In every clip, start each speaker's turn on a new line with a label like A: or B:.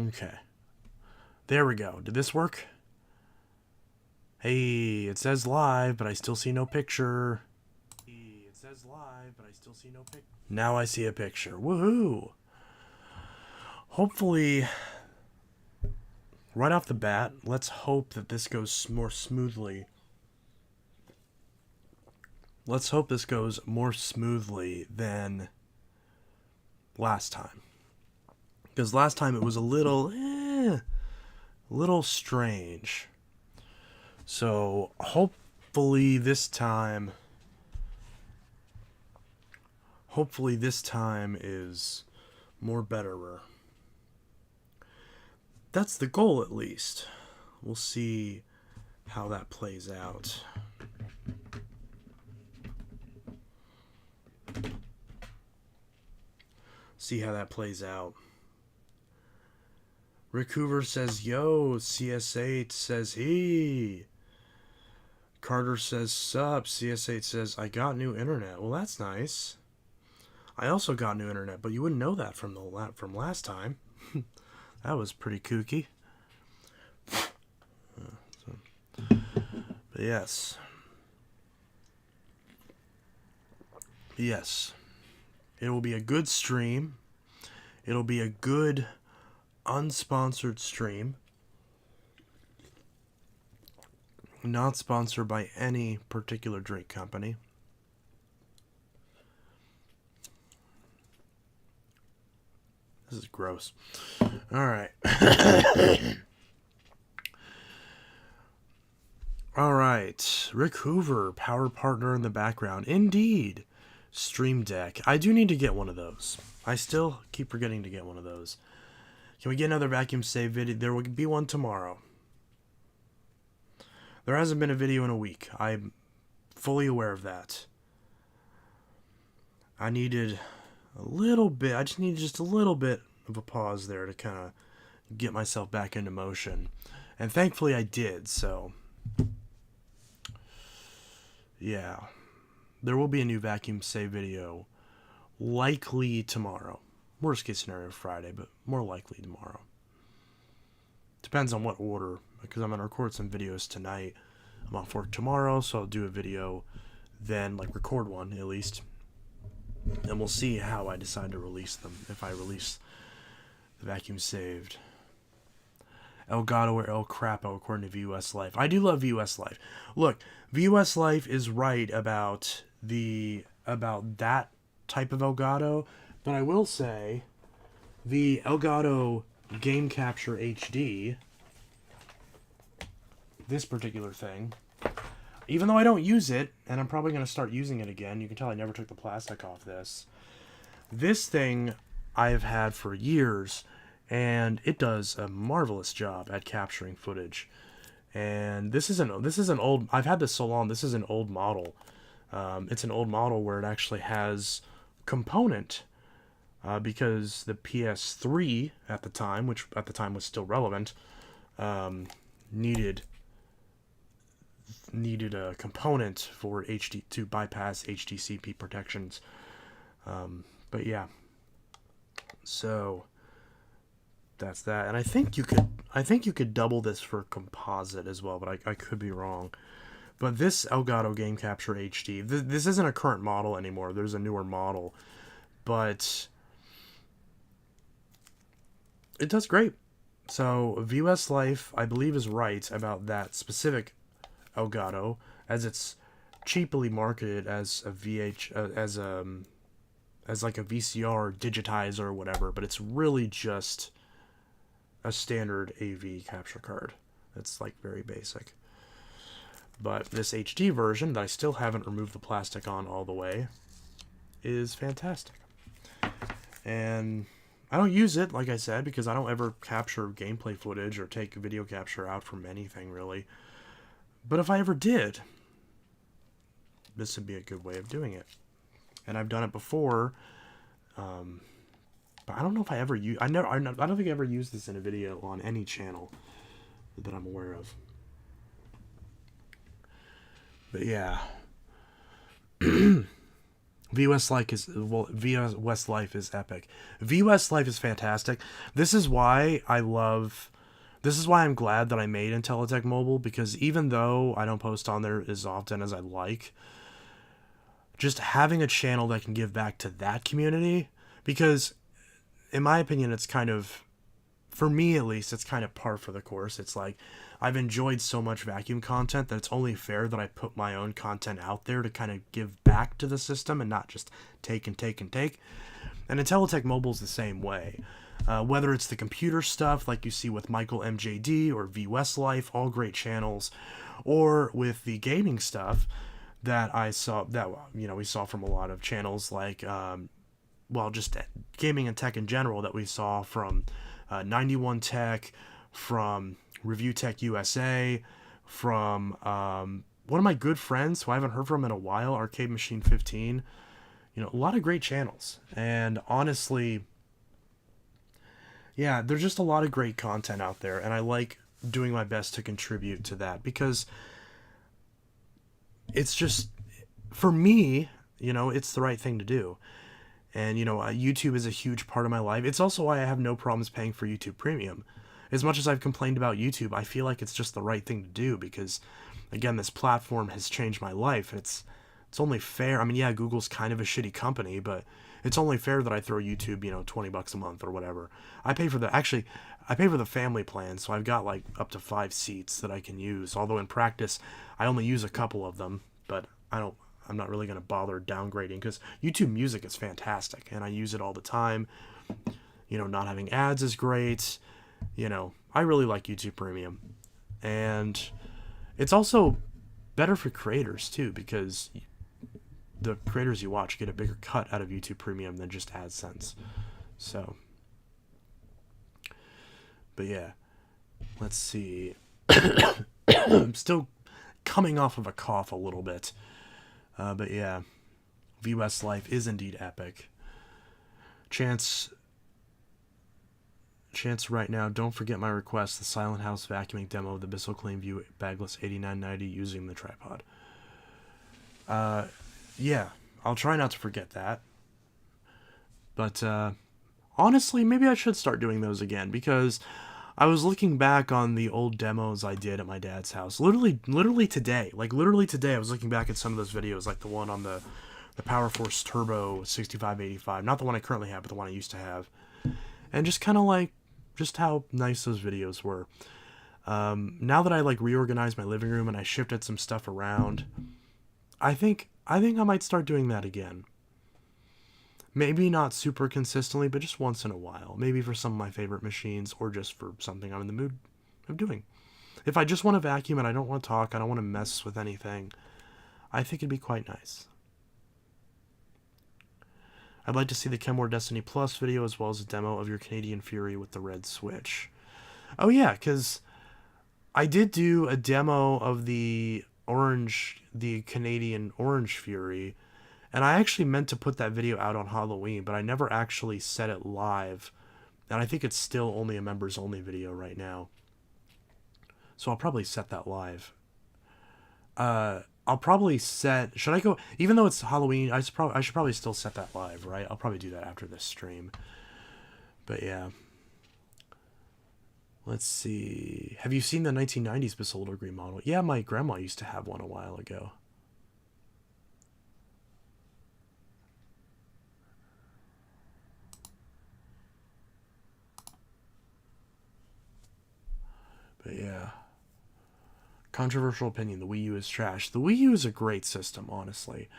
A: Okay. There we go. Did this work? Hey, it says live, but I still see no picture. Hey, it says live, but I still see no picture. Now I see a picture. Woohoo! Hopefully, right off the bat, let's hope that this goes more smoothly. Let's hope this goes more smoothly than last time. Because last time it was a little strange. So hopefully this time is more betterer. That's the goal, at least. We'll see how that plays out. See how that plays out. Rick Hoover says, yo. CS8 says, he. Carter says, sup. CS8 says, I got new internet. Well, that's nice. I also got new internet, but you wouldn't know that from last time. That was pretty kooky. But yes. Yes. It will be a good stream. It'll be a good unsponsored stream. Not sponsored by any particular drink company. This is gross. Alright. Alright. Rick Hoover, power partner in the background. Indeed. Stream Deck. I do need to get one of those. I still keep forgetting to get one of those. Can we get another vacuum save video? There will be one tomorrow. There hasn't been a video in a week. I'm fully aware of that. I needed a little bit. I just needed just a little bit of a pause there to kind of get myself back into motion. And thankfully I did, so yeah. There will be a new vacuum save video likely tomorrow. Worst case scenario Friday, but more likely tomorrow. Depends on what order, because I'm going to record some videos tonight. I'm off work tomorrow, so I'll do a video then, like record one at least. And we'll see how I decide to release them, if I release the vacuum saved. Elgato or El Crapo according to VUS Life. I do love VUS Life. Look, VUS Life is right about that type of Elgato, but I will say the Elgato Game Capture HD, this particular thing, even though I don't use it, and I'm probably going to start using it again, you can tell I never took the plastic off this. This thing I've had for years, and it does a marvelous job at capturing footage. And this is an old, I've had this so long, this is an old model. It's an old model where it actually has component, because the PS3 at the time, which at the time was still relevant, needed a component for HD to bypass HDCP protections. But yeah, so that's that. And I think you could double this for composite as well, but I could be wrong. But this Elgato Game Capture HD, this isn't a current model anymore. There's a newer model, but it does great. So VUS Life, I believe, is right about that specific Elgato, as it's cheaply marketed as a as like a VCR digitizer or whatever, but it's really just a standard AV capture card. It's like very basic. But this HD version that I still haven't removed the plastic on all the way is fantastic. And I don't use it, like I said, because I don't ever capture gameplay footage or take video capture out from anything, really. But if I ever did, this would be a good way of doing it. And I've done it before, but I don't know if I ever use. I don't think I ever used this in a video on any channel that I'm aware of. But yeah, VS Life is epic. VS Life is fantastic. This is why I'm glad that I made Intelitech Mobile, because even though I don't post on there as often as I'd like, just having a channel that can give back to that community, because in my opinion, it's kind of, for me at least, it's kind of par for the course. It's like, I've enjoyed so much vacuum content that it's only fair that I put my own content out there to kind of give back to the system and not just take and take and take. And Intelitech Mobile is the same way. Whether it's the computer stuff like you see with Michael MJD or V Westlife, all great channels, or with the gaming stuff that I saw, that we saw from a lot of channels like just gaming and tech in general, that we saw from 91 Tech, from Review Tech USA, from one of my good friends who I haven't heard from in a while, Arcade Machine 15. A lot of great channels. And honestly, yeah, there's just a lot of great content out there, and I like doing my best to contribute to that, because it's just, for me, it's the right thing to do. And, YouTube is a huge part of my life. It's also why I have no problems paying for YouTube Premium. As much as I've complained about YouTube, I feel like it's just the right thing to do, because, again, this platform has changed my life. It's only fair. I mean, yeah, Google's kind of a shitty company, but it's only fair that I throw YouTube, $20 a month or whatever. I pay for the family plan, so I've got like up to 5 seats that I can use. Although in practice, I only use a couple of them, but I'm not really going to bother downgrading, because YouTube Music is fantastic and I use it all the time. Not having ads is great. I really like YouTube Premium. And it's also better for creators too, because the creators you watch get a bigger cut out of YouTube Premium than just AdSense. So, but yeah, let's see. I'm still coming off of a cough a little bit. But yeah, VS Life is indeed epic. Chance right now, don't forget my request, the Silent House vacuuming demo of the Bissell Clean View Bagless 8990 using the tripod. Yeah, I'll try not to forget that. But honestly, maybe I should start doing those again, because I was looking back on the old demos I did at my dad's house. Literally today. I was looking back at some of those videos, like the one on the Power Force Turbo 6585. Not the one I currently have, but the one I used to have. And just kind of like, just how nice those videos were. Now that I reorganized my living room and I shifted some stuff around, I think I might start doing that again. Maybe not super consistently, but just once in a while. Maybe for some of my favorite machines, or just for something I'm in the mood of doing. If I just want to vacuum and I don't want to talk, I don't want to mess with anything, I think it'd be quite nice. I'd like to see the Kenmore Destiny Plus video, as well as a demo of your Canadian Fury with the red switch. Oh yeah, because I did do a demo of the Canadian Orange Fury, and I actually meant to put that video out on Halloween, but I never actually set it live. And I think it's still only a members only video right now. So I'll probably set that live. I'll probably set, should I go, even though it's Halloween, I should probably still set that live, right? I'll probably do that after this stream. But yeah. Let's see. Have you seen the 1990s Bissell Green model? Yeah, my grandma used to have one a while ago. But yeah. Controversial opinion, the Wii U is trash. The Wii U is a great system, honestly.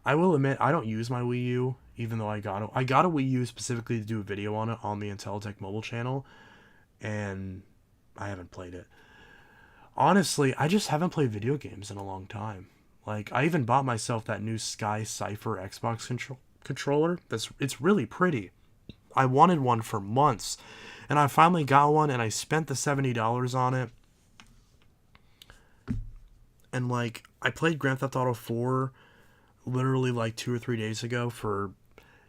A: I will admit, I don't use my Wii U, even though I got a Wii U specifically to do a video on it on the Intelitech Mobile channel, and I haven't played it. Honestly, I just haven't played video games in a long time. I even bought myself that new Sky Cypher Xbox controller. It's really pretty. I wanted one for months, and I finally got one, and I spent the $70 on it. And I played Grand Theft Auto 4 literally 2 or 3 days ago for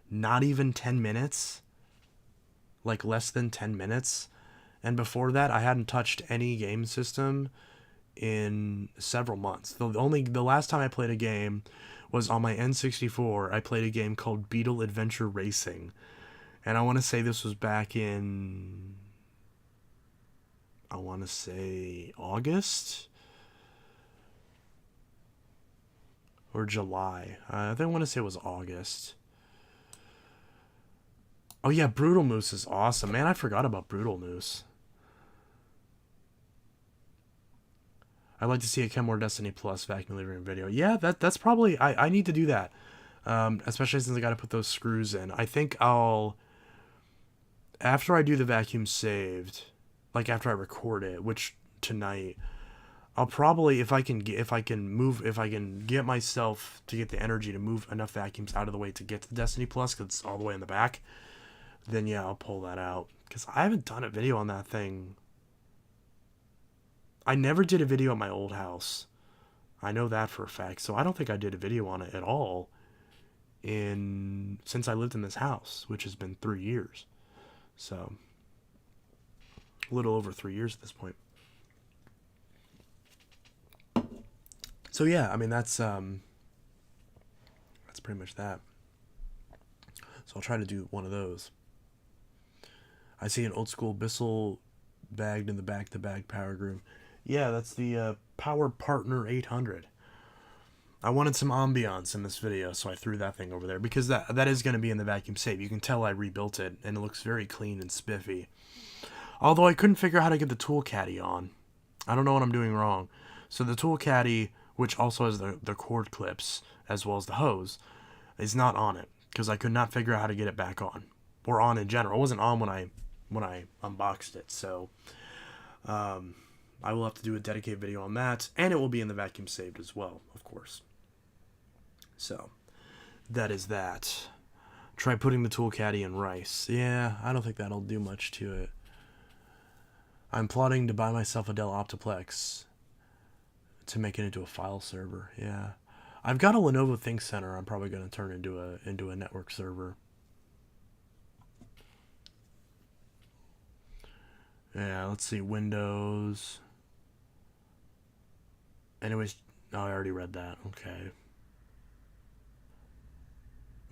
A: not even 10 minutes. Less than 10 minutes. And before that, I hadn't touched any game system in several months. The last time I played a game was on my N64. I played a game called Beetle Adventure Racing. And I want to say this was back in, I want to say August or July. I think I want to say it was August. Oh yeah, Brutal Moose is awesome. Man, I forgot about Brutal Moose. I'd like to see a Kenmore Destiny Plus vacuum living room video. Yeah, that's probably, I need to do that. Especially since I got to put those screws in. I think I'll, after I do the vacuum saved, like after I record it, which tonight, I'll probably, if I can get myself to get the energy to move enough vacuums out of the way to get to the Destiny Plus, because it's all the way in the back, then yeah, I'll pull that out. Because I haven't done a video on that thing. I never did a video at my old house. I know that for a fact. So I don't think I did a video on it at all since I lived in this house, which has been 3 years. So a little over 3 years at this point. So yeah, I mean that's pretty much that. So I'll try to do one of those. I see an old school Bissell bagged in the back-to-back power groove. Yeah, that's the Power Partner 800. I wanted some ambiance in this video, so I threw that thing over there, because that is going to be in the vacuum save. You can tell I rebuilt it, and it looks very clean and spiffy. Although I couldn't figure out how to get the tool caddy on. I don't know what I'm doing wrong. So the tool caddy, which also has the cord clips, as well as the hose, is not on it, because I could not figure out how to get it back on. Or on in general. It wasn't on when I unboxed it, so I will have to do a dedicated video on that, and it will be in the vacuum saved as well, of course. So that is that. Try putting the tool caddy in rice. Yeah, I don't think that'll do much to it. I'm plotting to buy myself a Dell Optiplex to make it into a file server. Yeah, I've got a Lenovo ThinkCenter. I'm probably going to turn into a network server. Yeah, let's see, Windows. Anyways, oh, I already read that. Okay.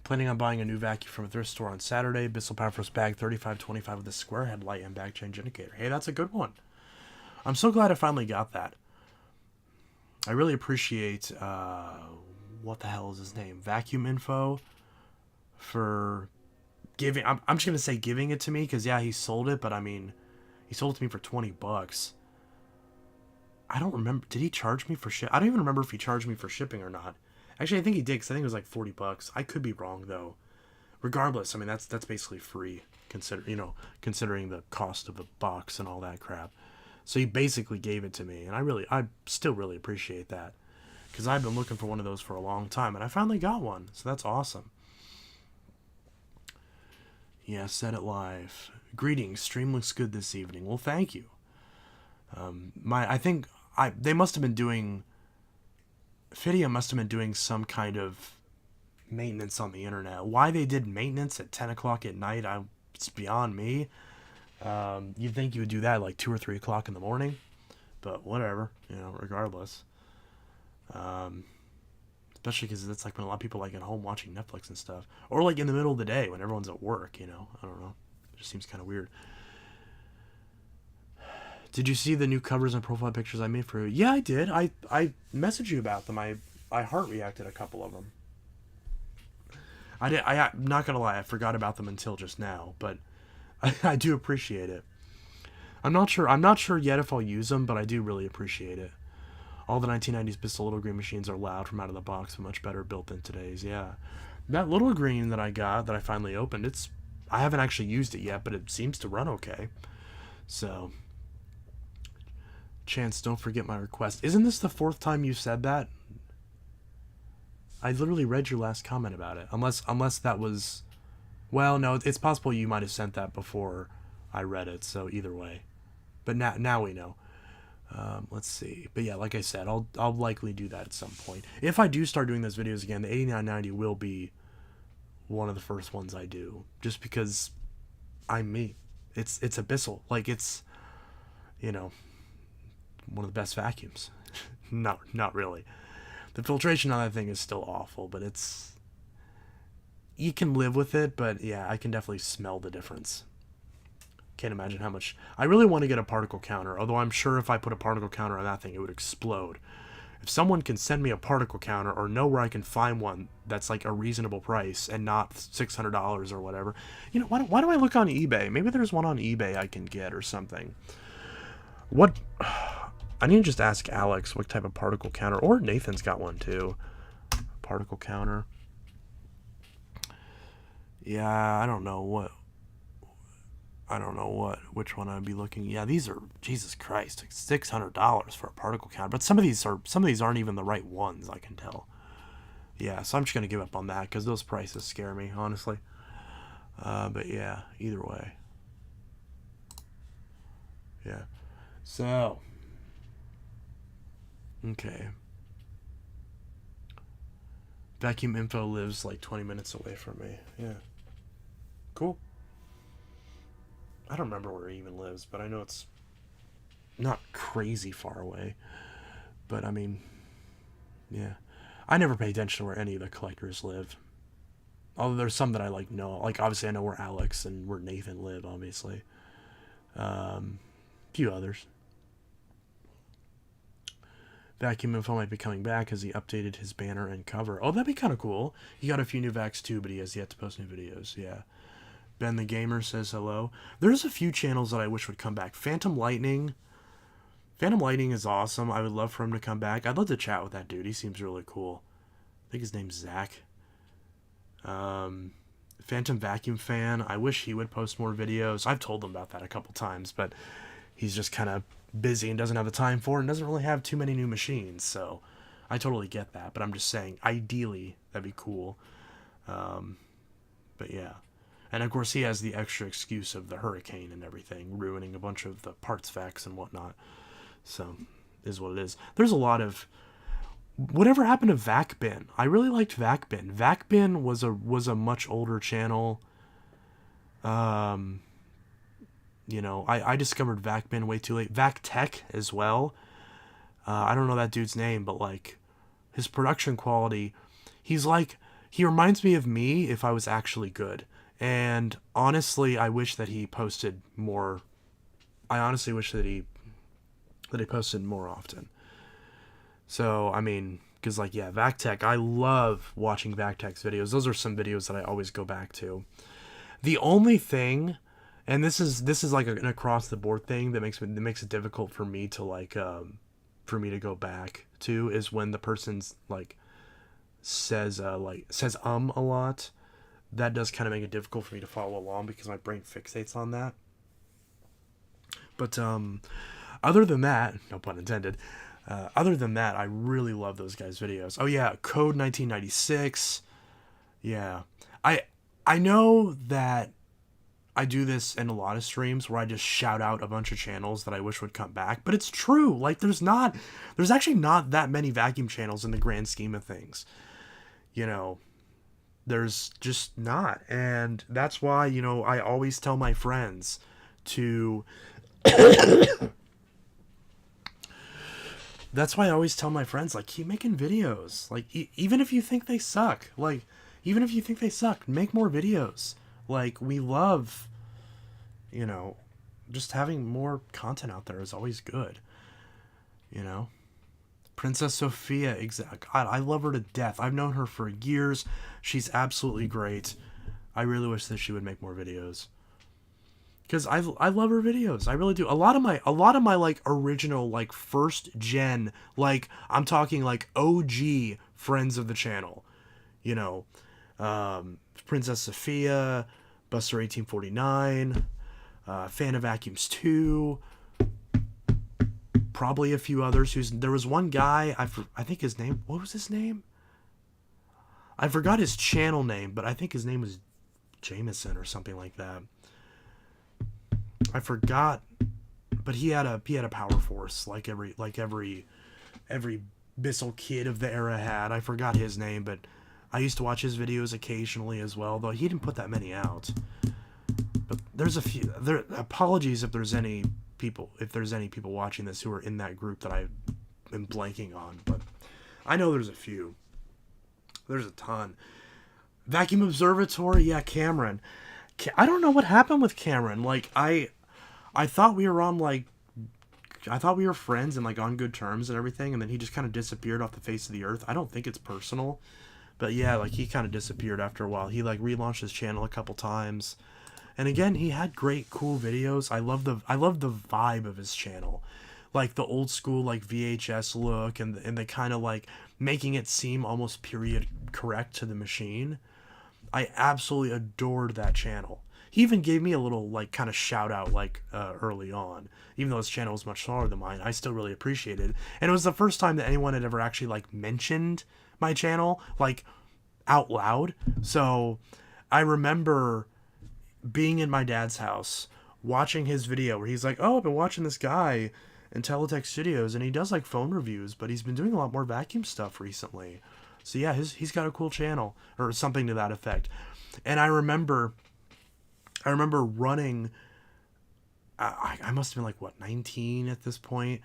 A: Planning on buying a new vacuum from a thrift store on Saturday. Bissell Powerforce bag 3525 with a square head light and back change indicator. Hey, that's a good one. I'm so glad I finally got that. I really appreciate, what the hell is his name? Vacuum Info for giving, I'm just going to say giving it to me, because yeah, he sold it, but I mean, he sold it to me for $20. I don't remember. Did he charge me for ship? I don't even remember if he charged me for shipping or not. Actually, I think he did, because I think it was like $40. I could be wrong though. Regardless, I mean that's basically free, considering the cost of the box and all that crap. So he basically gave it to me, and I still really appreciate that, because I've been looking for one of those for a long time, and I finally got one. So that's awesome. Yeah, said it live. Greetings. Stream looks good this evening. Well, thank you. They must have been doing, Fidia must have been doing some kind of maintenance on the internet. Why they did maintenance at 10 o'clock at night, it's beyond me. You'd think you would do that at like 2 or 3 o'clock in the morning, but whatever, regardless. Especially because it's like when a lot of people like at home watching Netflix and stuff, or like in the middle of the day when everyone's at work, I don't know. It just seems kind of weird. Did you see the new covers and profile pictures I made for you? Yeah, I did. I messaged you about them. I heart reacted a couple of them. I'm not gonna lie, I forgot about them until just now, but I do appreciate it. I'm not sure yet if I'll use them, but I do really appreciate it. All the 1990s Bissell Little Green machines are loud from out of the box, but much better built than today's. Yeah, that Little Green that I got, that I finally opened, I haven't actually used it yet, but it seems to run okay. So, Chance, don't forget my request. Isn't this the 4th time you said that? I literally read your last comment about it. Unless that was, well, no, it's possible you might have sent that before I read it. So either way, but now we know. Let's see. But yeah, like I said, I'll likely do that at some point. If I do start doing those videos again, the 8990 will be one of the first ones I do, just because I'm me. It's a Bissell. Like, it's, one of the best vacuums. Not really. The filtration on that thing is still awful, but you can live with it, but yeah, I can definitely smell the difference. Can't imagine how much. I really want to get a particle counter, although I'm sure if I put a particle counter on that thing, it would explode. If someone can send me a particle counter or know where I can find one that's like a reasonable price and not $600 or whatever, why do I look on eBay? Maybe there's one on eBay I can get or something. What? I need to just ask Alex what type of particle counter, or Nathan's got one too. Particle counter. Yeah, I don't know which one I'd be looking. Yeah, these are, Jesus Christ, like $600 for a particle counter. But some of these aren't even the right ones, I can tell. Yeah, so I'm just gonna give up on that because those prices scare me, honestly. But yeah, either way. Yeah. So. Okay. Vacuum Info lives like 20 minutes away from me. Yeah. Cool. I don't remember where he even lives, but I know it's not crazy far away. But I mean, yeah. I never pay attention to where any of the collectors live. Although there's some that I know. Like obviously I know where Alex and where Nathan live, obviously. Few others. Vacuum Info might be coming back as he updated his banner and cover. Oh, that'd be kind of cool. He got a few new vacs too, but he has yet to post new videos. Yeah. Ben the Gamer says hello. There's a few channels that I wish would come back. Phantom Lightning is awesome. I would love for him to come back. I'd love to chat with that dude. He seems really cool. I think his name's Zach. Phantom Vacuum Fan. I wish he would post more videos. I've told him about that a couple times, but he's just kind of busy and doesn't have the time for it and doesn't really have too many new machines. So I totally get that. But I'm just saying, ideally, that'd be cool. But yeah. And of course, he has the extra excuse of the hurricane and everything, ruining a bunch of the parts facts and whatnot. So, is what it is. There's a lot of... Whatever happened to VacBin? I really liked VacBin. VacBin was a much older channel. I discovered VacBin way too late. VacTech as well. I don't know that dude's name, but like his production quality, he reminds me of me if I was actually good. And honestly, I wish that he posted more. I honestly wish that he posted more often. So, I mean, because VacTech, I love watching VacTech's videos. Those are some videos that I always go back to. The only thing, and this is like an across the board thing that makes it difficult for me to go back to, is when the person's says a lot. That does kind of make it difficult for me to follow along because my brain fixates on that. But other than that, no pun intended, other than that, I really love those guys' videos. Oh yeah, Code 1996. Yeah. I know that I do this in a lot of streams where I just shout out a bunch of channels that I wish would come back, but it's true. Like there's actually not that many vacuum channels in the grand scheme of things. There's just not. And that's why, I always tell my friends to... That's why I always tell my friends, keep making videos. Even if you think they suck. Make more videos. We love, just having more content out there is always good. Princess Sophia, God, I love her to death. I've known her for years. She's absolutely great. I really wish that she would make more videos. Because I love her videos. I really do. A lot of my original first gen, I'm talking OG friends of the channel. Princess Sophia, Buster 1849, Fan of Vacuums 2, probably a few others. There was one guy, I think his name, what was his name? I forgot his channel name, but I think his name was Jameson or something like that. I forgot, but he had a power force like every Bissell kid of the era had. I forgot his name, but I used to watch his videos occasionally as well, though he didn't put that many out. But there's a few. Apologies if there's any people watching this who are in that group that I am blanking on, but I know there's a few. There's a ton. Vacuum Observatory, yeah, Cameron. I don't know what happened with Cameron. Like, I thought we were on, like, I thought we were friends and, like, on good terms and everything, and then he just kind of disappeared off the face of the earth. I don't think it's personal, but yeah, like, he kind of disappeared after a while. He, like, relaunched his channel a couple times, and again, he had great, cool videos. I love the vibe of his channel, like the old school, like, VHS look, and the kind of, like, making it seem almost period correct to the machine. I absolutely adored that channel. He even gave me a little, like, kind of shout out, like, early on. Even though his channel was much smaller than mine, I still really appreciated it. And it was the first time that anyone had ever actually, like, mentioned my channel, like, out loud. So I remember being in my dad's house, watching his video where he's like, oh, I've been watching this guy in Teletech Studios, and he does, like, phone reviews, but he's been doing a lot more vacuum stuff recently. So yeah, he's got a cool channel, or something to that effect. And I remember running, I must have been like, what, 19 at this point?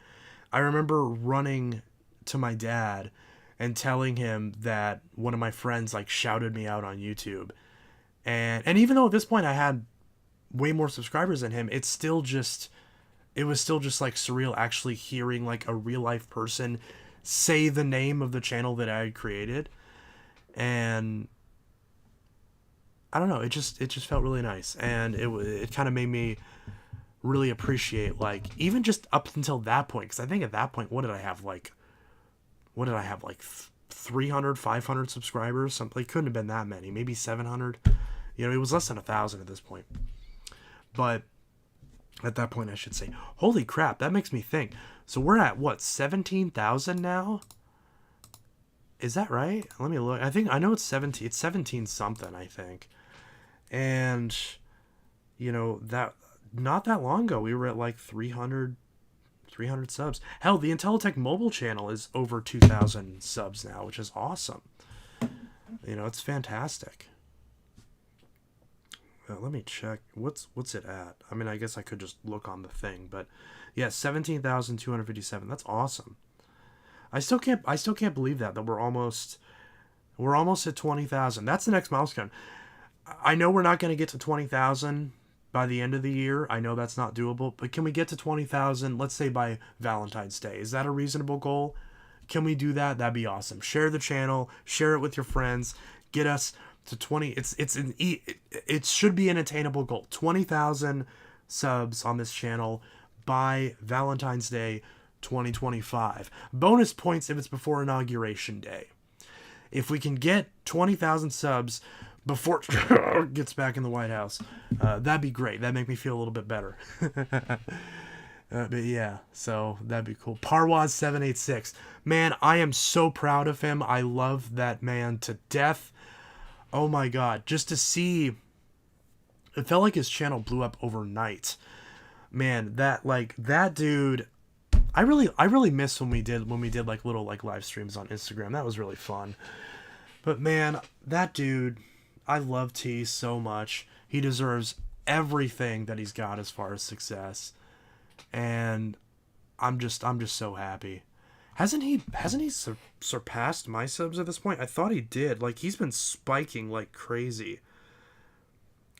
A: I remember running to my dad and telling him that one of my friends, like, shouted me out on YouTube. And even though at this point I had way more subscribers than him, it was still just like surreal actually hearing, like, a real life person say the name of the channel that I had created. And I don't know, it just felt really nice, and it kind of made me really appreciate, like, even just up until that point, because I think at that point, what did I have, like 300, 500 subscribers? Something, it couldn't have been that many, maybe 700. You know, it was less than 1,000 at this point. But at that point, I should say, holy crap, that makes me think. So we're at, what, 17,000 now? Is that right? Let me look. I know it's 17. It's 17 something, I think. And, you know, that not that long ago, we were at like 300 subs. Hell, the Intelitech mobile channel is over 2,000 subs now, which is awesome. You know, it's fantastic. Let me check. What's it at? I mean, I guess I could just look on the thing, but yeah, 17,257. That's awesome. I still can't believe that we're almost at 20,000. That's the next milestone. I know we're not going to get to 20,000 by the end of the year. I know that's not doable, but can we get to 20,000, let's say by Valentine's Day? Is that a reasonable goal? Can we do that? That'd be awesome. Share the channel, share it with your friends, get us to 20. It should be an attainable goal. 20,000 subs on this channel by Valentine's Day 2025. Bonus points if it's before Inauguration Day. If we can get 20,000 subs before Trump gets back in the White House, that'd be great. That'd make me feel a little bit better. But yeah, so that'd be cool. Parwaz786. Man, I am so proud of him. I love that man to death. Oh my god, just to see, it felt like his channel blew up overnight. Man, that dude, I really miss when we did like little like live streams on Instagram. That was really fun. But man, that dude, I love T so much. He deserves everything that he's got as far as success. And I'm just so happy. Hasn't he surpassed my subs at this point? I thought he did. Like, he's been spiking like crazy.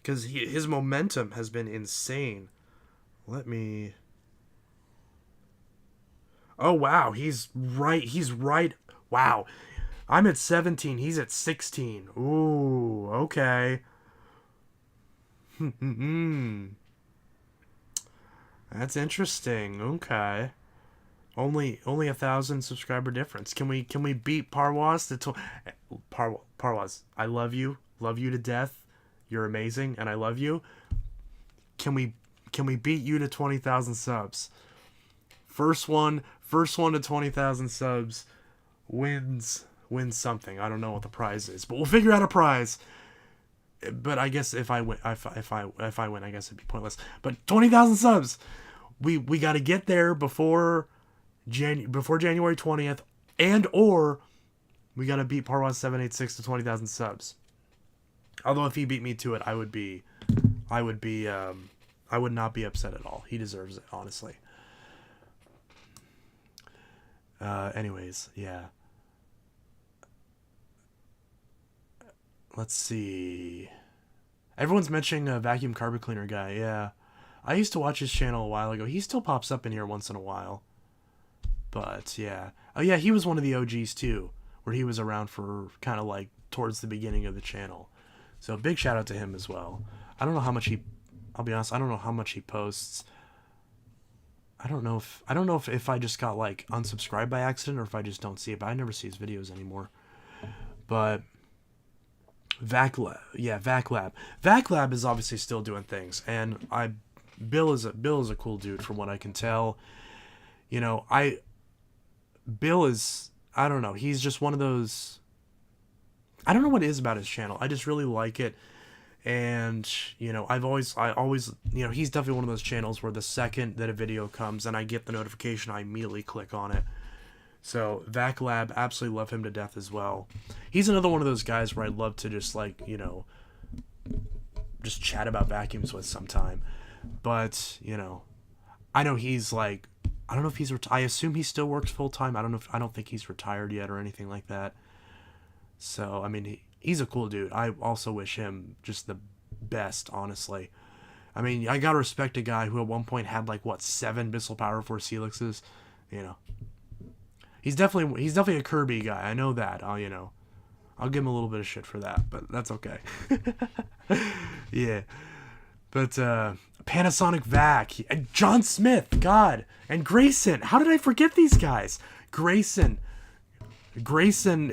A: Cuz his momentum has been insane. Oh wow, he's right. Wow. I'm at 17, he's at 16. Ooh, okay. That's interesting. Okay. Only 1,000 subscriber difference. Can we beat Parwaz? Parwaz, I love you to death. You're amazing, and I love you. Can we beat you to 20,000 subs? First one to 20,000 subs wins something. I don't know what the prize is, but we'll figure out a prize. But I guess if I win, if I win, I guess it'd be pointless. But 20,000 subs, we got to get there before January 20th, and or we got to beat Parwaz786 to 20,000 subs. Although if he beat me to it, I would not be upset at all. He deserves it, honestly. Anyways, yeah. Let's see. Everyone's mentioning a vacuum carpet cleaner guy. Yeah. I used to watch his channel a while ago. He still pops up in here once in a while. But, yeah. Oh, yeah, he was one of the OGs, too. Where he was around for kind of like towards the beginning of the channel. So, big shout out to him as well. I don't know how much he... I'll be honest, I don't know how much he posts. I don't know if I just got, like, unsubscribed by accident or if I just don't see it. But I never see his videos anymore. But... VacLab. Yeah, VacLab. VacLab is obviously still doing things. And Bill is a cool dude from what I can tell. You know, Bill is, I don't know, he's just one of those, I don't know what it is about his channel. I just really like it. And, you know, I always, you know, he's definitely one of those channels where the second that a video comes and I get the notification, I immediately click on it. So, VacLab, absolutely love him to death as well. He's another one of those guys where I'd love to just, like, you know, just chat about vacuums with sometime. But, you know, I know he's, like, I don't know if he's, I assume he still works full-time. I don't think he's retired yet or anything like that. So, I mean, he's a cool dude. I also wish him just the best, honestly. I mean, I gotta respect a guy who at one point had, like, what, 7 Bissell Power Force Helixes? You know. He's definitely a Kirby guy. I know that. You know, I'll give him a little bit of shit for that, but that's okay. Yeah. But Panasonic Vac, and John Smith, God, and Grayson. How did I forget these guys? Grayson. Grayson.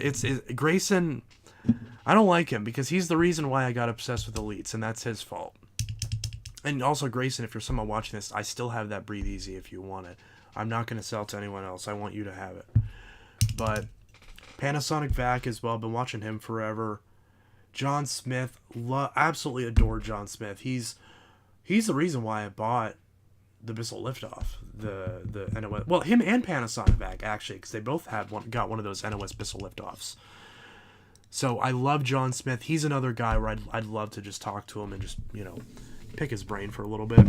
A: I don't like him because he's the reason why I got obsessed with elites, and that's his fault. And also Grayson, if you're someone watching this, I still have that Breathe Easy if you want it. I'm not going to sell to anyone else. I want you to have it. But Panasonic Vac as well. Been watching him forever. John Smith. Absolutely adore John Smith. He's the reason why I bought the Bissell Liftoff. The NOS. Well, him and Panasonic Vac, actually, because they both got one of those NOS Bissell Liftoffs. So I love John Smith. He's another guy where I'd love to just talk to him and just, you know, pick his brain for a little bit.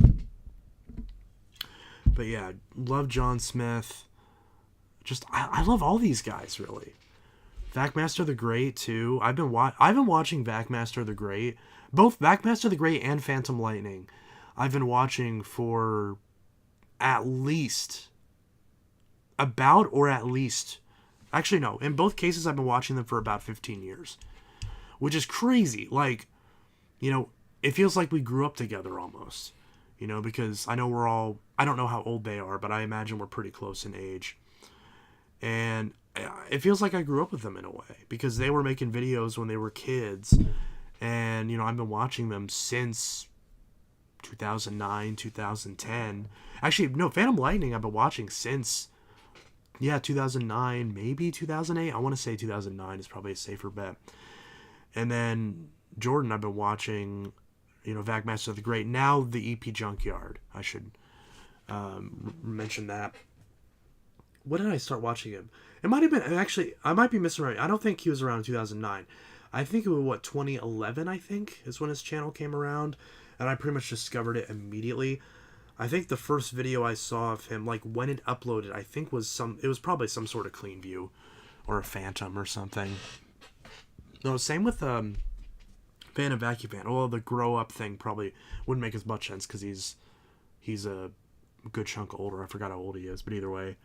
A: But yeah, love John Smith. Just I love all these guys, really. Vacmaster the Great too. I've been watching Vacmaster the Great, both Vacmaster the Great and Phantom Lightning. I've been watching for at least actually no, in both cases I've been watching them for about 15 years, which is crazy. Like, you know, it feels like we grew up together almost. You know, because I know I don't know how old they are, but I imagine we're pretty close in age. And it feels like I grew up with them in a way, because they were making videos when they were kids. And, you know, I've been watching them since 2009, 2010. Actually, no, Phantom Lightning I've been watching since, 2009, maybe 2008. I want to say 2009 is probably a safer bet. And then Jordan I've been watching... You know, Vacmaster the Great. Now the EP Junkyard. I should mention that. When did I start watching him? It might have been... Actually, I might be missing right. I don't think he was around in 2009. I think it was, 2011, I think, is when his channel came around. And I pretty much discovered it immediately. I think the first video I saw of him, like, when it uploaded, I think it was probably some sort of clean view. Or a Phantom or something. No, same with... Phantom Vacuum Fan. Well, the grow up thing probably wouldn't make as much sense because he's a good chunk older. I forgot how old he is, but either way,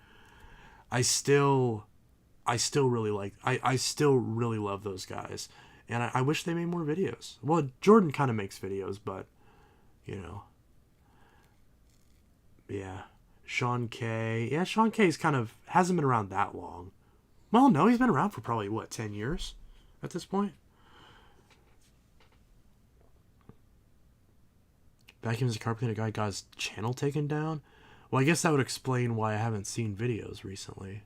A: I still really like. I still really love those guys, and I wish they made more videos. Well, Jordan kind of makes videos, but you know, yeah. Sean K. Yeah, Sean K's hasn't been around that long. Well, no, he's been around for probably 10 years at this point. Vacuums a carpenter guy got his channel taken down? Well, I guess that would explain why I haven't seen videos recently.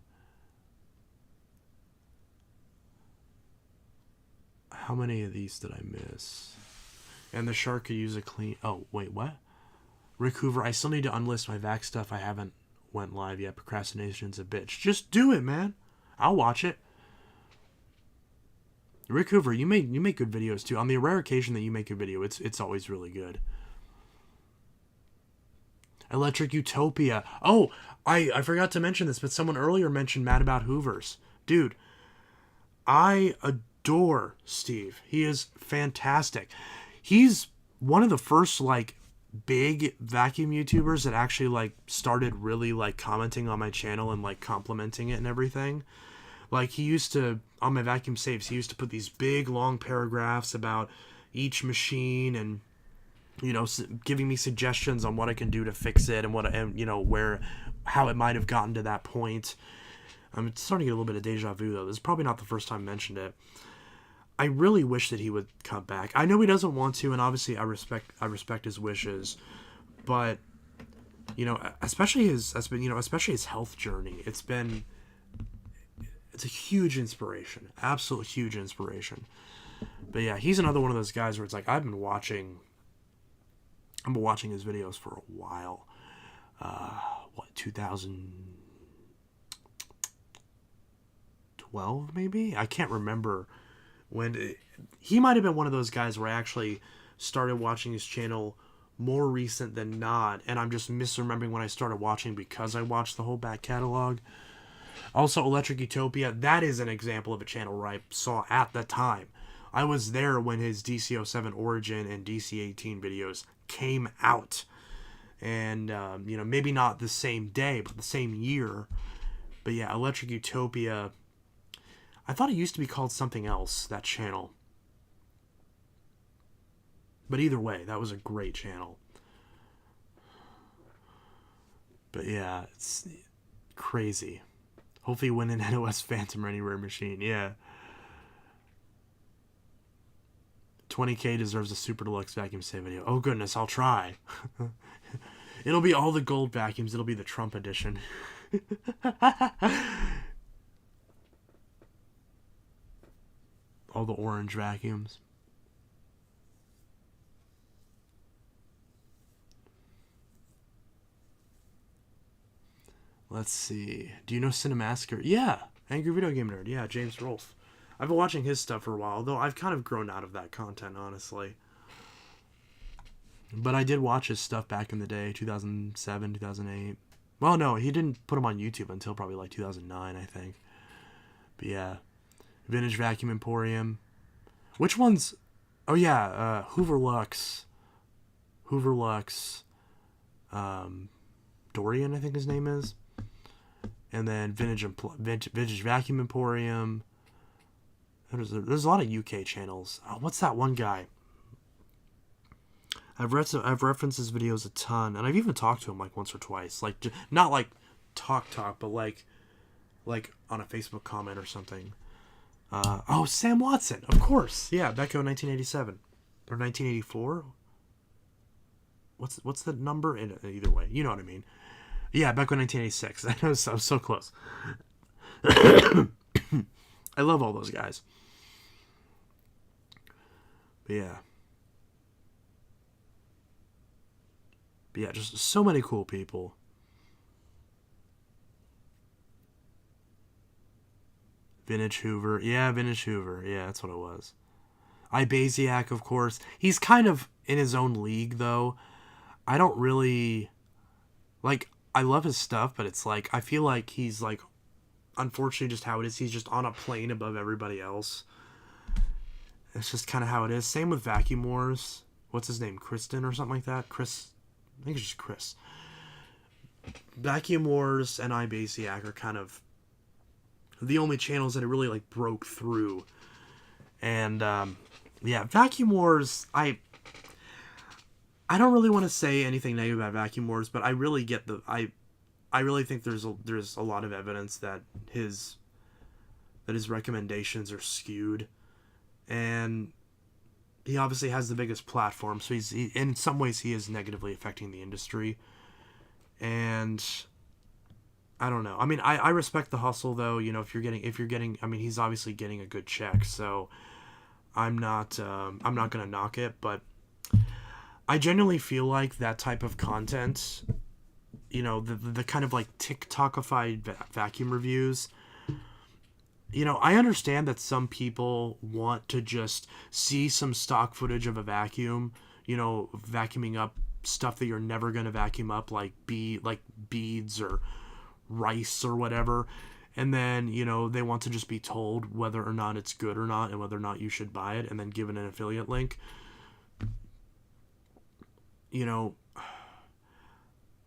A: How many of these did I miss? And the shark could use a clean... Oh, wait, what? Rick Hoover, I still need to unlist my Vac stuff. I haven't went live yet. Procrastination's a bitch. Just do it, man. I'll watch it. Rick Hoover, you make good videos too. On the rare occasion that you make a video, it's always really good. Electric Utopia. Oh, I forgot to mention this, but someone earlier mentioned Mad About Hoovers. Dude, I adore Steve. He is fantastic. He's one of the first like big vacuum YouTubers that actually like started really like commenting on my channel and like complimenting it and everything. Like he used to, on my vacuum saves, he used to put these big long paragraphs about each machine and, you know, giving me suggestions on what I can do to fix it and what, and you know, how it might have gotten to that point. I'm starting to get a little bit of deja vu though. This is probably not the first time I mentioned it. I really wish that he would come back. I know he doesn't want to, and obviously I respect his wishes, but you know, especially his health journey. It's a huge inspiration, absolute huge inspiration. But yeah, he's another one of those guys where it's like I've been watching his videos for a while. 2012 maybe? I can't remember when. He might have been one of those guys where I actually started watching his channel more recent than not, and I'm just misremembering when I started watching because I watched the whole back catalog. Also, Electric Utopia, that is an example of a channel where I saw at the time. I was there when his DC07 Origin and DC18 videos came out. And, you know, maybe not the same day, but the same year. But yeah, Electric Utopia, I thought it used to be called something else, that channel. But either way, that was a great channel. But yeah, it's crazy. Hopefully win an NOS Phantom or Anywhere machine. Yeah. 20K deserves a super deluxe vacuum save video. Oh goodness, I'll try. It'll be all the gold vacuums. It'll be the Trump edition. All the orange vacuums. Let's see. Do you know Cinemasker? Yeah. Angry Video Game Nerd. Yeah, James Rolfe. I've been watching his stuff for a while, though I've kind of grown out of that content, honestly. But I did watch his stuff back in the day, 2007, 2008. Well, no, he didn't put them on YouTube until probably like 2009, I think. But yeah. Vintage Vacuum Emporium. Which ones? Oh, yeah. Hoover Lux. Dorian, I think his name is. And then Vintage Vacuum Emporium. There's a lot of UK channels. Oh, what's that one guy? I've referenced his videos a ton, and I've even talked to him like once or twice. Like not like talk, but like on a Facebook comment or something. Sam Watson, of course. Yeah, Becco 1987 or 1984. What's the number? Either way, you know what I mean. Yeah, Becco 1986. I know, I'm so close. I love all those guys. But yeah, just so many cool people. Vintage Hoover. Yeah, Vintage Hoover. Yeah, that's what it was. Ibasiak, of course. He's kind of in his own league, though. I don't really... Like, I love his stuff, but it's like, I feel like he's like, unfortunately just how it is. He's just on a plane above everybody else. It's just kind of how it is. Same with Vacuum Wars. What's his name? Kristen or something like that? Chris... I think it's just Chris. Vacuum Wars and Ibasiak are kind of the only channels that it really like broke through. And yeah, Vacuum Wars, I don't really want to say anything negative about Vacuum Wars, but I really get I really think there's a lot of evidence that his recommendations are skewed, and he obviously has the biggest platform, so he in some ways he is negatively affecting the industry. And I don't know. I mean, I respect the hustle, though. You know, if you're getting, I mean, he's obviously getting a good check, so I'm not gonna knock it, but I genuinely feel like that type of content, you know, the kind of like TikTokified vacuum reviews. You know, I understand that some people want to just see some stock footage of a vacuum, you know, vacuuming up stuff that you're never going to vacuum up, like beads or rice or whatever. and then, you know, they want to just be told whether or not it's good or not and whether or not you should buy it, and then given an affiliate link. You know,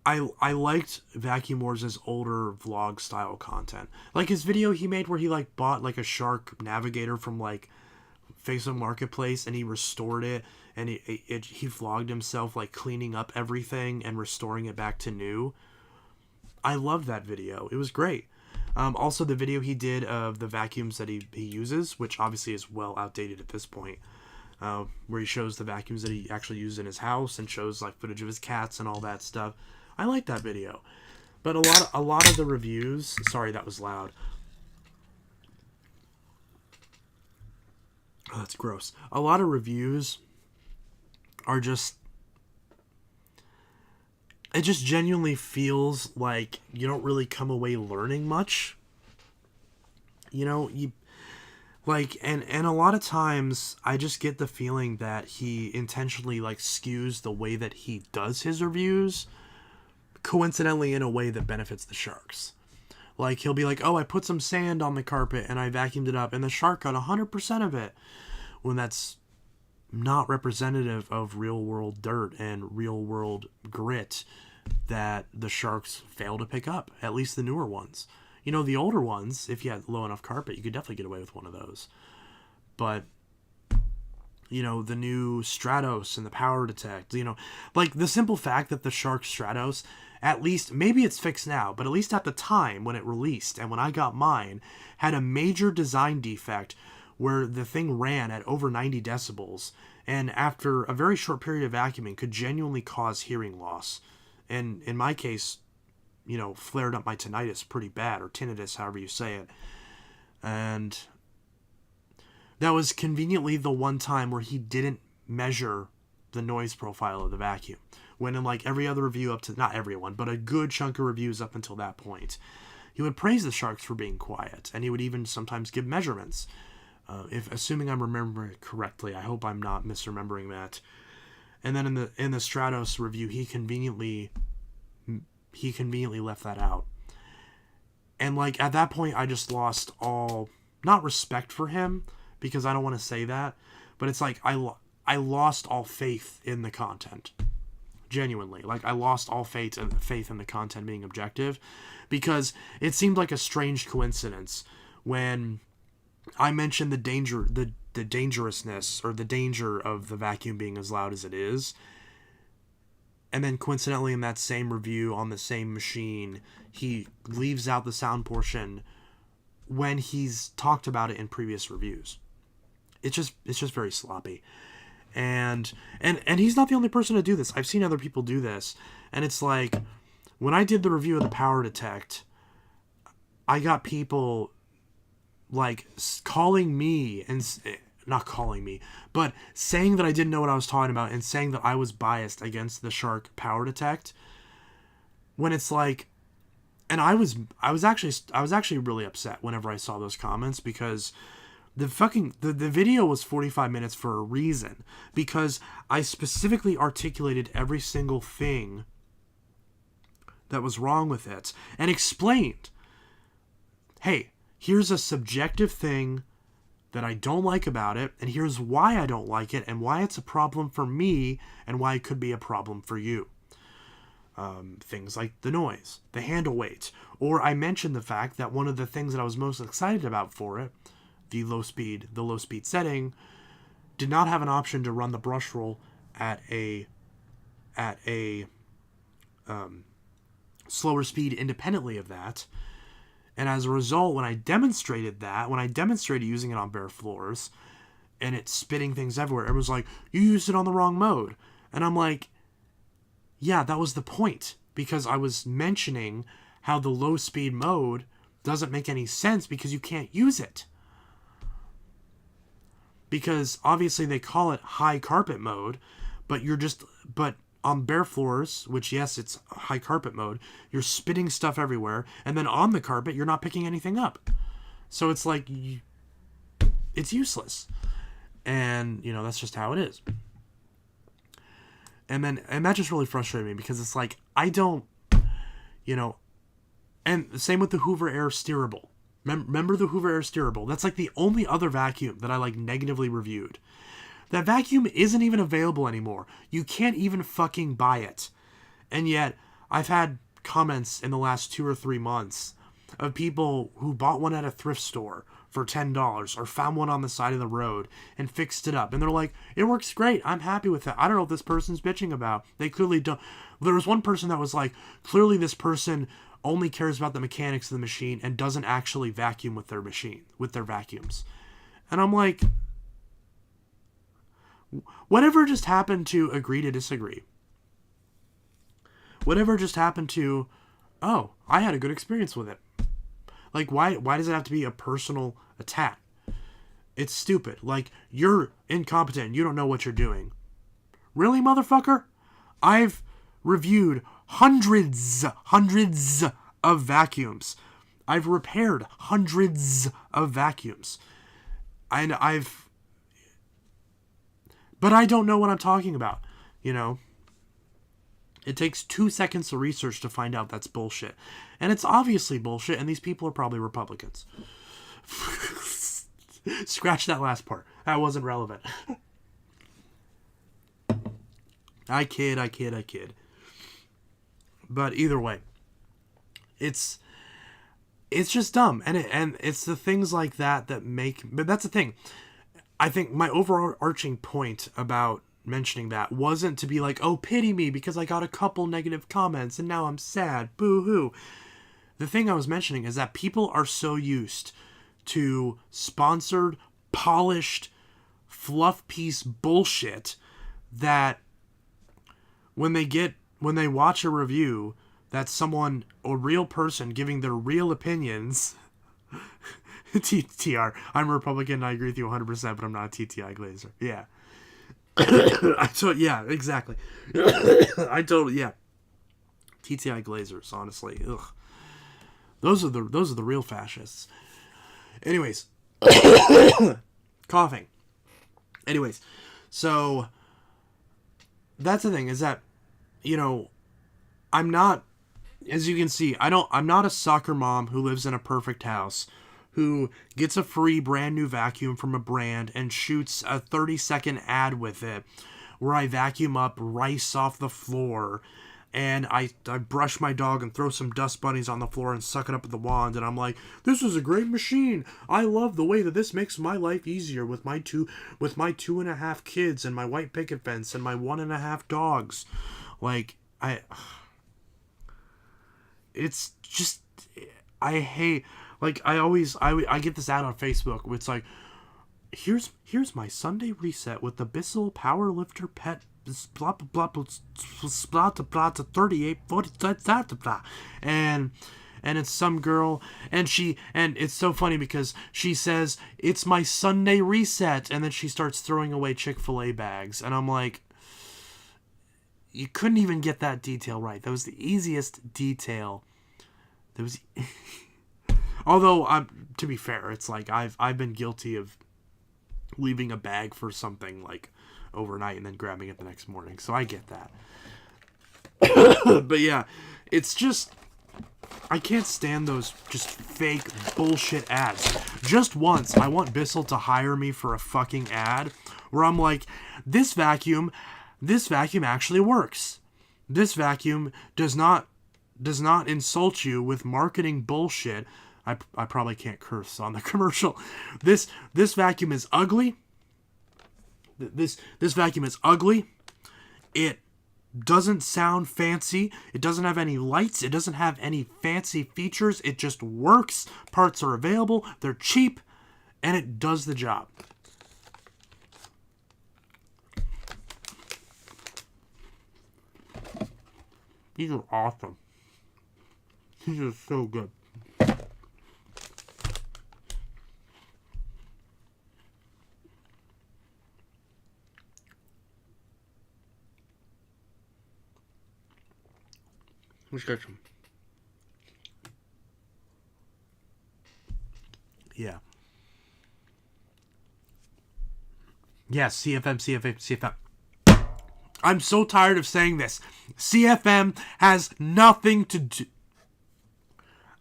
A: I liked Vacuum Wars' older vlog style content. Like his video he made where he like bought like a shark navigator from like Facebook Marketplace and he restored it, and he vlogged himself like cleaning up everything and restoring it back to new. I loved that video. It was great. Also, the video he did of the vacuums that he uses, which obviously is well outdated at this point, where he shows the vacuums that he actually used in his house and shows like footage of his cats and all that stuff. I like that video. But a lot of the reviews, sorry that was loud. Oh, that's gross. A lot of reviews are just, it just genuinely feels like you don't really come away learning much. You know, you like, and a lot of times I just get the feeling that he intentionally like skews the way that he does his reviews, coincidentally in a way that benefits the sharks. Like he'll be like, oh, I put some sand on the carpet and I vacuumed it up and the shark got 100% of it, when that's not representative of real world dirt and real world grit that the sharks fail to pick up, at least the newer ones. You know, the older ones, if you had low enough carpet, you could definitely get away with one of those. But, you know, the new Stratos and the Power Detect, you know, like the simple fact that the Shark Stratos, at least, maybe it's fixed now, but at least at the time when it released and when I got mine, had a major design defect where the thing ran at over 90 decibels, and after a very short period of vacuuming could genuinely cause hearing loss. And in my case, you know, flared up my tinnitus pretty bad, or tinnitus, however you say it. And that was conveniently the one time where he didn't measure the noise profile of the vacuum. When in like every other review up to, not everyone, but a good chunk of reviews up until that point, he would praise the sharks for being quiet, and he would even sometimes give measurements. If assuming I'm remembering it correctly, I hope I'm not misremembering that. And then in the Stratos review, he conveniently left that out. And like at that point, I just lost all, not respect for him, because I don't want to say that, but it's like I lost all faith in the content. Genuinely, like I lost all faith in the content being objective, because it seemed like a strange coincidence when I mentioned the dangerousness or the danger of the vacuum being as loud as it is, and then coincidentally in that same review on the same machine, he leaves out the sound portion when he's talked about it in previous reviews. It's just very sloppy. And he's not the only person to do this. I've seen other people do this. And it's like, when I did the review of the Power Detect, I got people like calling me and not calling me, but saying that I didn't know what I was talking about and saying that I was biased against the Shark Power Detect, when it's like, and I was actually really upset whenever I saw those comments, because the video was 45 minutes for a reason, because I specifically articulated every single thing that was wrong with it and explained, hey, here's a subjective thing that I don't like about it, and here's why I don't like it, and why it's a problem for me, and why it could be a problem for you. Things like the noise, the handle weight, or I mentioned the fact that one of the things that I was most excited about for it, the low speed setting, did not have an option to run the brush roll at a slower speed independently of that. And as a result, when I demonstrated using it on bare floors and it's spitting things everywhere, it was like, you used it on the wrong mode. And I'm like, yeah, that was the point, because I was mentioning how the low speed mode doesn't make any sense because you can't use it. Because obviously they call it high carpet mode, but on bare floors, which yes, it's high carpet mode, you're spitting stuff everywhere, and then on the carpet, you're not picking anything up. So it's like, it's useless. And, you know, that's just how it is. And that just really frustrated me, because it's like, I don't, you know, and same with the Hoover Air Steerable. Remember the Hoover Air Steerable? That's like the only other vacuum that I like negatively reviewed. That vacuum isn't even available anymore. You can't even fucking buy it. And yet, I've had comments in the last 2 or 3 months of people who bought one at a thrift store for $10 or found one on the side of the road and fixed it up. And they're like, it works great. I'm happy with it. I don't know what this person's bitching about. They clearly don't. There was one person that was like, clearly this person only cares about the mechanics of the machine and doesn't actually vacuum with their machine, with their vacuums. And I'm like, whatever just happened to agree to disagree? Whatever just happened to, oh, I had a good experience with it. Like, why does it have to be a personal attack? It's stupid. Like, you're incompetent. You don't know what you're doing. Really, motherfucker? I've reviewed hundreds of vacuums. I've repaired hundreds of vacuums. And but I don't know what I'm talking about, you know? It takes 2 seconds of research to find out that's bullshit. And it's obviously bullshit, and these people are probably Republicans. Scratch that last part. That wasn't relevant. I kid. But either way, it's just dumb. And it's the things like that make... But that's the thing. I think my overarching point about mentioning that wasn't to be like, oh, pity me because I got a couple negative comments and now I'm sad, boo-hoo. The thing I was mentioning is that people are so used to sponsored, polished, fluff piece bullshit that when they watch a review that's someone, a real person giving their real opinions... TR, I'm a Republican and I agree with you 100%, but I'm not a TTI Glazer. Yeah. Yeah, exactly. Yeah. TTI Glazers, honestly. Ugh. Those are the real fascists. Anyways. Coughing. Anyways. So that's the thing, is that, you know, I'm not, as you can see, I'm not a soccer mom who lives in a perfect house, who gets a free brand new vacuum from a brand and shoots a 30-second ad with it where I vacuum up rice off the floor and I brush my dog and throw some dust bunnies on the floor and suck it up with the wand, and I'm like, this is a great machine. I love the way that this makes my life easier with my 2.5 kids and my white picket fence and my 1.5 dogs. Like, it's just, I hate... Like, I get this ad on Facebook where it's like, here's my Sunday reset with the Bissell Power Lifter Pet blah blah blah blah blah 38 40 blah blah, and it's some girl, and it's so funny because she says it's my Sunday reset, and then she starts throwing away Chick-fil-A bags, and I'm like, you couldn't even get that detail right. That was the easiest detail. That was. Although, to be fair, it's like I've been guilty of leaving a bag for something like overnight and then grabbing it the next morning, so I get that. But yeah, it's just, I can't stand those just fake bullshit ads. Just once, I want Bissell to hire me for a fucking ad where I'm like, this vacuum actually works. This vacuum does not insult you with marketing bullshit. I probably can't curse on the commercial. This vacuum is ugly. This vacuum is ugly. It doesn't sound fancy. It doesn't have any lights. It doesn't have any fancy features. It just works. Parts are available. They're cheap. And it does the job. These are awesome. These are so good. Let's get some. Yeah. Yes, CFM. I'm so tired of saying this. CFM has nothing to do.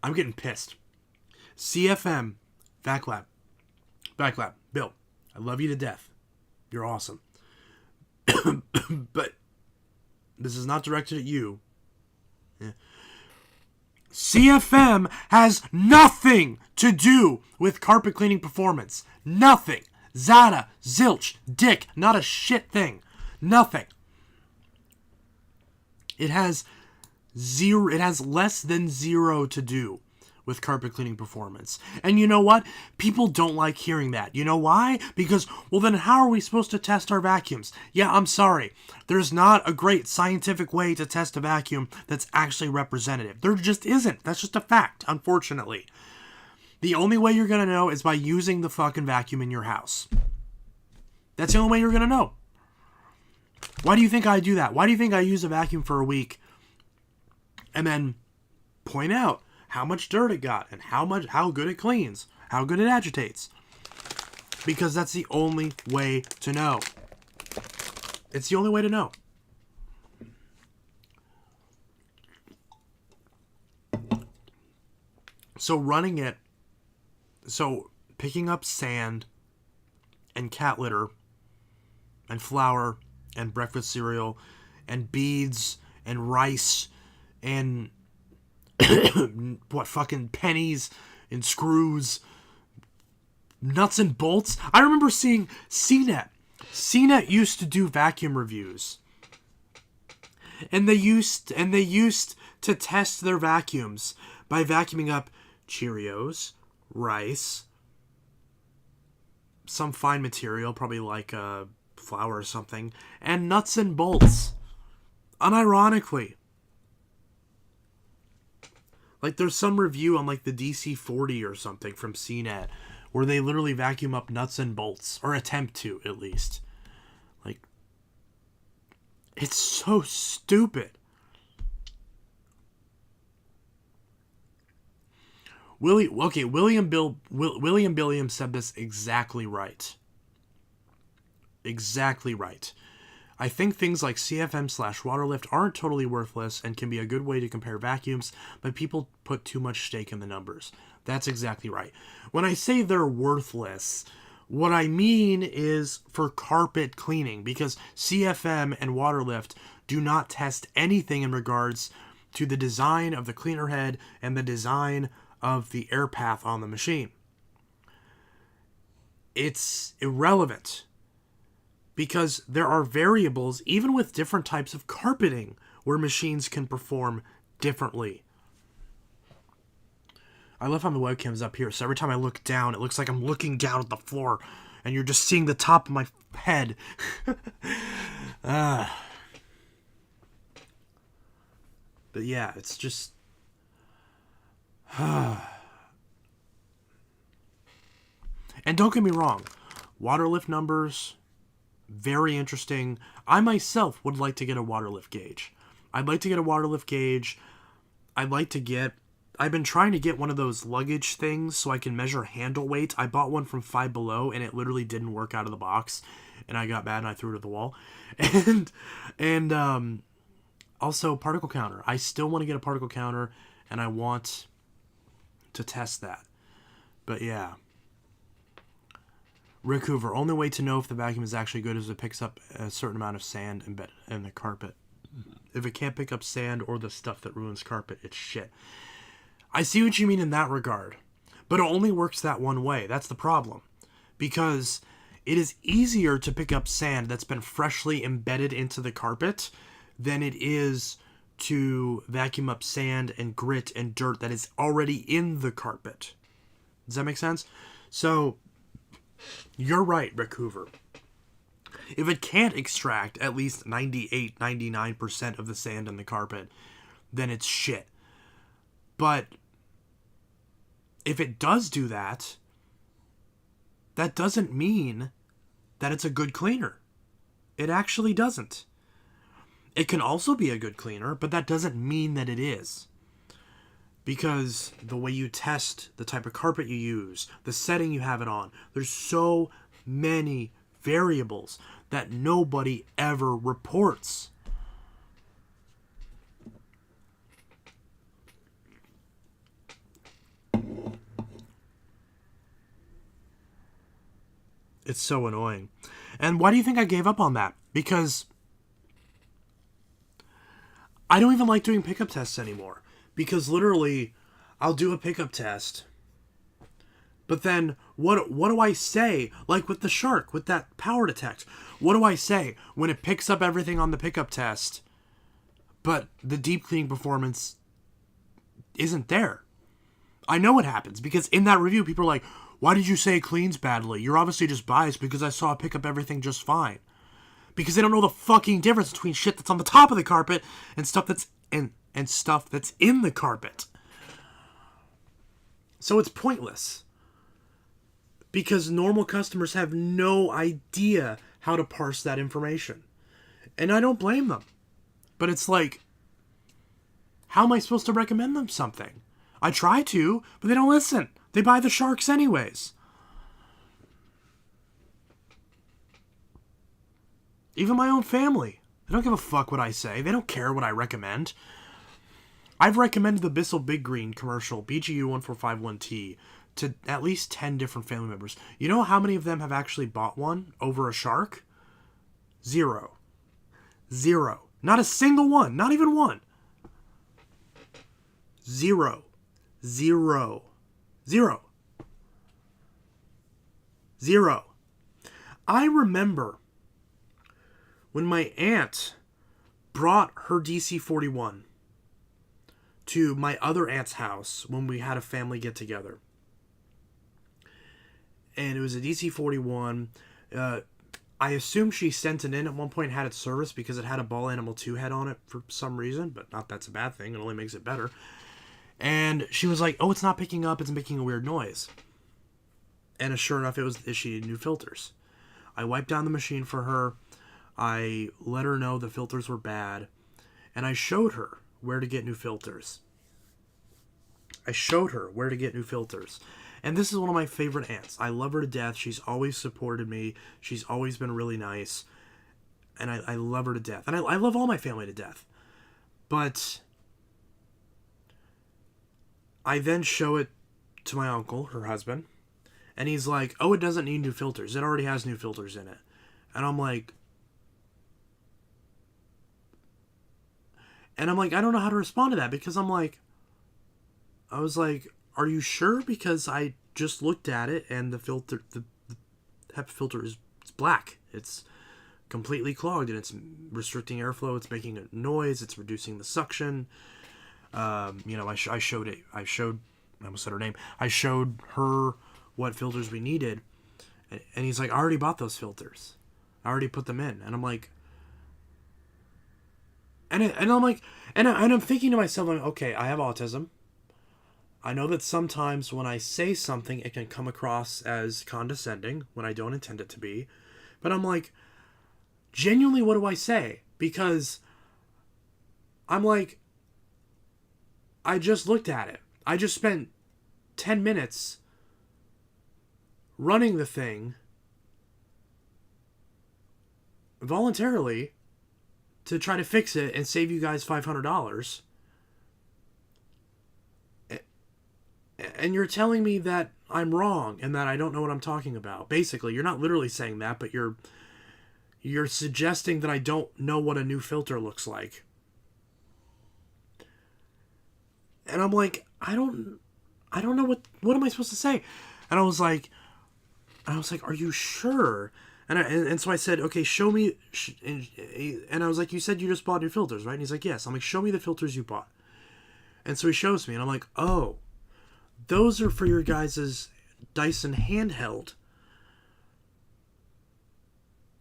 A: I'm getting pissed. CFM, Backlab, Bill, I love you to death. You're awesome. But this is not directed at you. Yeah. CFM has nothing to do with carpet cleaning performance. Nothing. Zada, zilch, dick, not a shit thing. Nothing. It has zero. It has less than zero to do with carpet cleaning performance. And you know what? People don't like hearing that. You know why? Because, well, then how are we supposed to test our vacuums? Yeah, I'm sorry. There's not a great scientific way to test a vacuum that's actually representative. There just isn't. That's just a fact, unfortunately. The only way you're going to know is by using the fucking vacuum in your house. That's the only way you're going to know. Why do you think I do that? Why do you think I use a vacuum for a week and then point out how much dirt it got and how good it cleans, how good it agitates? Because that's the only way to know. It's the only way to know. So picking up sand and cat litter and flour and breakfast cereal and beads and rice and what fucking pennies and screws, nuts and bolts. I remember seeing CNET. CNET used to do vacuum reviews. And they used to test their vacuums by vacuuming up Cheerios, rice, some fine material, probably like flour or something, and nuts and bolts. Unironically. Like, there's some review on, like, the DC-40 or something from CNET where they literally vacuum up nuts and bolts. Or attempt to, at least. Like, it's so stupid. William Billiam said this exactly right. Exactly right. I think things like CFM/Waterlift aren't totally worthless and can be a good way to compare vacuums, but people put too much stake in the numbers. That's exactly right. When I say they're worthless, what I mean is for carpet cleaning, because CFM and Waterlift do not test anything in regards to the design of the cleaner head and the design of the air path on the machine. It's irrelevant. Because there are variables, even with different types of carpeting, where machines can perform differently. I love how the webcam's up here, so every time I look down, it looks like I'm looking down at the floor, and you're just seeing the top of my head. But yeah, it's just... And don't get me wrong, Waterlift numbers... very interesting. I myself would like to get a Waterlift gauge. I'd like to get a Waterlift gauge. I've been trying to get one of those luggage things so I can measure handle weight. I bought one from Five Below and it literally didn't work out of the box. And I got mad and I threw it at the wall. And also particle counter. I still want to get a particle counter and I want to test that. But yeah. Rick Hoover, only way to know if the vacuum is actually good is it picks up a certain amount of sand embedded in the carpet. If it can't pick up sand or the stuff that ruins carpet, it's shit. I see what you mean in that regard. But it only works that one way. That's the problem. Because it is easier to pick up sand that's been freshly embedded into the carpet than it is to vacuum up sand and grit and dirt that is already in the carpet. Does that make sense? So... you're right, Rick Hoover. If it can't extract at least 98, 99% of the sand in the carpet, then it's shit. But if it does do that, that doesn't mean that it's a good cleaner. It actually doesn't. It can also be a good cleaner, but that doesn't mean that it is. Because the way you test the type of carpet you use, the setting you have it on, there's so many variables that nobody ever reports. It's so annoying. And why do you think I gave up on that? Because I don't even like doing pickup tests anymore. Because literally, I'll do a pickup test, but then what do I say? Like with the shark, with that power detect, what do I say when it picks up everything on the pickup test, but the deep cleaning performance isn't there? I know what happens, because in that review, people are like, why did you say it cleans badly? You're obviously just biased because I saw it pick up everything just fine. Because they don't know the fucking difference between shit that's on the top of the carpet and stuff that's and stuff that's in the carpet. So it's pointless. Because normal customers have no idea how to parse that information. And I don't blame them. But it's like, how am I supposed to recommend them something? I try to, but they don't listen. They buy the sharks anyways. Even my own family. They don't give a fuck what I say. They don't care what I recommend. I've recommended the Bissell Big Green commercial, BGU 1451T, to at least 10 different family members. You know how many of them have actually bought one over a shark? Zero. Not a single one. Not even one. Zero. I remember when my aunt brought her DC-41 to my other aunt's house when we had a family get-together. And it was a DC-41. I assume she sent it in at one point and had it serviced because it had a Ball Animal 2 head on it for some reason, but not that's a bad thing. It only makes it better. And she was like, oh, it's not picking up. It's making a weird noise. And sure enough, she needed new filters. I wiped down the machine for her. I let her know the filters were bad. And I showed her where to get new filters. And this is one of my favorite aunts. I love her to death. She's always supported me. She's always been really nice. And I love her to death. And I love all my family to death. But I then show it to my uncle, her husband. And he's like, oh, it doesn't need new filters. It already has new filters in it. And I'm like, I don't know how to respond to that, because I was like, are you sure? Because I just looked at it and the filter, the HEPA filter is black. It's completely clogged and it's restricting airflow. It's making a noise. It's reducing the suction. I showed I almost said her name. I showed her what filters we needed. And he's like, I already bought those filters. I already put them in. And I'm like, and I'm thinking to myself, okay, I have autism. I know that sometimes when I say something, it can come across as condescending when I don't intend it to be. But I'm like, genuinely, what do I say? Because I'm like, I just looked at it. I just spent 10 minutes running the thing voluntarily to try to fix it and save you guys $500. And you're telling me that I'm wrong and that I don't know what I'm talking about. Basically, you're not literally saying that, but you're suggesting that I don't know what a new filter looks like. And I'm like, I don't know what am I supposed to say? And I was like, are you sure? And so I said, okay, show me. And I was like, you said you just bought new filters, right? And he's like, yes. I'm like, show me the filters you bought. And so he shows me, and I'm like, oh, those are for your guys' Dyson handheld.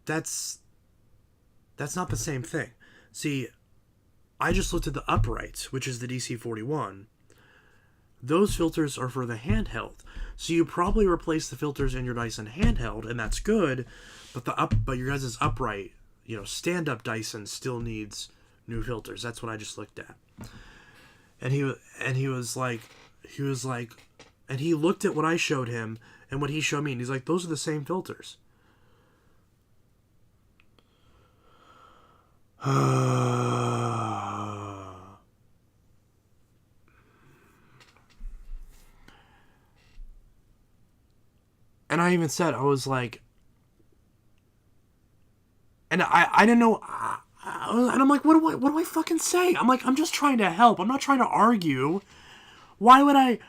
A: That's not the same thing. See, I just looked at the uprights, which is the DC-41. Those filters are for the handheld. So you probably replace the filters in your Dyson handheld, and that's good. But your guys' upright, stand-up Dyson still needs new filters. That's what I just looked at. And he was like, and he looked at what I showed him and what he showed me, and he's like, those are the same filters. And I even said, I was like, And I didn't know, and I'm like, what do I fucking say? I'm like, I'm just trying to help. I'm not trying to argue. Why would I?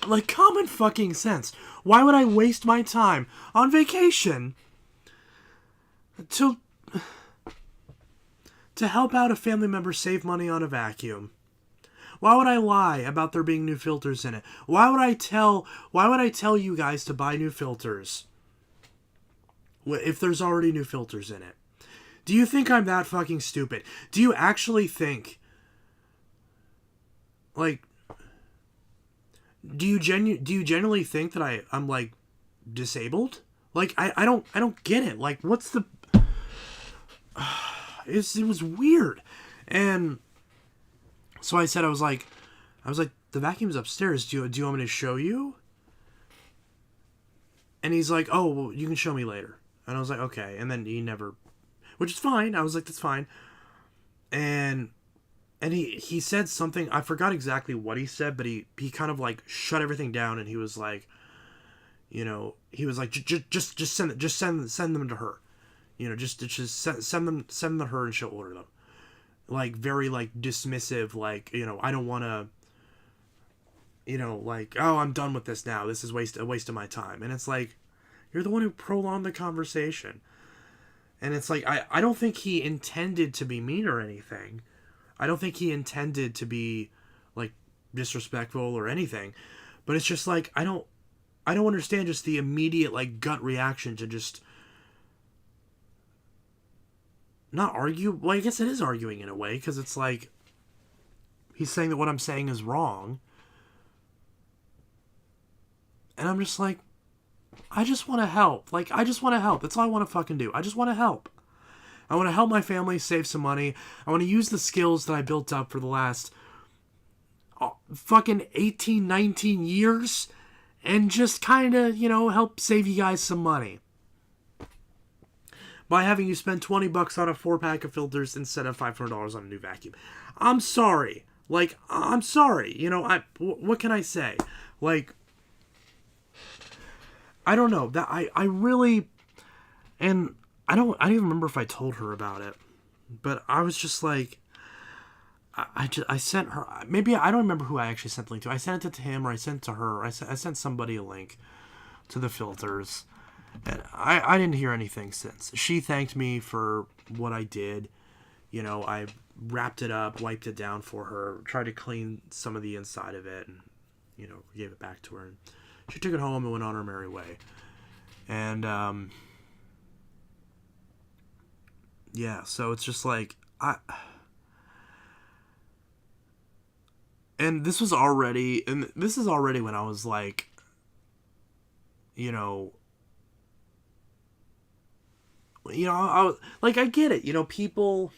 A: Like, common fucking sense. Why would I waste my time on vacation to help out a family member save money on a vacuum? Why would I lie about there being new filters in it? Why would I tell you guys to buy new filters if there's already new filters in it? Do you think I'm that fucking stupid? Do you actually think, like, do you genuinely think that I'm like disabled? Like, I don't get it. Like, what's the it was weird. And so I said, I was like, the vacuum's upstairs. Do you want me to show you? And he's like, oh, well, you can show me later. And I was like, okay. And then he never, which is fine. I was like, that's fine. And he said something, I forgot exactly what he said, but he kind of like shut everything down, and he was like, you know, he was like, just send them to her. You know, just send them to her and she'll order them. Like, very, like, dismissive, like, you know, I don't want to, you know, like, oh, I'm done with this now. This is a waste of my time. And it's like, you're the one who prolonged the conversation. And it's like, I don't think he intended to be mean or anything. I don't think he intended to be, like, disrespectful or anything. But it's just like, I don't understand just the immediate, like, gut reaction to just not argue. Well, I guess it is arguing in a way, because it's like, he's saying that what I'm saying is wrong. And I'm just like, I just want to help. Like, I just want to help. That's all I want to fucking do. I just want to help. I want to help my family save some money. I want to use the skills that I built up for the last fucking 18, 19 years and just kind of, you know, help save you guys some money by having you spend $20 on a 4-pack of filters instead of $500 on a new vacuum. I'm sorry. Like, I'm sorry. You know, what can I say? Like, I don't know. That I really, and I don't even remember if I told her about it, but I was just like, I sent her, maybe, I don't remember who I actually sent the link to. I sent it to him, or I sent it to her. I sent somebody a link to the filters, and I didn't hear anything since. She thanked me for what I did. You know, I wrapped it up, wiped it down for her, tried to clean some of the inside of it, and, you know, gave it back to her. And she took it home and went on her merry way. And, yeah, so it's just like, and this is already when I was like, you know, I get it, you know, people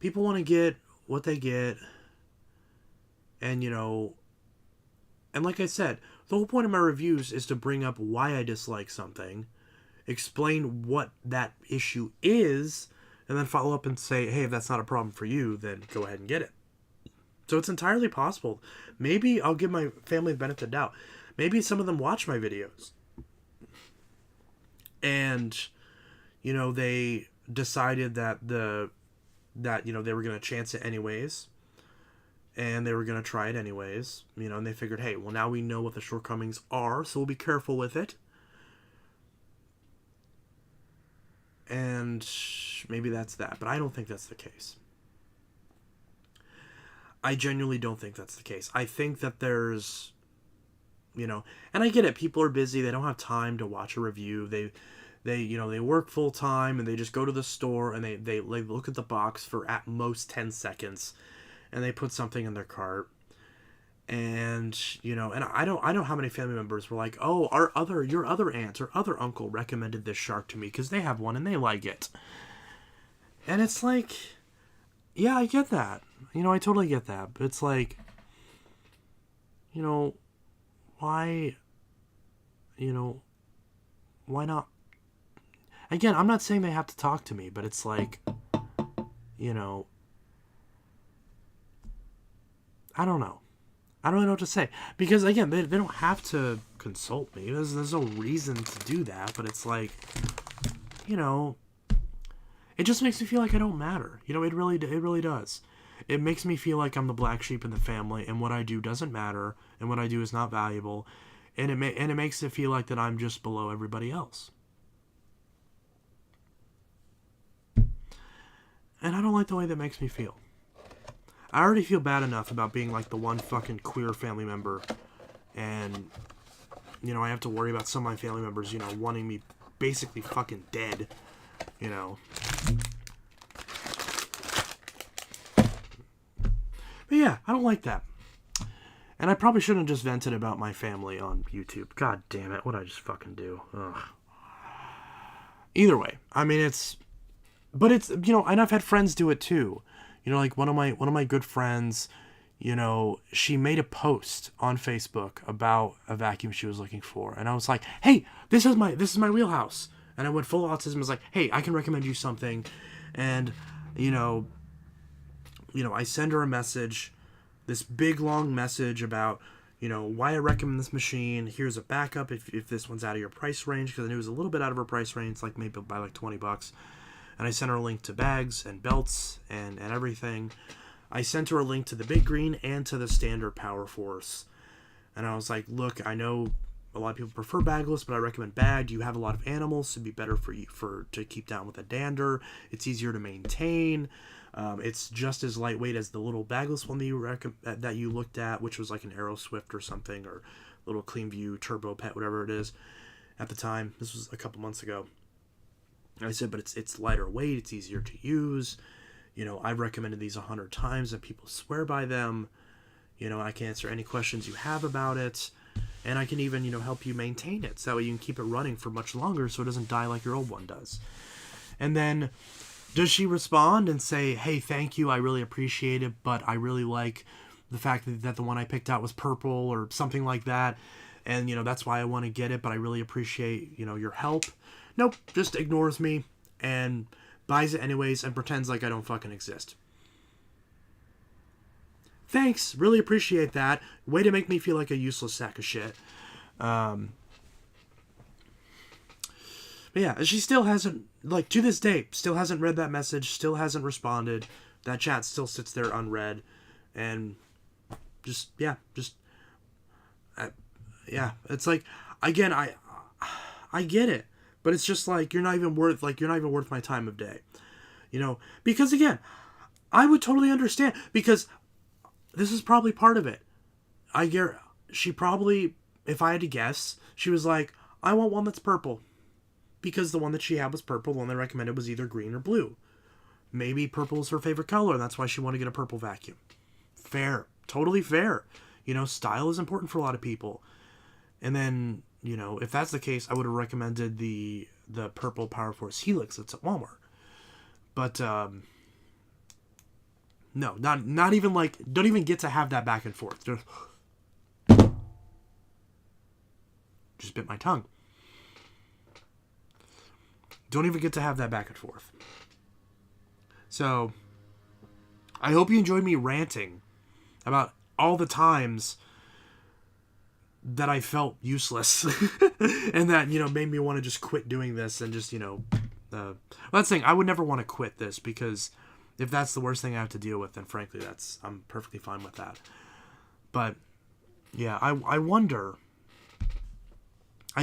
A: want to get what they get, and, you know, and like I said, the whole point of my reviews is to bring up why I dislike something, explain what that issue is, and then follow up and say, hey, if that's not a problem for you, then go ahead and get it. So it's entirely possible. Maybe I'll give my family the benefit of the doubt. Maybe some of them watch my videos, and, you know, they decided that you know, they were going to chance it anyways, and they were going to try it anyways, you know, and they figured, hey, well, now we know what the shortcomings are, so we'll be careful with it. And maybe that's that, but I don't think that's the case. I genuinely don't think that's the case. I think that there's, you know, and I get it, people are busy, they don't have time to watch a review, they you know, they work full time, and they just go to the store, and they look at the box for at most 10 seconds, and they put something in their cart. And, you know, and I know how many family members were like, oh, your other aunt or other uncle recommended this shark to me because they have one and they like it. And it's like, yeah, I get that. You know, I totally get that. But it's like, you know, why not? Again, I'm not saying they have to talk to me, but it's like, you know, I don't know. I don't really know what to say. Because, again, they don't have to consult me. There's no reason to do that. But it's like, you know, it just makes me feel like I don't matter. You know, it really does. It makes me feel like I'm the black sheep in the family, and what I do doesn't matter, and what I do is not valuable, and it makes it feel like that I'm just below everybody else. And I don't like the way that makes me feel. I already feel bad enough about being like the one fucking queer family member, and, you know, I have to worry about some of my family members, you know, wanting me basically fucking dead, you know. But yeah, I don't like that. And I probably shouldn't have just vented about my family on YouTube. God damn it, what'd I just fucking do? Ugh. Either way, I mean, but it's, you know, and I've had friends do it too. You know, like one of my good friends, you know, she made a post on Facebook about a vacuum she was looking for, and I was like, hey, this is my wheelhouse. And I went full autism. I was like, hey, I can recommend you something, and you know, I send her a message, this big long message about, you know, why I recommend this machine. Here's a backup if this one's out of your price range, because I knew it was a little bit out of her price range, like maybe by like $20. And I sent her a link to bags and belts and everything. I sent her a link to the Big Green and to the standard Power Force. And I was like, look, I know a lot of people prefer bagless, but I recommend bagged. You have a lot of animals, so it'd be better for you to keep down with a dander. It's easier to maintain. It's just as lightweight as the little bagless one that you looked at, which was like an Aero Swift or something, or little Clean View Turbo Pet, whatever it is at the time. This was a couple months ago. I said, but it's lighter weight, it's easier to use. You know, I've recommended these 100 times and people swear by them. You know, I can answer any questions you have about it. And I can even, you know, help you maintain it. So that way you can keep it running for much longer so it doesn't die like your old one does. And then, does she respond and say, hey, thank you, I really appreciate it, but I really like the fact that the one I picked out was purple or something like that. And, you know, that's why I want to get it, but I really appreciate, you know, your help. Nope, just ignores me and buys it anyways and pretends like I don't fucking exist. Thanks, really appreciate that. Way to make me feel like a useless sack of shit. But yeah, she still hasn't, like, to this day, still hasn't read that message, still hasn't responded. That chat still sits there unread. And yeah, it's like, again, I get it. But it's just like, you're not even worth my time of day. You know, because again, I would totally understand, because this is probably part of it. She probably, if I had to guess, she was like, I want one that's purple. Because the one that she had was purple, the one they recommended was either green or blue. Maybe purple is her favorite color, and that's why she wanted to get a purple vacuum. Fair. Totally fair. You know, style is important for a lot of people. And then, you know, if that's the case, I would have recommended the purple Power Force Helix that's at Walmart. But, no, not even like, don't even get to have that back and forth. Just bit my tongue. Don't even get to have that back and forth. So, I hope you enjoyed me ranting about all the times that I felt useless and that, you know, made me want to just quit doing this and just, you know, that's the thing. I would never want to quit this, because if that's the worst thing I have to deal with, then frankly, I'm perfectly fine with that. But yeah, I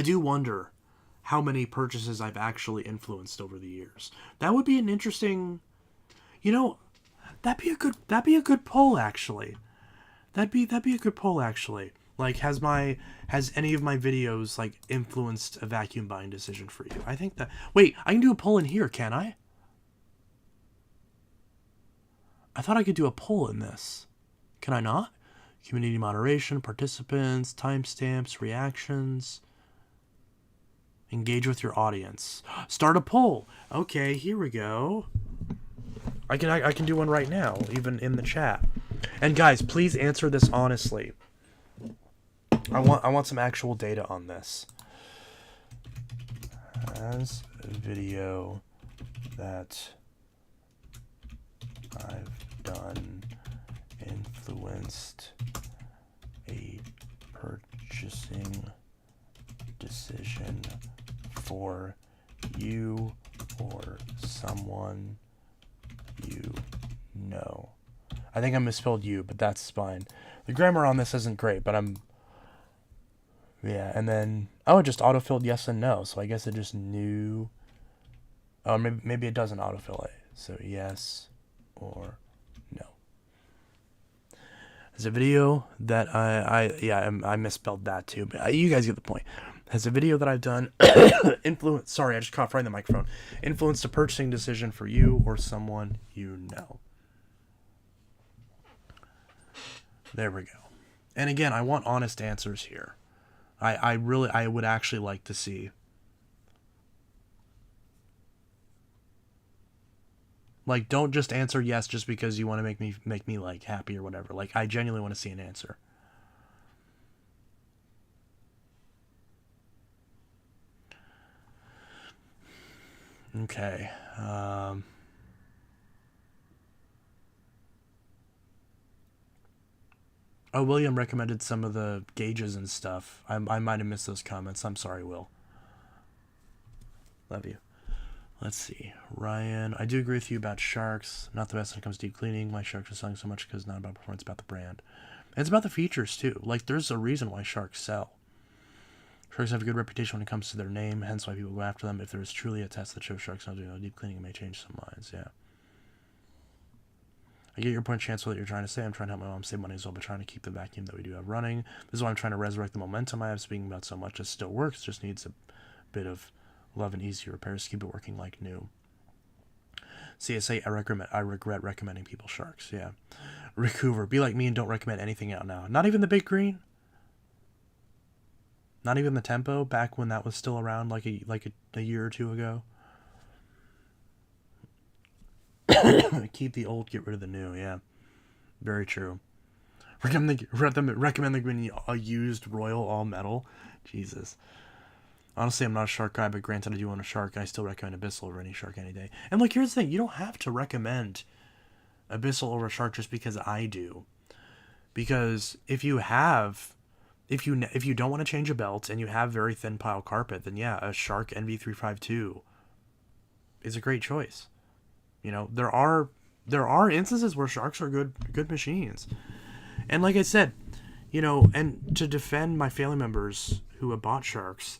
A: do wonder how many purchases I've actually influenced over the years. That would be an interesting, you know, that'd be a good poll actually. That'd be a good poll actually. Like, has any of my videos like influenced a vacuum buying decision for you? I think that. Wait, I can do a poll in here, can I? I thought I could do a poll in this. Can I not? Community moderation, participants, timestamps, reactions. Engage with your audience. Start a poll. Okay, here we go. I can do one right now, even in the chat. And guys, please answer this honestly. I want some actual data on this. Has a video that I've done influenced decision for you or someone you know. I think I misspelled you, but that's fine. The grammar on this isn't great, but yeah, and then, oh, it just autofilled yes and no, so I guess it just knew. Oh, maybe it doesn't autofill it. So yes or no. There's a video that I misspelled that too, but you guys get the point. Has a video that I've done sorry, I just coughed right in the microphone. Influenced a purchasing decision for you or someone you know. There we go. And again, I want honest answers here. I would actually like to see. Like, don't just answer yes just because you want to make me like happy or whatever. Like, I genuinely want to see an answer. Okay. Oh, William recommended some of the gauges and stuff. I might have missed those comments. I'm sorry, Will. Love you. Let's see. Ryan, I do agree with you about sharks. Not the best when it comes to deep cleaning. Why sharks are selling so much because it's not about performance, it's about the brand. And it's about the features, too. Like, there's a reason why sharks sell. Sharks have a good reputation when it comes to their name, hence why people go after them. If there is truly a test that shows sharks not doing no deep cleaning, it may change some minds, yeah. I get your point, Chancellor, that you're trying to say. I'm trying to help my mom save money as well, but trying to keep the vacuum that we do have running. This is why I'm trying to resurrect the momentum I have, speaking about so much. It still works, just needs a bit of love and easy repairs to keep it working like new. CSA, I regret recommending people sharks, yeah. Rick Hoover, be like me and don't recommend anything out now. Not even the Big Green? Not even the Tempo, back when that was still around like a year or two ago? Keep the old, get rid of the new, yeah. Very true. Recommend a used Royal all metal. Jesus. Honestly, I'm not a shark guy, but granted I do own a shark. I still recommend Abyssal over any shark any day. And look, here's the thing. You don't have to recommend Abyssal over a shark just because I do. Because if you don't want to change a belt and you have very thin pile carpet, then yeah, a Shark NV352 is a great choice. You know, there are instances where sharks are good machines. And like I said, you know, and to defend my family members who have bought sharks,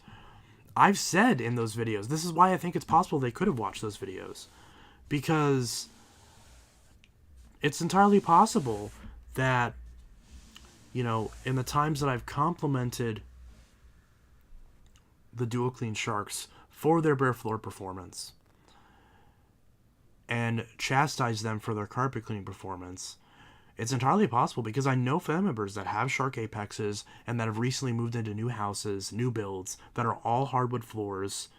A: I've said in those videos, this is why I think it's possible they could have watched those videos. Because it's entirely possible that, you know, in the times that I've complimented the Dual Clean Sharks for their bare floor performance and chastise them for their carpet cleaning performance, it's entirely possible because I know family members that have Shark Apexes and that have recently moved into new houses, new builds, that are all hardwood floors,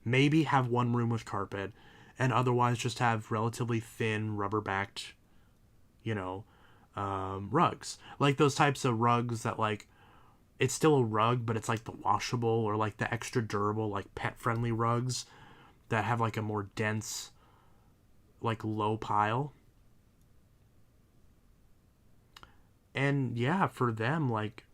A: maybe have one room with carpet, and otherwise just have relatively thin, rubber-backed, you know, rugs. Like those types of rugs that, like, it's still a rug, but it's like the washable or like the extra durable, like pet-friendly rugs that have like a more dense, like low pile. And yeah, for them, like,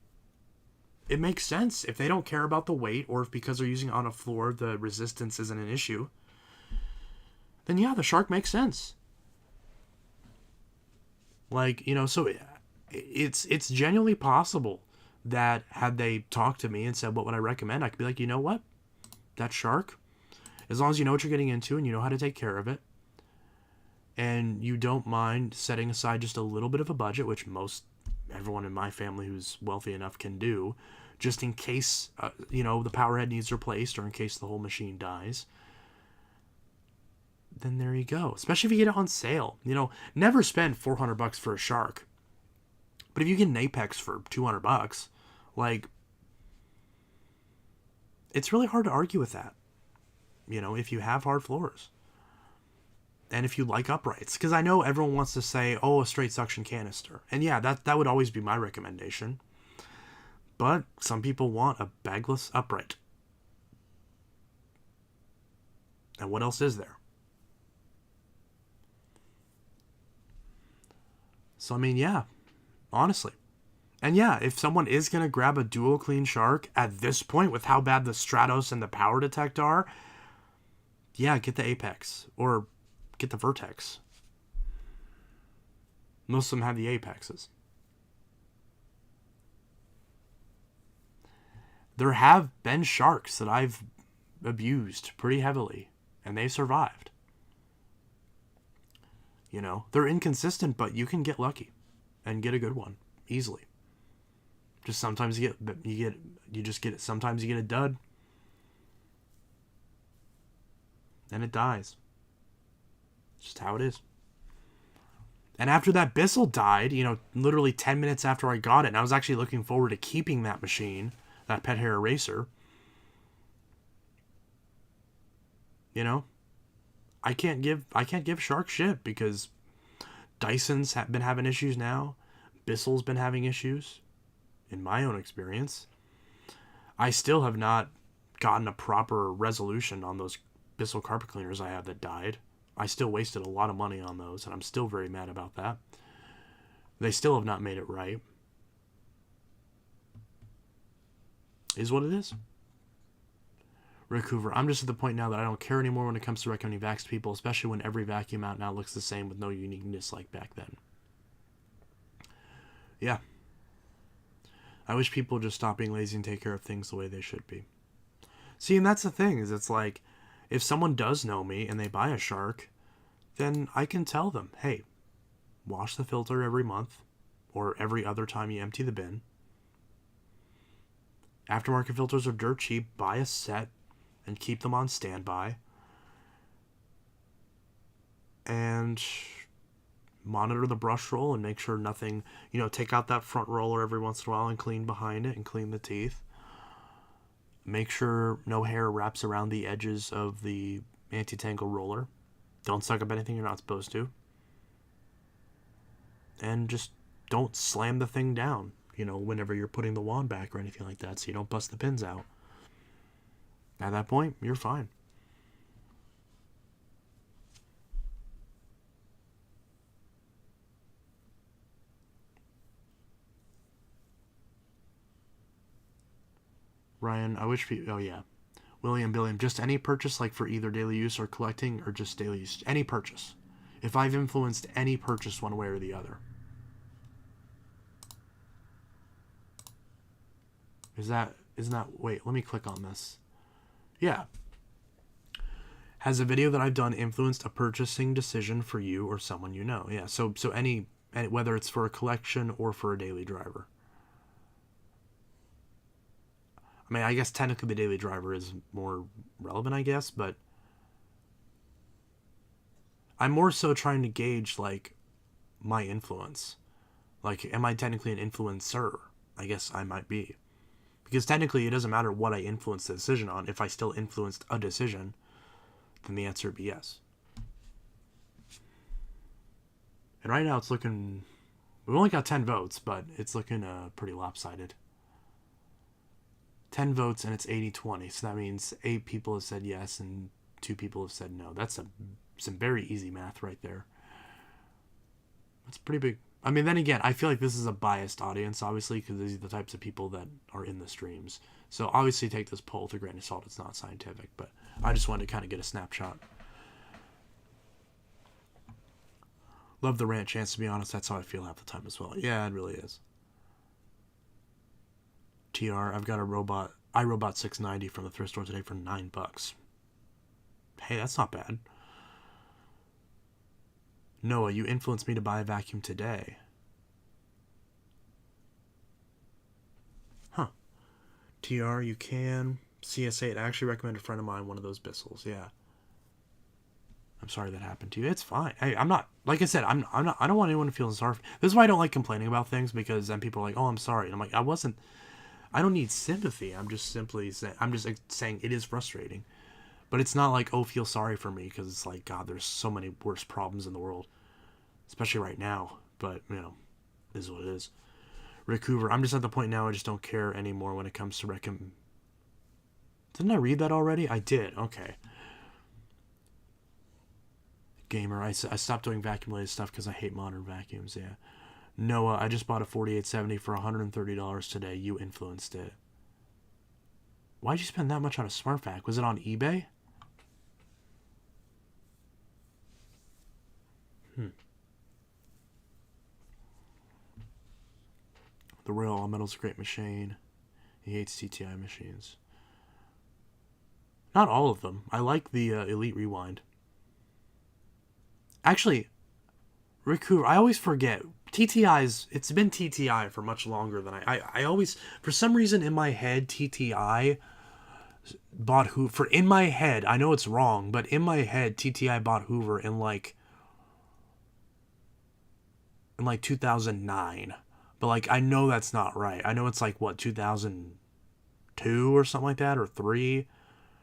A: it makes sense. If they don't care about the weight, or if because they're using it on a floor the resistance isn't an issue, then yeah, the Shark makes sense. Like, you know, so it's genuinely possible that had they talked to me and said, what would I recommend? I could be like, you know what? That Shark, as long as you know what you're getting into and you know how to take care of it, and you don't mind setting aside just a little bit of a budget, which everyone in my family who's wealthy enough can do, just in case, you know, the power head needs replaced or in case the whole machine dies, then there you go. Especially if you get it on sale. You know, never spend $400 for a Shark. But if you get an Apex for $200, like, it's really hard to argue with that. You know, if you have hard floors. And if you like uprights. Because I know everyone wants to say, oh, a straight suction canister. And yeah, that would always be my recommendation. But some people want a bagless upright. And what else is there? So, I mean, yeah. Honestly. And yeah, if someone is going to grab a dual clean shark at this point with how bad the Stratos and the Power Detect are, yeah, get the Apex or get the Vertex. Most of them have the Apexes. There have been sharks that I've abused pretty heavily, and they survived. You know, they're inconsistent, but you can get lucky and get a good one easily. Just sometimes you just get it. Sometimes you get a dud, and it dies. It's just how it is. And after that Bissell died, you know, literally 10 minutes after I got it, and I was actually looking forward to keeping that machine, that pet hair eraser. You know, I can't give Shark shit because Dyson's been having issues now. Bissell's been having issues, in my own experience. I still have not gotten a proper resolution on those Bissell carpet cleaners I have that died. I still wasted a lot of money on those, and I'm still very mad about that. They still have not made it right. Is what it is. Rick Hoover, I'm just at the point now that I don't care anymore when it comes to recommending vacs to people, especially when every vacuum out now looks the same with no uniqueness like back then. Yeah. I wish people would just stop being lazy and take care of things the way they should be. See, and that's the thing, is it's like, if someone does know me and they buy a shark, then I can tell them, hey, wash the filter every month or every other time you empty the bin. Aftermarket filters are dirt cheap. Buy a set and keep them on standby. And monitor the brush roll and make sure nothing, you know, take out that front roller every once in a while and clean behind it and clean the teeth. Make sure no hair wraps around the edges of the anti-tangle roller. Don't suck up anything you're not supposed to. And just don't slam the thing down, you know, whenever you're putting the wand back or anything like that, so you don't bust the pins out. At that point, you're fine. Ryan, I wish people... Oh, yeah. William, just any purchase, like for either daily use or collecting, or just daily use? Any purchase. If I've influenced any purchase one way or the other. Isn't that... Wait, let me click on this. Yeah. Has a video that I've done influenced a purchasing decision for you or someone you know? Yeah, so any whether it's for a collection or for a daily driver. I mean, I guess technically the daily driver is more relevant, I guess, but I'm more so trying to gauge, like, my influence. Like, am I technically an influencer? I guess I might be. Because technically it doesn't matter what I influence the decision on. If I still influenced a decision, then the answer would be yes. And right now it's looking... We've only got 10 votes, but it's looking pretty lopsided. 10 votes and it's 80-20. So that means 8 people have said yes and 2 people have said no. That's some very easy math right there. That's pretty big. I mean, then again, I feel like this is a biased audience, obviously, because these are the types of people that are in the streams. So obviously take this poll with a grain of salt. It's not scientific, but I just wanted to kind of get a snapshot. Love the rant chance, to be honest. That's how I feel half the time as well. Yeah, it really is. TR, I've got a iRobot 690 from the thrift store today for $9. Hey, that's not bad. Noah, you influenced me to buy a vacuum today. Huh. TR, you can. CS8, I actually recommend a friend of mine one of those Bissells. Yeah. I'm sorry that happened to you. It's fine. Hey, I'm not, like I said, I don't want anyone to feel sorry. This is why I don't like complaining about things, because then people are like, oh, I'm sorry. And I'm like, I don't need sympathy. I'm just saying it is frustrating. But it's not like, oh, feel sorry for me, because it's like, God, there's so many worse problems in the world, especially right now. But, you know, it is what it is. Rick Hoover, I'm just at the point now I just don't care anymore when it comes to Didn't I read that already? I did. Okay. Gamer, I stopped doing vacuum-related stuff because I hate modern vacuums, yeah. Noah, I just bought a 4870 for $130 today. You influenced it. Why'd you spend that much on a smart vac? Was it on eBay? The Royal All Metal's a great machine. He hates TTI machines. Not all of them. I like the Elite Rewind. Actually, Rick Hoover, I always forget. TTI's, it's been TTI for much longer than I always, for some reason in my head, TTI bought Hoover. In my head, I know it's wrong, but in my head, TTI bought Hoover in like 2009. But like, I know that's not right. I know it's like, what, 2002 or something like that, or 3?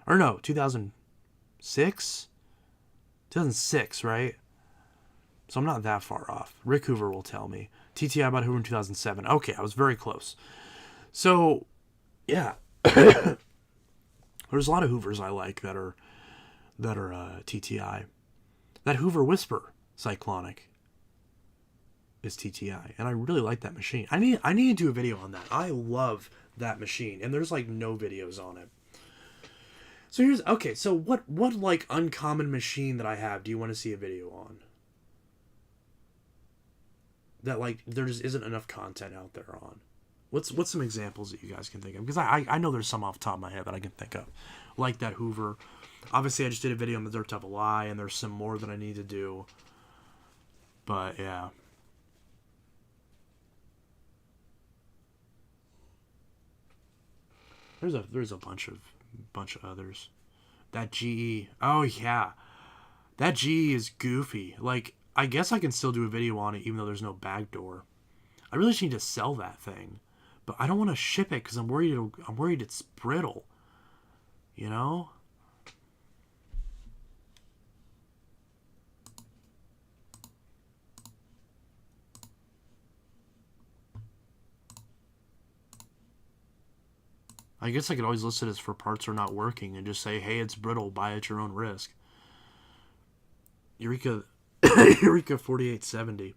A: Or no, 2006? 2006, right? So I'm not that far off. Rick Hoover will tell me. TTI bought Hoover in 2007. Okay, I was very close. So, yeah. There's a lot of Hoovers I like that are TTI. That Hoover Whisper Cyclonic is TTI, and I really like that machine. I need to do a video on that. I love that machine, and there's like no videos on it. So so what like uncommon machine that I have do you want to see a video on? That like there just isn't enough content out there on. What's some examples that you guys can think of? Because I know there's some off the top of my head that I can think of. Like that Hoover. Obviously I just did a video on the Dirt Devil Eye, and there's some more that I need to do. But yeah. There's a bunch of others. That GE. Oh yeah. That GE is goofy. Like, I guess I can still do a video on it even though there's no back door. I really just need to sell that thing. But I don't want to ship it because I'm worried it's brittle. You know? I guess I could always list it as for parts are not working and just say, hey, it's brittle, buy at your own risk. Eureka 4870.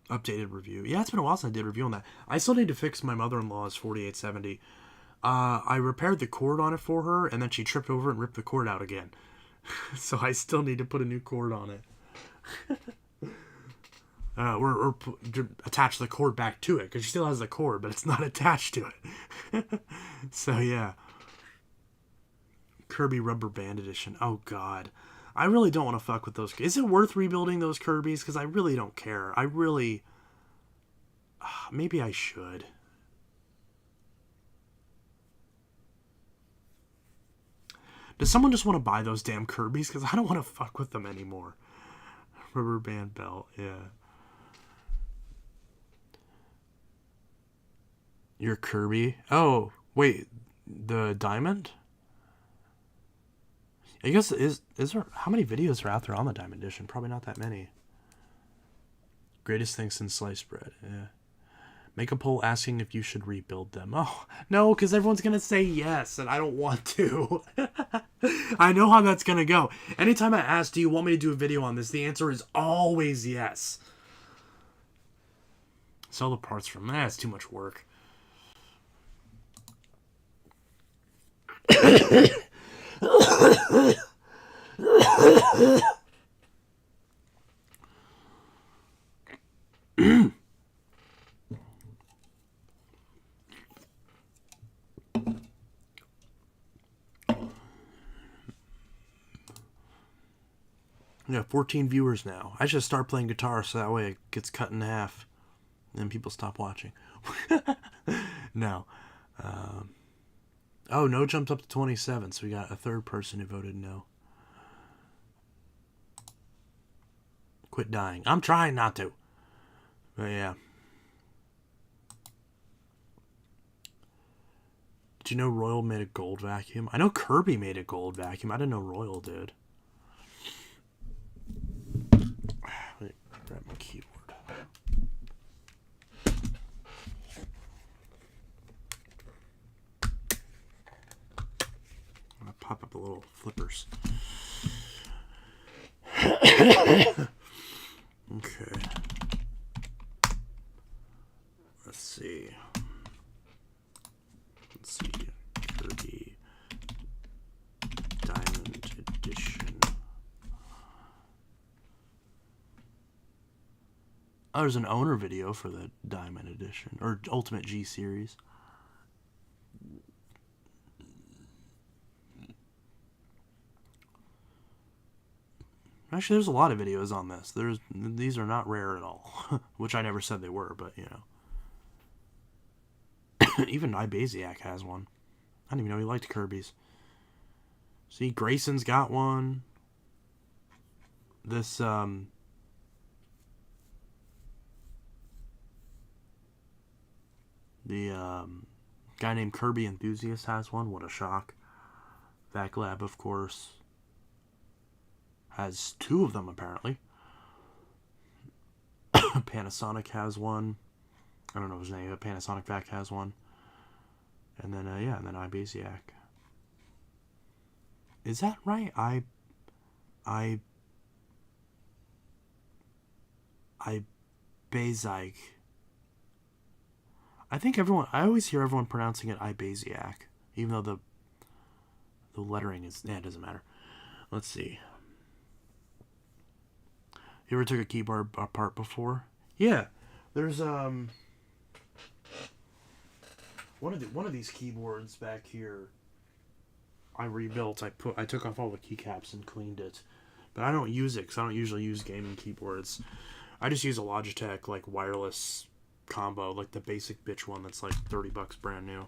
A: Updated review. Yeah, it's been a while since I did a review on that. I still need to fix my mother-in-law's 4870. I repaired the cord on it for her, and then she tripped over and ripped the cord out again. So I still need to put a new cord on it. Or attach the cord back to it, because she still has the cord, but it's not attached to it. So yeah. Kirby Rubber Band Edition. Oh god. I really don't want to fuck with those. Is it worth rebuilding those Kirbys? Because I really don't care. Maybe I should. Does someone just want to buy those damn Kirbys? Because I don't want to fuck with them anymore. Rubber band belt, yeah. Your Kirby? Oh, wait. The diamond? I guess, is there... How many videos are out there on the Diamond Edition? Probably not that many. Greatest thing since sliced bread, yeah. Make a poll asking if you should rebuild them. Oh, no, because everyone's going to say yes, and I don't want to. I know how that's going to go. Anytime I ask, do you want me to do a video on this, the answer is always yes. Sell the parts from that. It's too much work. Yeah, 14 viewers now. I should start playing guitar so that way it gets cut in half. And people stop watching. No. Oh, no jumped up to 27, so we got a third person who voted no. Quit dying. I'm trying not to. But yeah. Did you know Royal made a gold vacuum? I know Kirby made a gold vacuum. I didn't know Royal did. Let me grab my keyboard. I'm gonna pop up the little flippers. Okay. Let's see. Kirby Diamond Edition. Oh, there's an owner video for the Diamond Edition or Ultimate G Series. Actually, there's a lot of videos on this. These are not rare at all, which I never said they were, but you know. Even Ibasiak has one. I didn't even know he liked Kirby's. See, Grayson's got one. This the guy named Kirby Enthusiast has one. What a shock. Vac Lab, of course, has two of them apparently. Panasonic has one. I don't know his name, but Panasonic Vac has one. And then and then Ibasiak. Is that right? Ibasiak. I think I always hear everyone pronouncing it Ibasiak, even though the lettering is, it doesn't matter. Let's see. You ever took a keyboard apart before? Yeah. There's one of these keyboards back here I rebuilt. I took off all the keycaps and cleaned it. But I don't use it because I don't usually use gaming keyboards. I just use a Logitech like wireless combo, like the basic bitch one that's like $30 brand new.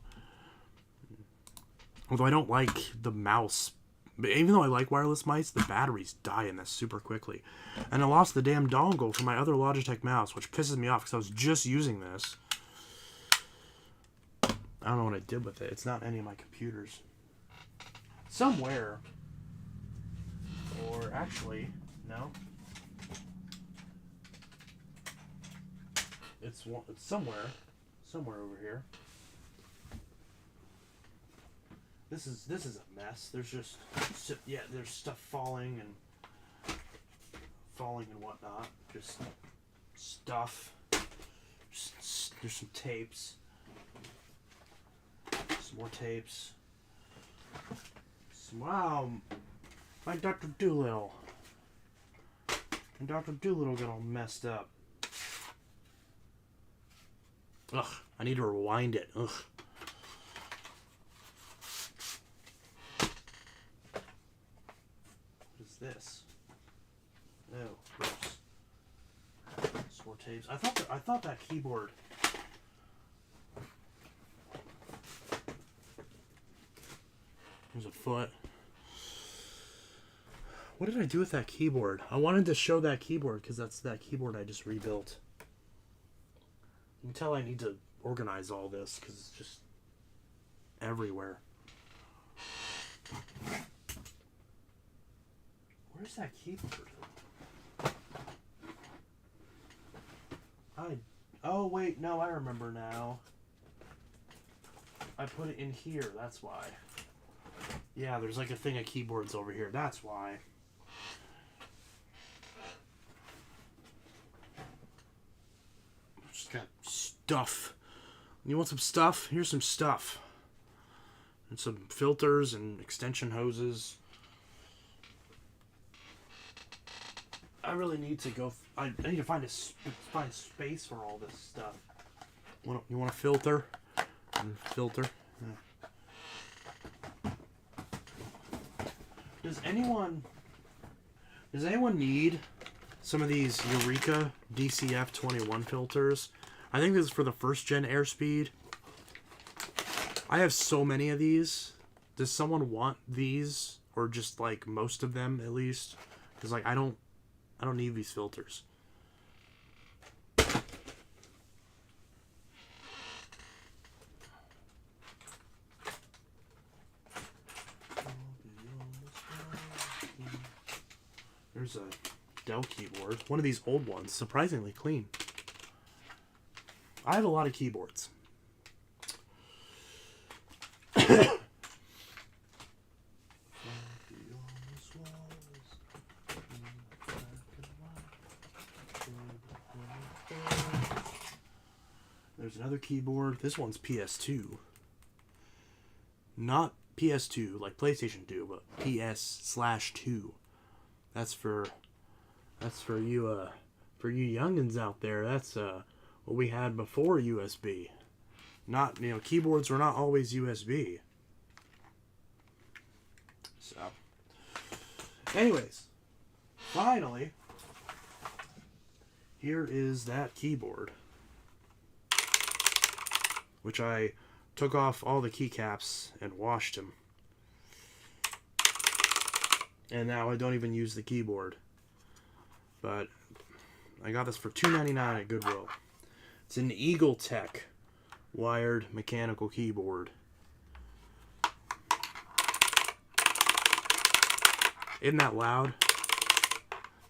A: Although I don't like the mouse. But even though I like wireless mice, the batteries die in this super quickly. And I lost the damn dongle for my other Logitech mouse, which pisses me off because I was just using this. I don't know what I did with it. It's not any of my computers. Somewhere. Or actually, no. It's somewhere. Somewhere over here. This is a mess. There's just there's stuff falling and whatnot. Just stuff. There's some tapes. Some more tapes. Wow, my Dr. Doolittle. And Dr. Doolittle got all messed up. Ugh, I need to rewind it. Ugh. What is this? Oh, gross. Some more tapes. I thought that keyboard. There's a foot. What did I do with that keyboard? I wanted to show that keyboard because that's that keyboard I just rebuilt. You can tell I need to organize all this because it's just everywhere. Where's that keyboard? Oh wait, no, I remember now. I put it in here, that's why. Yeah, there's like a thing of keyboards over here. That's why. Just got stuff. You want some stuff? Here's some stuff. And some filters and extension hoses. I really need to go. I need to find a space for all this stuff. You want a filter? Filter. Yeah. Does anyone need some of these Eureka DCF 21 filters? I think this is for the first gen airspeed. I have so many of these. Does someone want these, or just like most of them at least? Because like I don't need these filters. There's a Dell keyboard. One of these old ones. Surprisingly clean. I have a lot of keyboards. there's another keyboard. This one's PS2. Not PS2 like PlayStation 2, but PS/2. That's for you youngins out there. That's what we had before USB. Not, keyboards were not always USB. So, anyways, finally, here is that keyboard, which I took off all the keycaps and washed them. And now I don't even use the keyboard. But I got this for $2.99 at Goodwill. It's an Eagle Tech wired mechanical keyboard. Isn't that loud?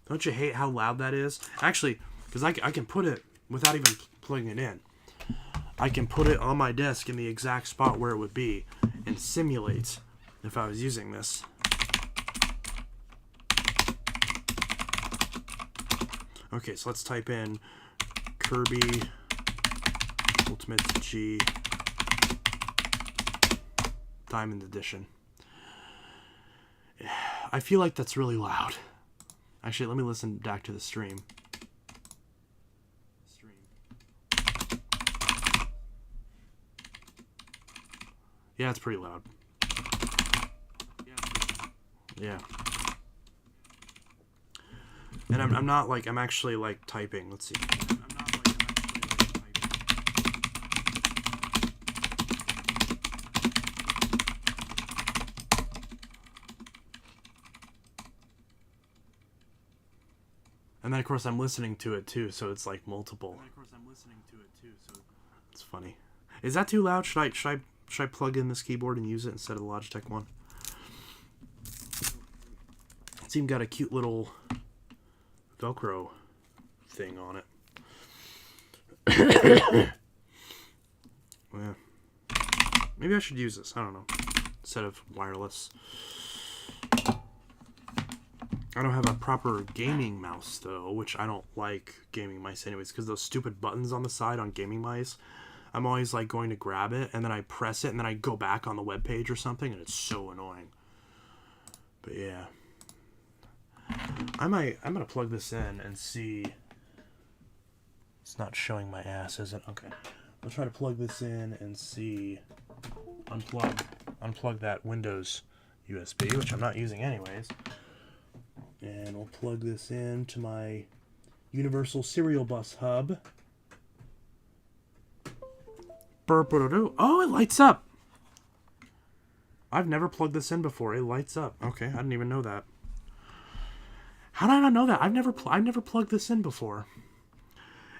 A: Don't you hate how loud that is? Actually, because I can put it without even plugging it in. I can put it on my desk in the exact spot where it would be and simulate if I was using this. Okay, so let's type in Kirby Ultimate G Diamond Edition. I feel like that's really loud. Actually, let me listen back to the stream. Yeah, it's pretty loud. Yeah. And I'm not like, I'm actually like typing. Let's see. And then of course I'm listening to it too, so it's like multiple. It's funny. Is that too loud? Should I plug in this keyboard and use it instead of the Logitech one? It's even got a cute little Velcro thing on it. Yeah. Maybe I should use this. I don't know. Instead of wireless. I don't have a proper gaming mouse though, which I don't like gaming mice anyways, because those stupid buttons on the side on gaming mice, I'm always like going to grab it and then I press it and then I go back on the web page or something and it's so annoying. But yeah. I'm gonna plug this in and see. It's not showing my ass, is it? Okay. I'll try to plug this in and see. Unplug that Windows USB, which I'm not using anyways. And we'll plug this in to my Universal Serial Bus hub. Oh, it lights up. I've never plugged this in before. It lights up. Okay, I didn't even know that. How did I not know that? I've never plugged this in before.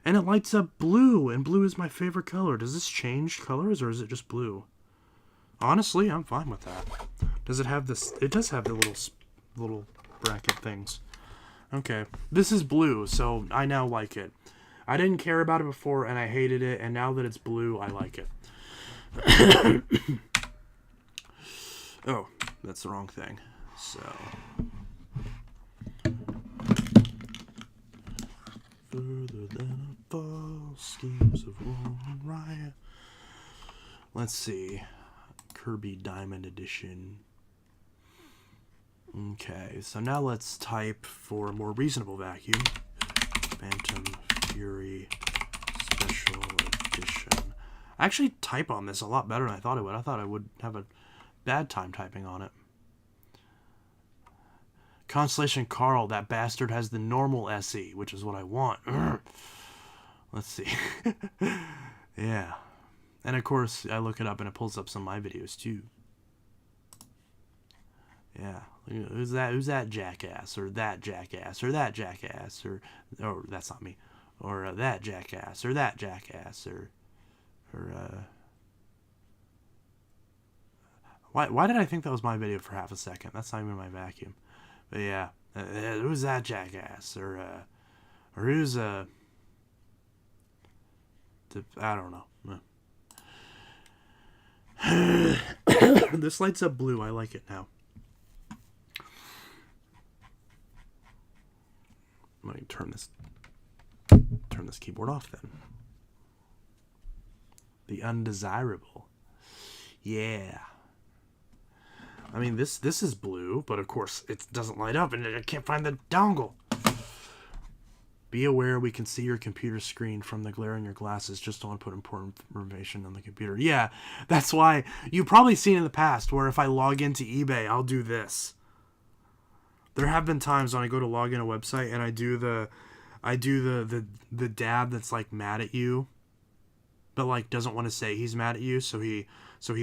A: And it lights up blue, and blue is my favorite color. Does this change colors, or is it just blue? Honestly, I'm fine with that. Does it have this? It does have the little bracket things. Okay, this is blue, so I now like it. I didn't care about it before, and I hated it, and now that it's blue, I like it. Oh, that's the wrong thing. So... Further than a fall, schemes of war and riot. Let's see. Kirby Diamond Edition. Okay, so now let's type for a more reasonable vacuum. Phantom Fury Special Edition. I actually type on this a lot better than I thought I would. I thought I would have a bad time typing on it. Constellation Carl, that bastard has the normal SE, which is what I want. Let's see. Yeah. And of course, I look it up and it pulls up some of my videos too. Yeah. Who's that jackass? Or that jackass? Or that jackass? Or that's not me. Or that jackass? Or that jackass? Or why did I think that was my video for half a second? That's not even my vacuum. But yeah, who's that jackass? Or who's I don't know. This lights up blue. I like it now. I'm gonna turn this keyboard off then. The undesirable. Yeah. I mean, this is blue, but of course it doesn't light up, and I can't find the dongle. Be aware we can see your computer screen from the glare in your glasses. Just don't want to put important information on the computer. Yeah, that's why you've probably seen in the past where if I log into eBay, I'll do this. There have been times when I go to log in a website and I do the dad that's like mad at you, but like doesn't want to say he's mad at you, so he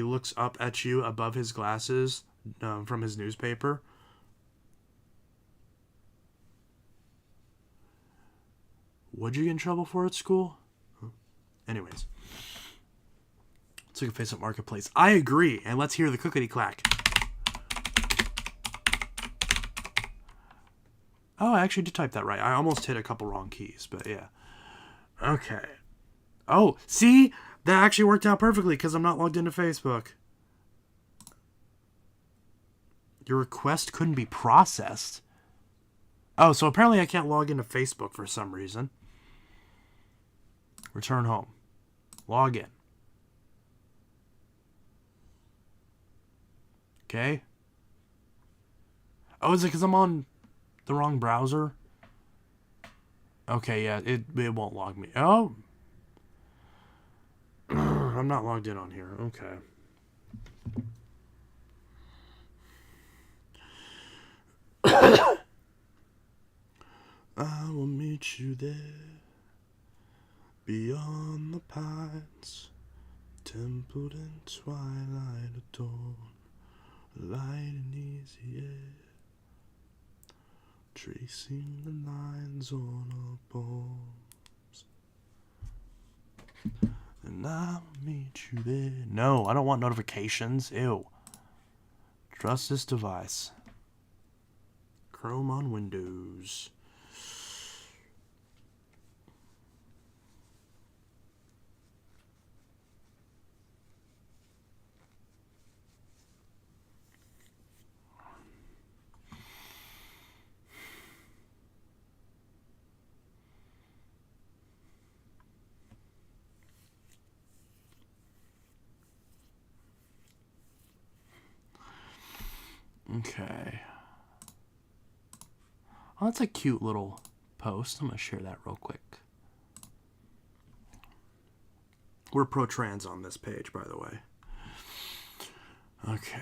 A: looks up at you above his glasses from his newspaper. What'd you get in trouble for at school? Anyways. Let's look at Facebook Marketplace. I agree, and let's hear the clickety-clack. Oh, I actually did type that right. I almost hit a couple wrong keys, but yeah. Okay. Oh, see? That actually worked out perfectly because I'm not logged into Facebook. Your request couldn't be processed. Oh, so apparently I can't log into Facebook for some reason. Return home. Log in. Okay. Oh, is it because I'm on the wrong browser? Okay, yeah, it won't log me. Oh. I'm not logged in on here. Okay. I will meet you there, beyond the pines, templed in twilight adorn, light and easy air, tracing the lines on our bones, and I will meet you there. No, I don't want notifications. Ew. Trust this device. Chrome on Windows. Okay. Oh, that's a cute little post. I'm going to share that real quick. We're pro-trans on this page, by the way. Okay.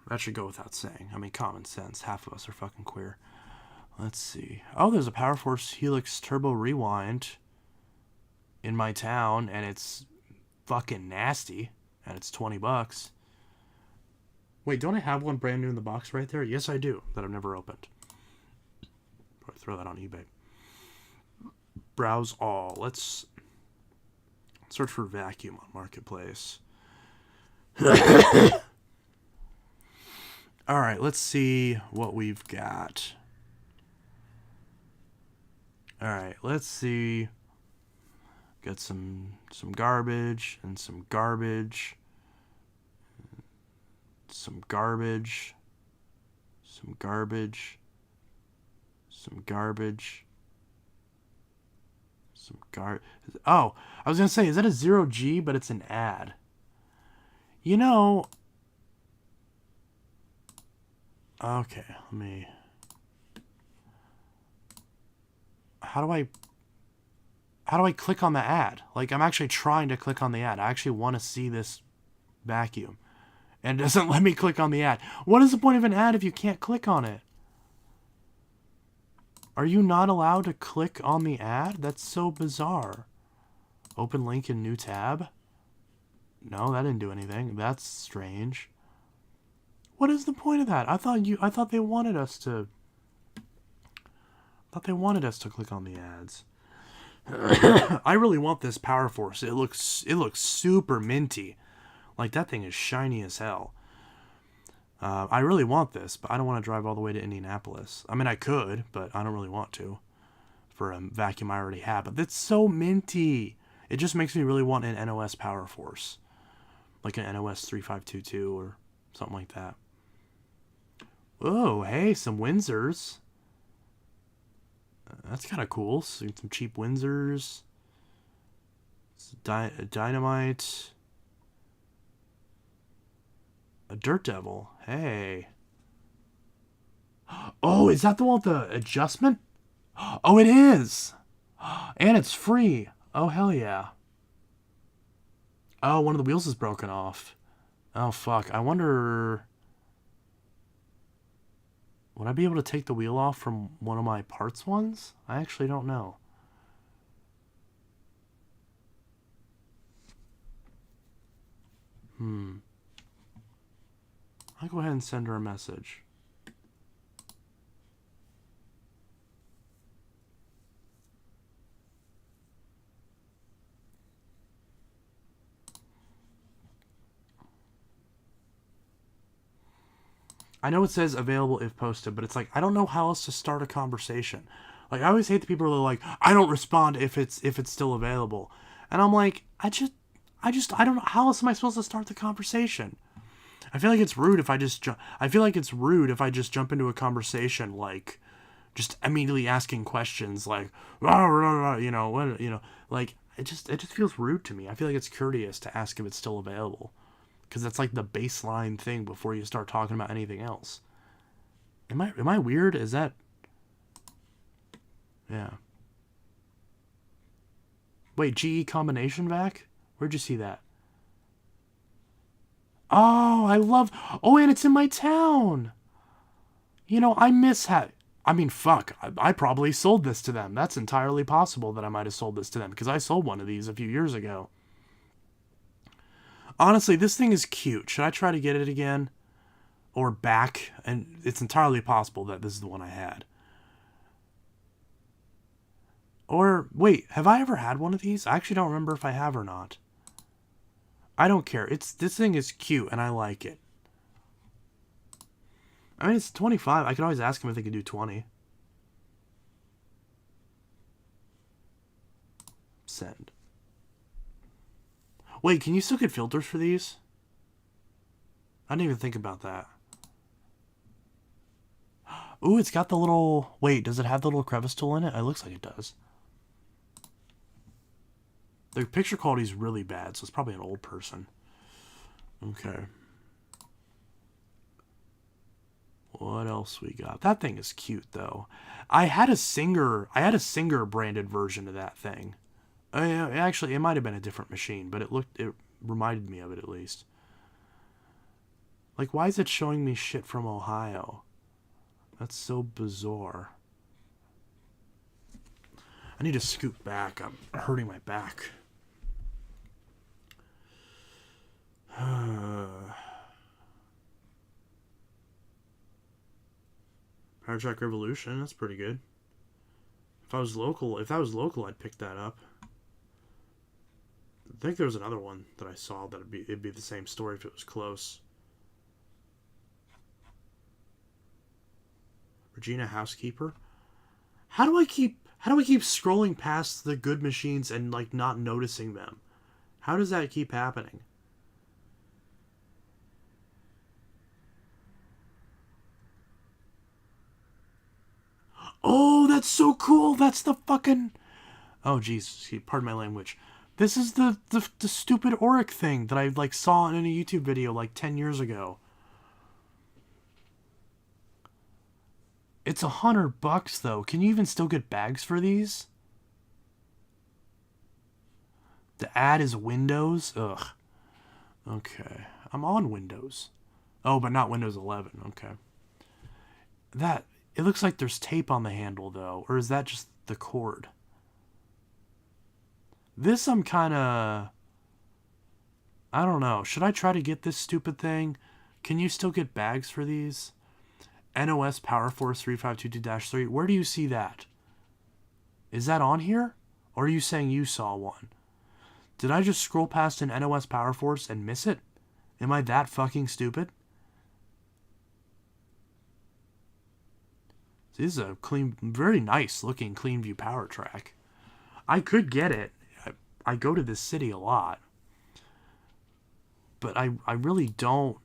A: That should go without saying. I mean, common sense. Half of us are fucking queer. Let's see. Oh, there's a Power Force Helix Turbo Rewind in my town, and it's fucking nasty, and it's $20. Wait, don't I have one brand new in the box right there? Yes, I do, that I've never opened. Probably throw that on eBay. Browse all. Let's search for vacuum on Marketplace. Alright, let's see what we've got. Alright, let's see. Got some garbage and some garbage. Some garbage. Some garbage. Some garbage. Some Oh, I was going to say, is that a 0G, but it's an ad? You know... Okay, let me... How do I click on the ad? Like, I'm actually trying to click on the ad. I actually want to see this vacuum. And it doesn't let me click on the ad. What is the point of an ad if you can't click on it? Are you not allowed to click on the ad? That's so bizarre. Open link in new tab? No, that didn't do anything. That's strange. What is the point of that? I thought they wanted us to click on the ads. I really want this Power Force. It looks super minty. Like, that thing is shiny as hell. I really want this, but I don't want to drive all the way to Indianapolis. I mean, I could, but I don't really want to for a vacuum I already have. But it's so minty. It just makes me really want an NOS Power Force. Like an NOS 3522 or something like that. Oh, hey, some Windsors. That's kind of cool. Some cheap Windsors. Dynamite. A Dirt Devil. Hey. Oh, is that the one with the adjustment? Oh, it is. And it's free. Oh, hell yeah. Oh, one of the wheels is broken off. Oh, fuck. I wonder... Would I be able to take the wheel off from one of my parts ones? I actually don't know. I'll go ahead and send her a message. I know it says available if posted, but it's like I don't know how else to start a conversation. Like I always hate the people who are like, I don't respond if it's still available. And I'm like, I don't know how else am I supposed to start the conversation? I feel like it's rude if I just jump into a conversation like just immediately asking questions like you know, what, you know, like it just feels rude to me. I feel like it's courteous to ask if it's still available. Because that's like the baseline thing before you start talking about anything else. Am I weird? Is that... Yeah. Wait, GE combination vac? Where'd you see that? Oh, I love... Oh, and it's in my town! You know, I miss... I mean, fuck. I probably sold this to them. That's entirely possible that I might have sold this to them. Because I sold one of these a few years ago. Honestly, this thing is cute. Should I try to get it again? Or back? And it's entirely possible that this is the one I had. Or, wait, have I ever had one of these? I actually don't remember if I have or not. I don't care. This thing is cute, and I like it. I mean, it's 25. I could always ask them if they could do 20. Send. Wait, can you still get filters for these? I didn't even think about that. Ooh, it's got the little... Wait, does it have the little crevice tool in it? It looks like it does. The picture quality is really bad, so it's probably an old person. Okay. What else we got? That thing is cute, though. I had a Singer branded version of that thing. Actually, it might have been a different machine, but it reminded me of it at least. Like, why is it showing me shit from Ohio? That's so bizarre. I need to scoot back. I'm hurting my back. Power Track Revolution, that's pretty good. If that was local, I'd pick that up. I think there was another one that I saw that it'd be the same story if it was close. Regina Housekeeper. How do I keep scrolling past the good machines and like not noticing them? How does that keep happening? Oh, that's so cool. That's the fucking... Oh, jeez. Pardon my language. This is the stupid Auric thing that I like saw in a YouTube video like 10 years ago. It's $100 though. Can you even still get bags for these? The ad is Windows? Ugh. Okay. I'm on Windows. Oh, but not Windows 11. Okay. It looks like there's tape on the handle though. Or is that just the cord? This I'm kind of... I don't know. Should I try to get this stupid thing? Can you still get bags for these? NOS Power Force 3522-3. Where do you see that? Is that on here? Or are you saying you saw one? Did I just scroll past an NOS Power Force and miss it? Am I that fucking stupid? This is a clean, very nice looking clean view power track. I could get it. I go to this city a lot. But I really don't.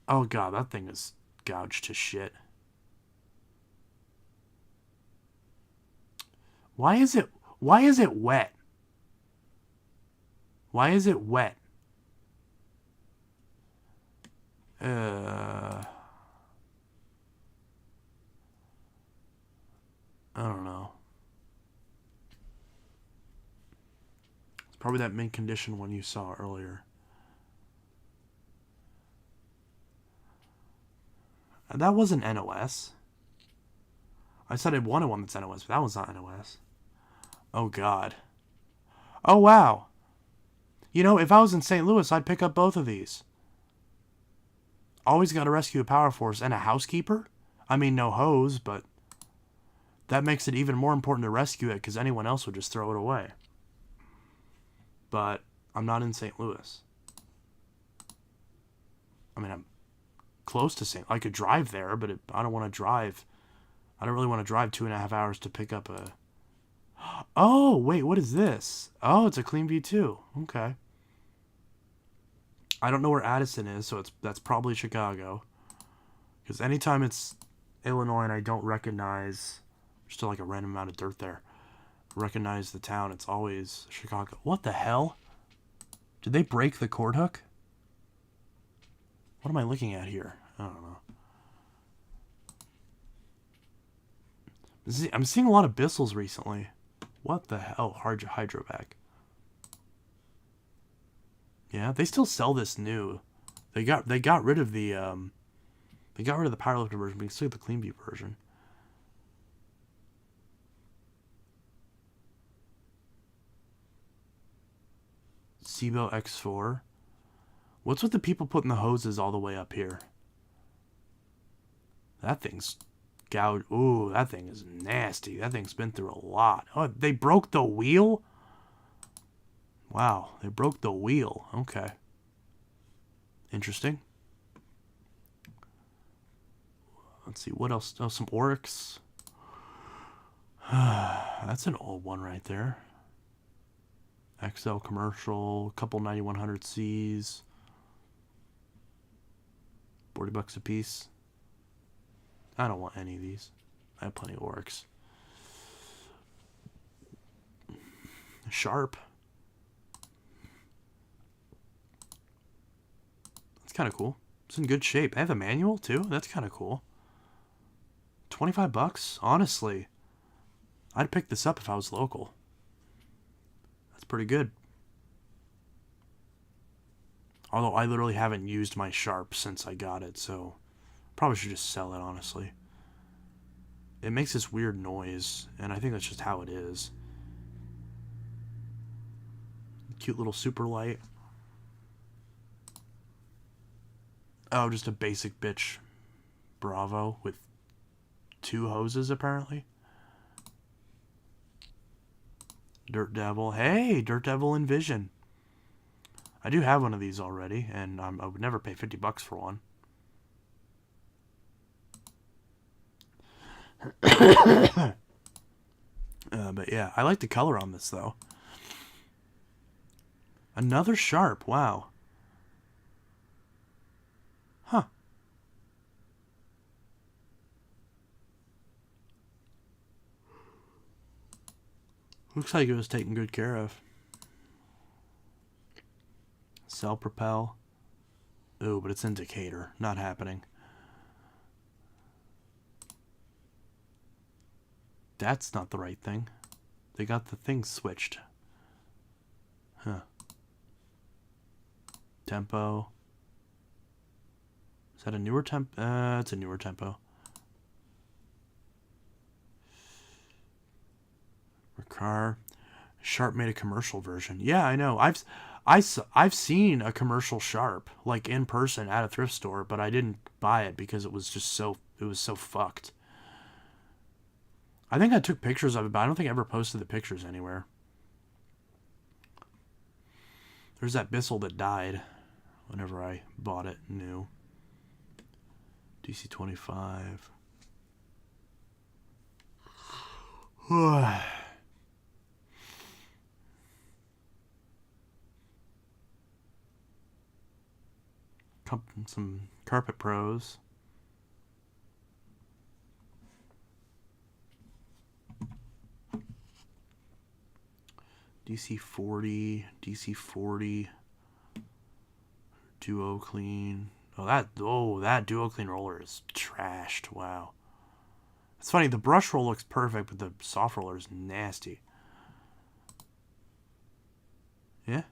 A: Oh god, that thing is gouged to shit. Why is it wet? Why is it wet? I don't know. It's probably that mint condition one you saw earlier. And that wasn't NOS. I said I wanted one that's NOS, but that one's not NOS. Oh, God. Oh, wow. You know, if I was in St. Louis, I'd pick up both of these. Always got to rescue a power force and a housekeeper? I mean, no hose, but that makes it even more important to rescue it because anyone else would just throw it away. But I'm not in St. Louis. I mean, I'm close to St. I could drive there, but I don't want to drive. I don't really want to drive 2.5 hours to pick up a... Oh, wait, what is this? Oh, it's a Clean View 2. Okay. I don't know where Addison is, so that's probably Chicago. Because anytime it's Illinois and I don't recognize... There's still like a random amount of dirt there. Recognize the town, it's always Chicago. What the hell? Did they break the cord hook? What am I looking at here? I don't know. I'm seeing a lot of Bissell's recently. What the hell? Oh, Hydrovac. Yeah, they still sell this new. They got rid of the powerlifter version, but you can still get the Clean View version. Sebo X4. What's with the people putting the hoses all the way up here? That thing's gouged. Ooh, that thing is nasty. That thing's been through a lot. Oh, they broke the wheel? Wow, they broke the wheel. Okay. Interesting. Let's see, what else? Oh, some Oryx. That's an old one right there. XL commercial, couple 9100Cs. $40 a piece. I don't want any of these. I have plenty of Oryx. Sharp. That's kind of cool. It's in good shape. I have a manual too. That's kind of cool. $25? Honestly, I'd pick this up if I was local. That's pretty good. Although I literally haven't used my Sharp since I got it, so probably should just sell it, honestly. It makes this weird noise, and I think that's just how it is. Cute little super light. Oh, just a basic bitch Bravo with 2 hoses, apparently. Dirt Devil. Hey, Dirt Devil Envision. I do have one of these already, and I would never pay $50 for one. But yeah, I like the color on this, though. Another Sharp. Wow. Huh. Looks like it was taken good care of. Cell Propel. Ooh, but it's in Decatur. Not happening. That's not the right thing. They got the thing switched. Huh. Tempo. Is that a newer tempo? It's a newer tempo. Ricard. Sharp made a commercial version. Yeah, I know. I've seen a commercial Sharp, like in person at a thrift store, but I didn't buy it because it was just so fucked. I think I took pictures of it, but I don't think I ever posted the pictures anywhere. There's that Bissell that died whenever I bought it new. DC-25. Some Carpet Pros. DC-40, DC-40, Duo Clean. That Duo Clean roller is trashed. Wow. It's funny, the brush roll looks perfect, but the soft roller is nasty. Yeah.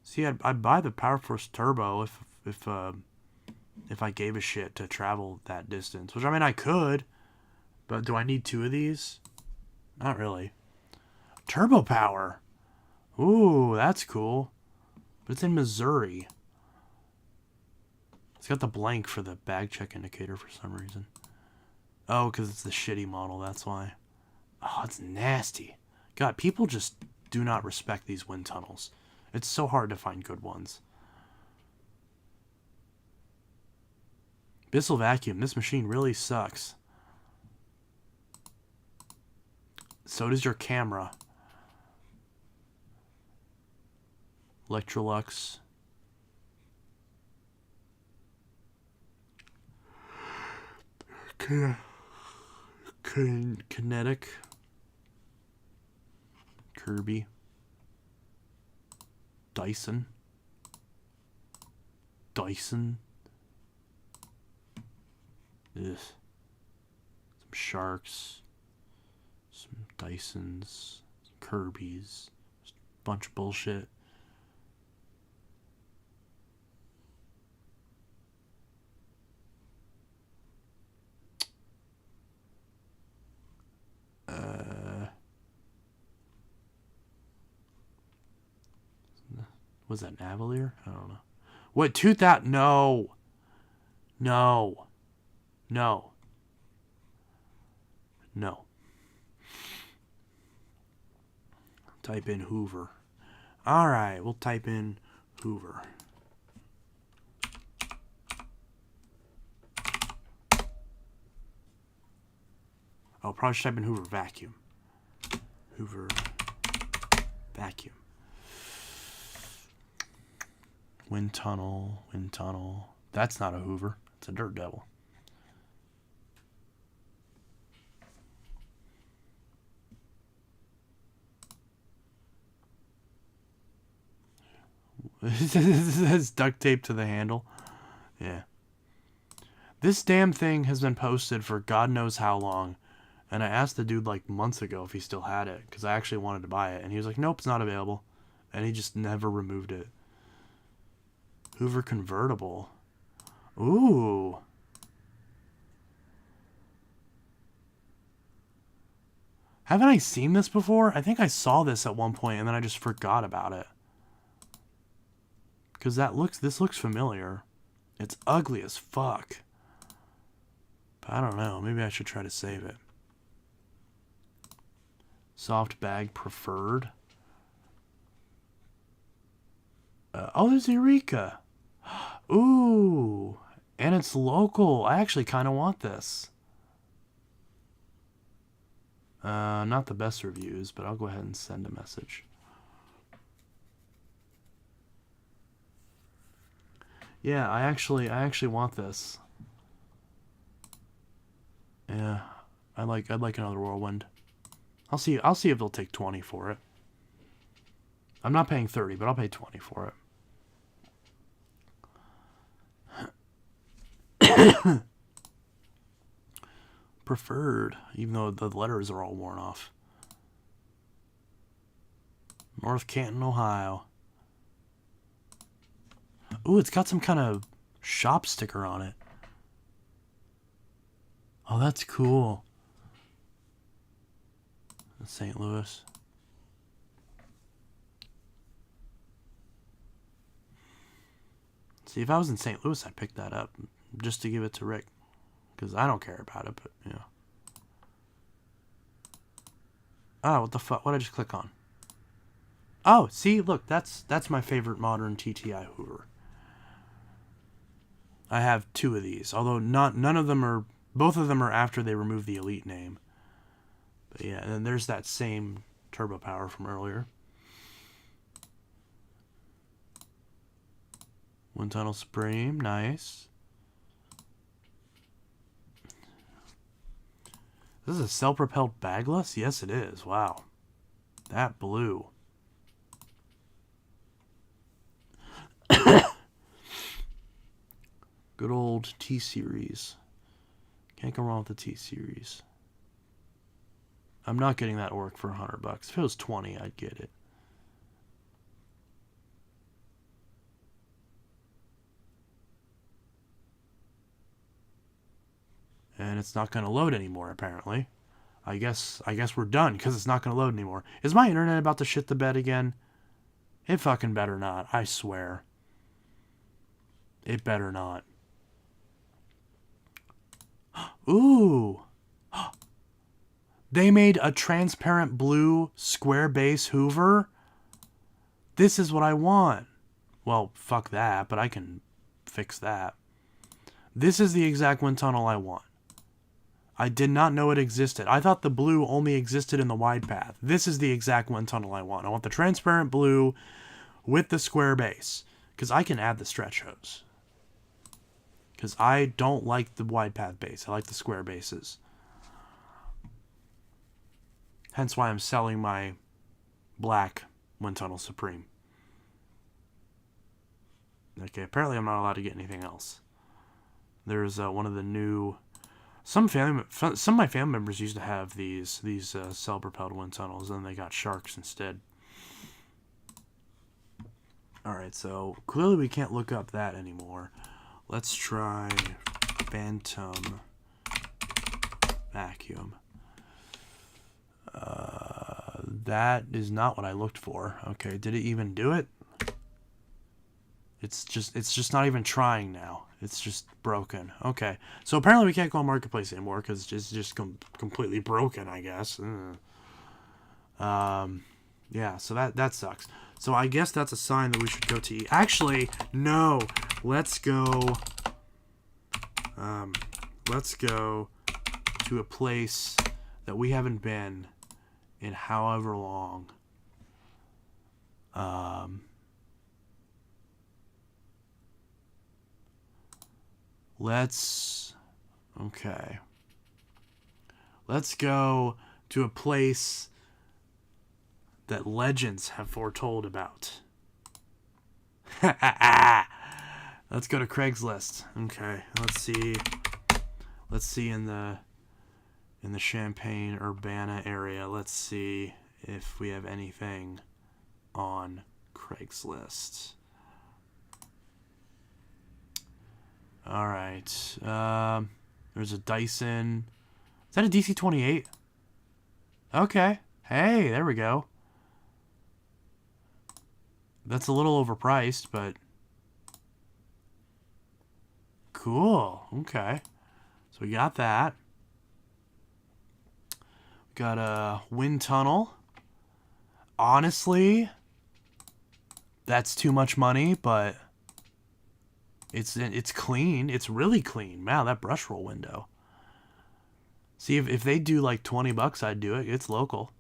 A: See, I'd buy the Power Force Turbo if I gave a shit to travel that distance. Which, I mean, I could. But do I need 2 of these? Not really. Turbo Power. Ooh, that's cool. But it's in Missouri. It's got the blank for the bag check indicator for some reason. Oh, because it's the shitty model, that's why. Oh, it's nasty. God, people just do not respect these wind tunnels. It's so hard to find good ones. Bissell Vacuum. This machine really sucks. So does your camera. Electrolux. Kinetic. Kirby. Dyson. Ugh. Some Sharks. Some Dysons. Some Kirbys. Just a bunch of bullshit. Was that an Avalier? I don't know. What, 2000? No. No. No. No. Type in Hoover. Alright, we'll type in Hoover. Oh, probably should type in Hoover Vacuum. Hoover Vacuum. Wind tunnel, wind tunnel. That's not a Hoover. It's a Dirt Devil. It's duct tape to the handle. Yeah. This damn thing has been posted for God knows how long. And I asked the dude like months ago if he still had it. Because I actually wanted to buy it. And he was like, nope, it's not available. And he just never removed it. Hoover convertible. Ooh. Haven't I seen this before? I think I saw this at one point and then I just forgot about it. Because this looks familiar. It's ugly as fuck. But I don't know. Maybe I should try to save it. Soft bag preferred. Oh, there's Eureka. Ooh. And it's local. I actually kind of want this. Not the best reviews, but I'll go ahead and send a message. Yeah, I actually want this. Yeah, I'd like another Whirlwind. I'll see if they'll take 20 for it. I'm not paying 30, but I'll pay 20 for it. Preferred, even though the letters are all worn off. North Canton, Ohio. Ooh, it's got some kind of shop sticker on it. Oh, that's cool. St. Louis. See, if I was in St. Louis, I'd pick that up just to give it to Rick. Because I don't care about it, but, you know. Oh, what the fuck? What did I just click on? Oh, see, look, that's my favorite modern TTI Hoover. I have 2 of these, although none of them are, both of them are after they remove the Elite name. But yeah, and then there's that same Turbo Power from earlier. Wind Tunnel Supreme, nice. This is a self-propelled bagless? Yes, it is. Wow. That blue. Good old T-Series. Can't go wrong with the T-Series. I'm not getting that orc for $100. If it was 20, I'd get it. And it's not going to load anymore, apparently. I guess we're done, because it's not going to load anymore. Is my internet about to shit the bed again? It fucking better not, I swear. It better not. Ooh. They made a transparent blue square base Hoover. This is what I want. Well, fuck that, but I can fix that. This is the exact wind tunnel I want. I did not know it existed. I thought the blue only existed in the wide path. This is the exact wind tunnel I want. I want the transparent blue with the square base. Because I can add the stretch hose. Because I don't like the wide path base. I like the square bases. Hence why I'm selling my black Wind Tunnel Supreme. Okay, apparently I'm not allowed to get anything else. There's one of the new... Some of my family members used to have these cell-propelled wind tunnels, and they got sharks instead. Alright, so clearly we can't look up that anymore. Let's try Phantom Vacuum. That is not what I looked for. Okay, did it even do it? It's just not even trying now. It's just broken. Okay, so apparently we can't go on Marketplace anymore because it's just completely broken, I guess. Yeah, so that sucks. So I guess that's a sign that we should go to eat. Actually, no. Let's go to a place that we haven't been in however long. Let's go to a place that legends have foretold about. Let's go to Craigslist. Okay, let's see in the Champaign-Urbana area. Let's see if we have anything on Craigslist. All right. There's a Dyson. Is that a DC-28? Okay. Hey, there we go. That's a little overpriced, but cool. Okay. So we got that. We got a wind tunnel. Honestly, that's too much money, but it's clean. It's really clean. Wow, that brush roll window. See, if they do like $20, I'd do it. It's local.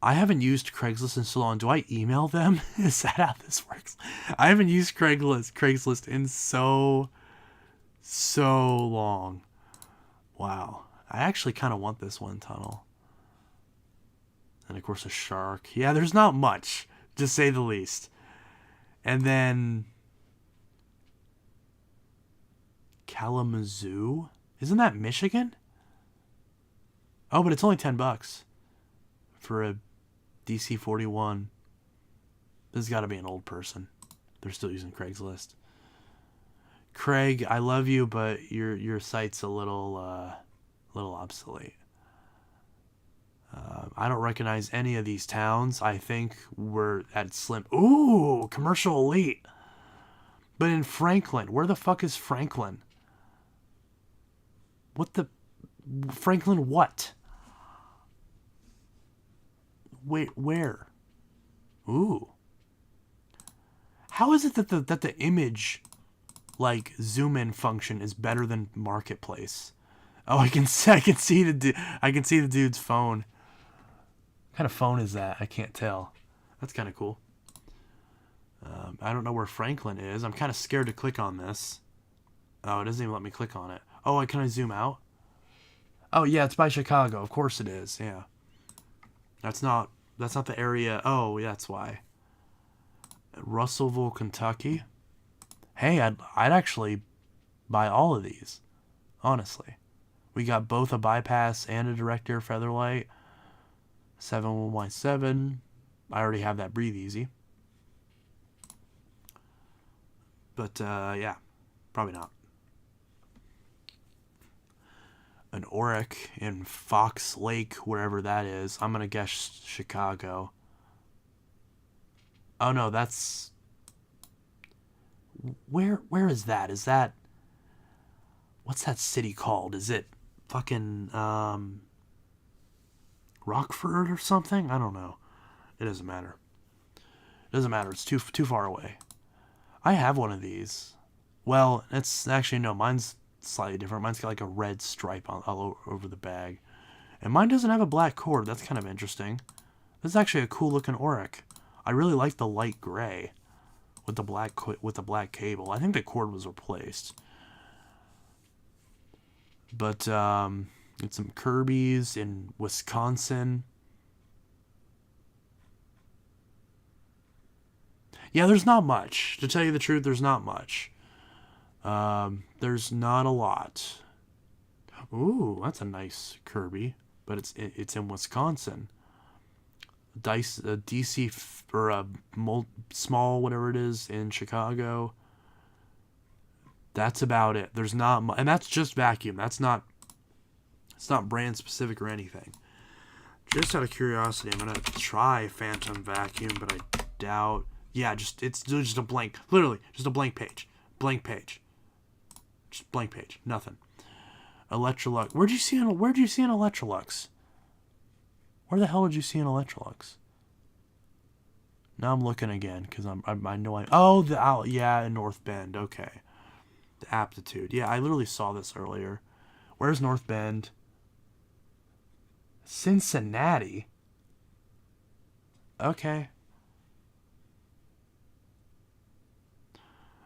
A: I haven't used Craigslist in so long. Do I email them? Is that how this works? I haven't used Craigslist in so long. Wow. I actually kind of want this one tunnel. And of course a shark. Yeah, there's not much, to say the least. And then Kalamazoo? Isn't that Michigan? Oh, but it's only $10 for a DC-41. This has got to be an old person. They're still using Craigslist. Craig, I love you, but your site's a little obsolete. I don't recognize any of these towns. I think we're at Slim. Ooh, Commercial Elite. But in Franklin, where the fuck is Franklin? What the... Franklin what? Wait, where? Ooh. How is it that the image, like, zoom in function is better than Marketplace? Oh, I can see the dude's phone. What kind of phone is that? I can't tell. That's kind of cool. I don't know where Franklin is. I'm kind of scared to click on this. Oh, it doesn't even let me click on it. Oh, can I zoom out? Oh yeah, it's by Chicago. Of course it is. Yeah. That's not the area. Oh, yeah, that's why. Russellville, Kentucky. Hey, I'd actually buy all of these. Honestly. We got both a bypass and a direct air featherlight. 71Y7. I already have that breathe easy. But yeah, probably not. An Auric in Fox Lake, wherever that is. I'm gonna guess Chicago. Oh no, that's where is that? Is that what's that city called? Is it fucking Rockford or something? I don't know. It doesn't matter. It doesn't matter. It's too far away. I have one of these. Well, it's actually no. Mine's slightly different. Mine's got like a red stripe all over the bag, and mine doesn't have a black cord. That's kind of interesting. This is actually a cool looking Auric. I really like the light gray with the black cable. I think the cord was replaced. But it's some Kirby's in Wisconsin. Yeah, there's not much. To tell you the truth, there's not much. There's not a lot. Ooh, that's a nice Kirby, but it's in Wisconsin. DC or a small whatever it is in Chicago. That's about it. There's not and that's just vacuum. It's not brand specific or anything. Just out of curiosity, I'm gonna try Phantom Vacuum, but I doubt. Yeah, it's just a blank. Literally, just a blank page. Blank page. Just blank page. Nothing. Electrolux. Where'd you see an Electrolux? Where the hell did you see an Electrolux? Now I'm looking again because I know yeah, in North Bend. Okay, the Aptitude. Yeah, I literally saw this earlier. Where's North Bend? Cincinnati. Okay.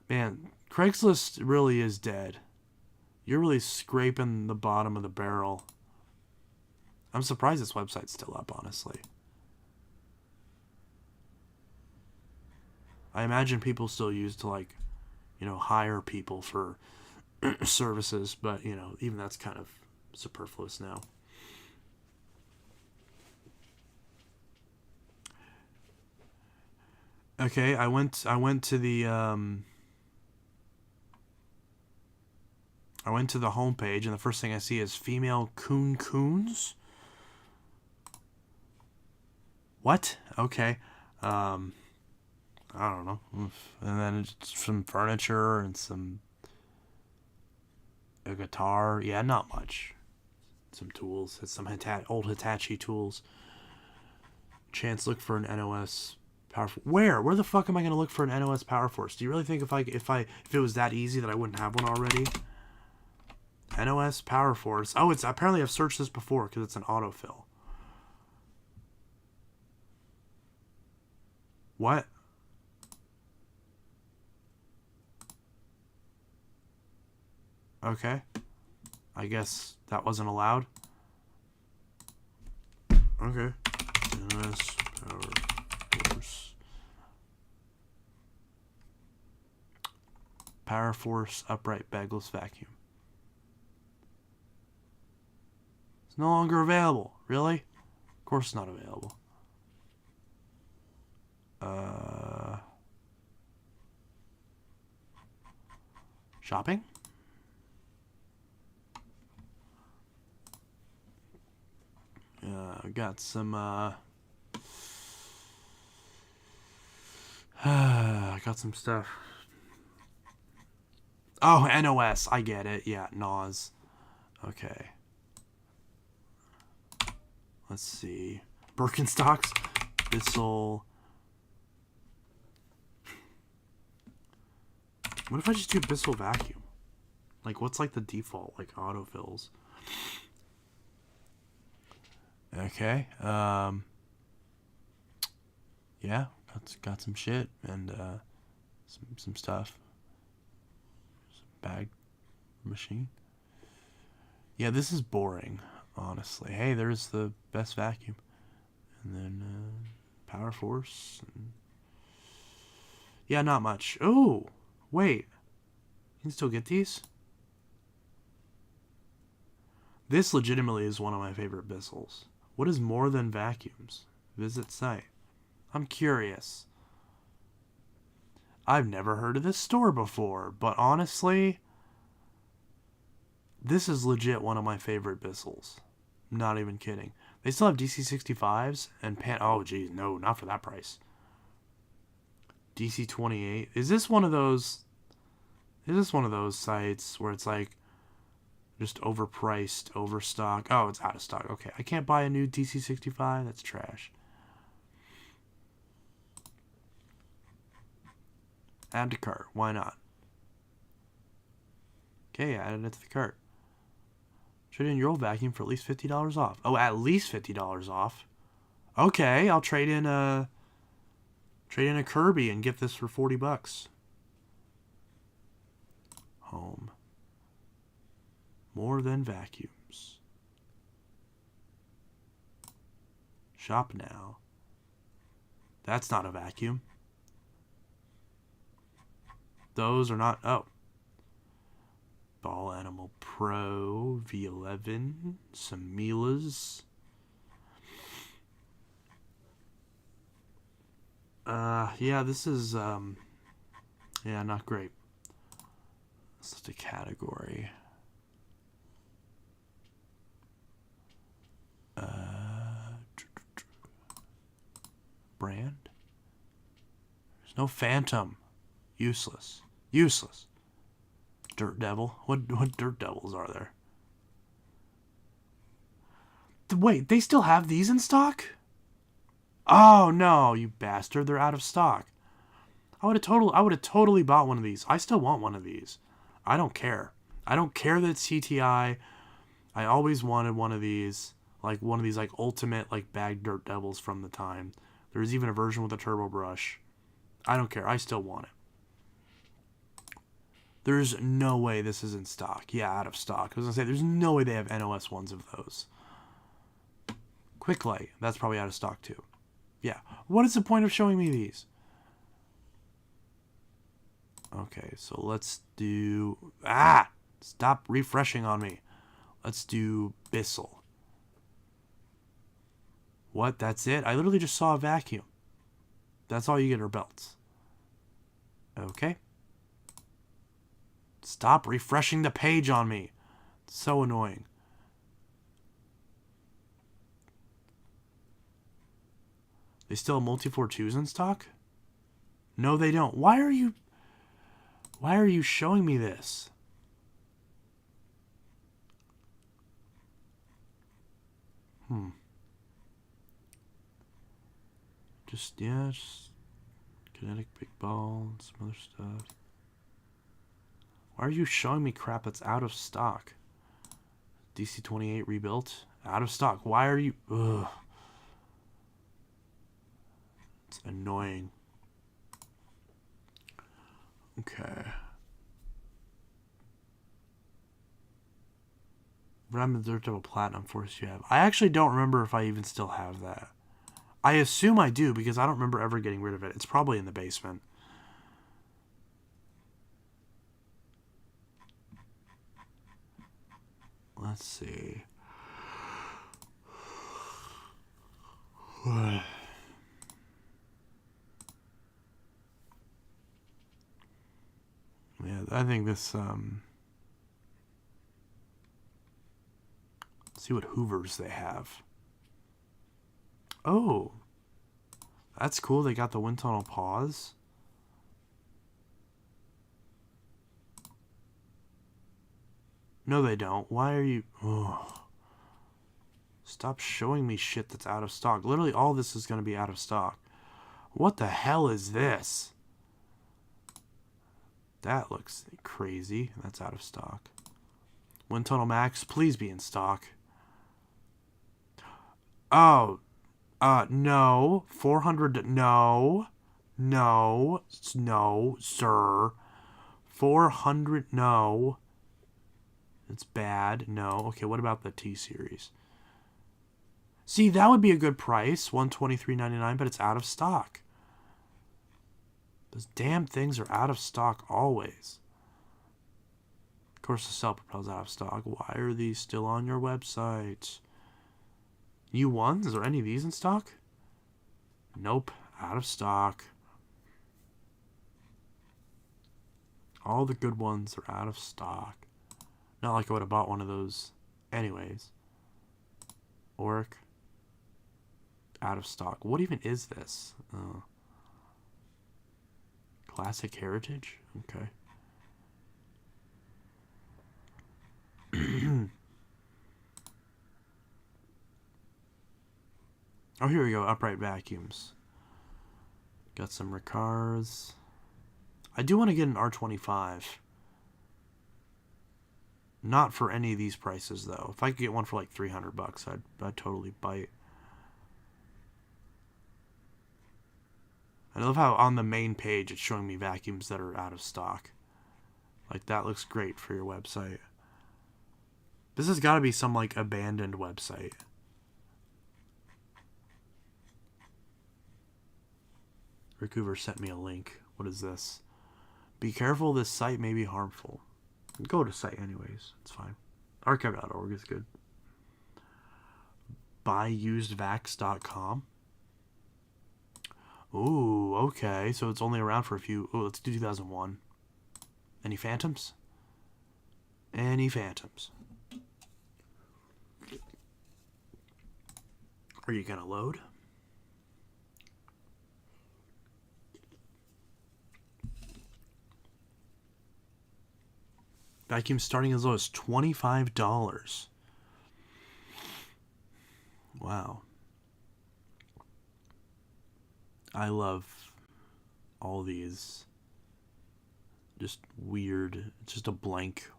A: Man, Craigslist really is dead. You're really scraping the bottom of the barrel. I'm surprised this website's still up, honestly. I imagine people still use to, like, hire people for services, but, even that's kind of superfluous now. Okay, I went to the homepage, and the first thing I see is female coons. What? Okay. I don't know. And then it's some furniture and a guitar. Yeah, not much. Some tools. It's some old Hitachi tools. Chance, look for an NOS Power Force. Where the fuck am I gonna look for an NOS Power Force? Do you really think if it was that easy that I wouldn't have one already? NOS Power Force. Oh, it's apparently I've searched this before because it's an autofill. What? Okay. I guess that wasn't allowed. Okay. NOS Power Force. Power Force upright bagless vacuum. It's no longer available. Really? Of course it's not available. Shopping? I got some I got some stuff. Oh, NOS. I get it. Yeah, NOS. Okay. Let's see. Birkenstocks. Bissell. What if I just do Bissell vacuum? Like, what's like the default, like, autofills? Okay. Yeah, got some shit and some stuff. Some bag machine. Yeah, this is boring. honestly. Hey, there's the best vacuum. And then Power Force. And... yeah, not much. Oh, wait. You can still get these? This legitimately is one of my favorite Bissels. What is more than vacuums? Visit site. I'm curious. I've never heard of this store before, but honestly, this is legit one of my favorite Bissels. Not even kidding. They still have DC65s and oh geez, no, not for that price. DC28. Is this one of those sites where it's like just overpriced, overstock? Oh, it's out of stock. Okay, I can't buy a new DC65. That's trash. Add to cart. Why not? Okay, added it to the cart. Trade in your old vacuum for at least $50 off. Oh, at least $50 off. Okay, I'll trade in a Kirby and get this for $40. Home. More than vacuums. Shop now. That's not a vacuum. Those are not... oh. Ball Animal Pro, V11, some Milas. Yeah, this is, yeah, not great. It's just a category. Brand? There's no Phantom. Useless. Useless. Dirt Devil? What Dirt Devils are there? Wait, they still have these in stock? Oh no, you bastard! They're out of stock. I would have totally bought one of these. I still want one of these. I don't care. I don't care that it's CTI. I always wanted one of these, like ultimate like bagged Dirt Devils from the time. There's even a version with a turbo brush. I don't care. I still want it. There's no way this is in stock. Yeah, out of stock. I was going to say, there's no way they have NOS ones of those. Quick Light. That's probably out of stock too. Yeah. What is the point of showing me these? Okay, so let's do... ah! Stop refreshing on me. Let's do Bissell. What? That's it? I literally just saw a vacuum. That's all you get are belts. Okay. Stop refreshing the page on me. It's so annoying. They still have Multi-4-2s in stock? No, they don't. Why are you showing me this? Just kinetic big ball and some other stuff. Why are you showing me crap that's out of stock? DC-28 rebuilt? Out of stock. Why are you... ugh. It's annoying. Okay. Remnant Dirt Devil Platinum Force you have. I actually don't remember if I even still have that. I assume I do because I don't remember ever getting rid of it. It's probably in the basement. Let's see. Yeah, I think this, let's see what Hoovers they have. Oh, that's cool. They got the wind tunnel pause. No, they don't. Why are you... oh. Stop showing me shit that's out of stock. Literally, all this is going to be out of stock. What the hell is this? That looks crazy. That's out of stock. Wind Tunnel Max, please be in stock. Oh. No. 400... no. No. No, sir. 400... no. It's bad. No. Okay, what about the T-Series? See, that would be a good price, $123.99, but it's out of stock. Those damn things are out of stock always. Of course, the self-propel's out of stock. Why are these still on your website? U1s? Is there any of these in stock? Nope, out of stock. All the good ones are out of stock. Not like I would have bought one of those anyways. Oric. Out of stock. What even is this? Classic Heritage? Okay. Oh, here we go. Upright vacuums. Got some Ricars. I do want to get an R25. Not for any of these prices, though. If I could get one for like $300, I'd totally bite. I love how on the main page it's showing me vacuums that are out of stock. Like, that looks great for your website. This has got to be some, like, abandoned website. Rick Hoover sent me a link. What is this? Be careful, this site may be harmful. Go to site anyways. It's fine. Archive.org is good. Buyusedvax.com. Ooh, okay. So it's only around for a few... Oh, let's do 2001. Any phantoms? Any phantoms? Are you gonna load? Vacuum starting as low as $25. Wow. I love all these. Just weird. It's just a blank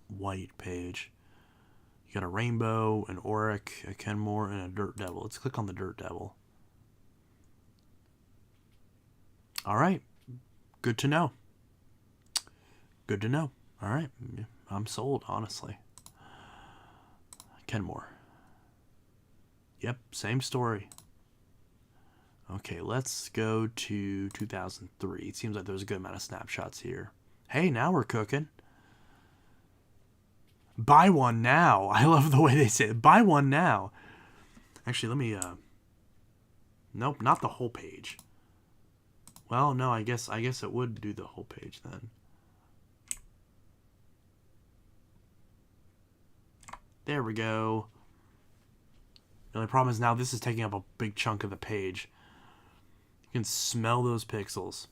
A: white page. You got a rainbow, an Oric, a Kenmore, and a Dirt Devil. Let's click on the Dirt Devil. Alright. Good to know. Good to know. Alright. I'm sold, honestly. Kenmore. Yep, same story. Okay, let's go to 2003. It seems like there's a good amount of snapshots here. Hey, now we're cooking. Buy one now. I love the way they say it. Buy one now. Actually, let me... Nope, not the whole page. Well, no, I guess it would do the whole page then. There we go. The only problem is now this is taking up a big chunk of the page. You can smell those pixels.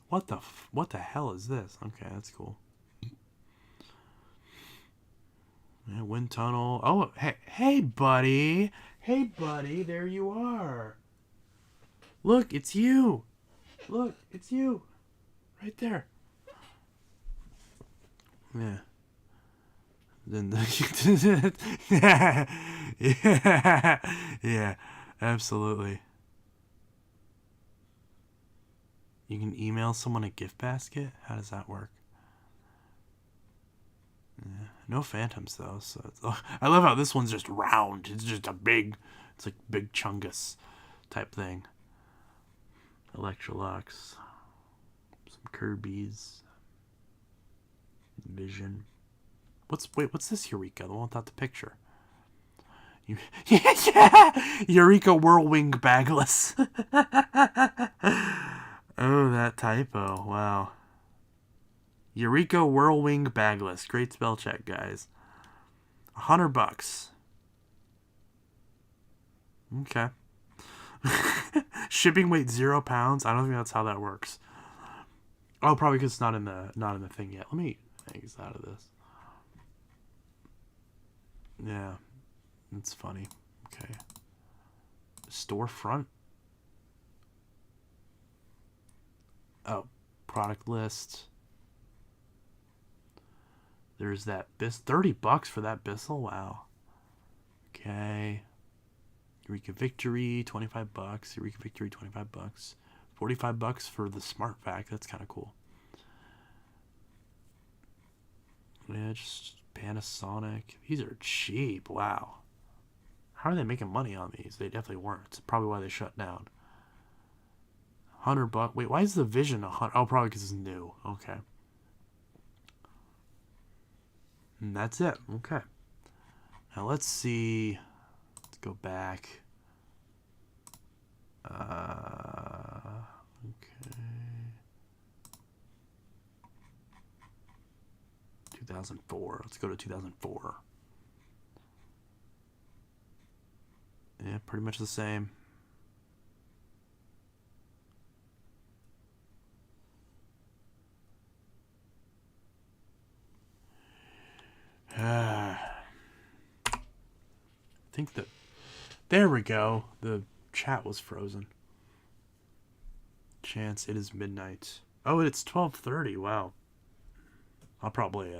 A: What the hell is this? Okay, that's cool. Yeah, wind tunnel. Oh, hey, buddy. Hey, buddy. There you are. Look, it's you. Look, it's you. Right there. Yeah. Then yeah, absolutely. You can email someone a gift basket? How does that work? Yeah. No phantoms though. So I love how this one's just round. It's just it's like big chungus type thing. Electrolux. Some Kirby's. Vision. What's this Eureka? The one without the picture. Yeah! Eureka Whirlwind Bagless. Oh, that typo. Wow. Eureka Whirlwind Bagless. Great spell check, guys. $100. Okay. Shipping weight 0 pounds. I don't think that's how that works. Oh, probably because it's not in the thing yet. Let me exit out of this. Yeah, that's funny. Okay. Storefront. Oh, product list. There's that $30 for that Bissell. Wow. Okay. Eureka Victory, $25. Eureka Victory, $25. $45 for the Smart Vac. That's kind of cool. Yeah, just Panasonic. These are cheap. Wow. How are they making money on these? They definitely weren't. It's probably why they shut down. $100. Wait, why is the Vision 100? Oh, probably because it's new. Okay. And that's it. Okay. Now let's see. Let's go back. Okay. 2004. Let's go to 2004. Yeah, pretty much the same. I think that... There we go. The chat was frozen. Chance, it is midnight. Oh, it's 12:30. Wow. I'll probably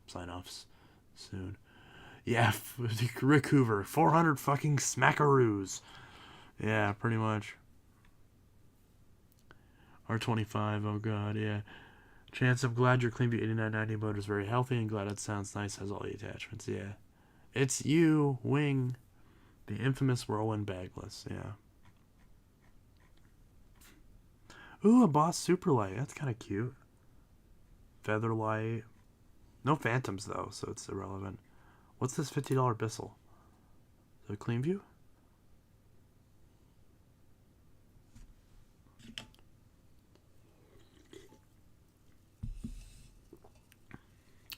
A: sign off soon. Yeah, Rick Hoover. 400 fucking smackaroos. Yeah, pretty much. R25, oh god, yeah. Chance, I'm glad your Cleanview 8990 motor is very healthy and glad it sounds nice, has all the attachments, yeah. It's you, Wing. The infamous whirlwind bagless, yeah. Ooh, a Boss Superlight. That's kind of cute. Featherlight. No phantoms, though, so it's irrelevant. What's this $50 Bissell? Is it a Cleanview?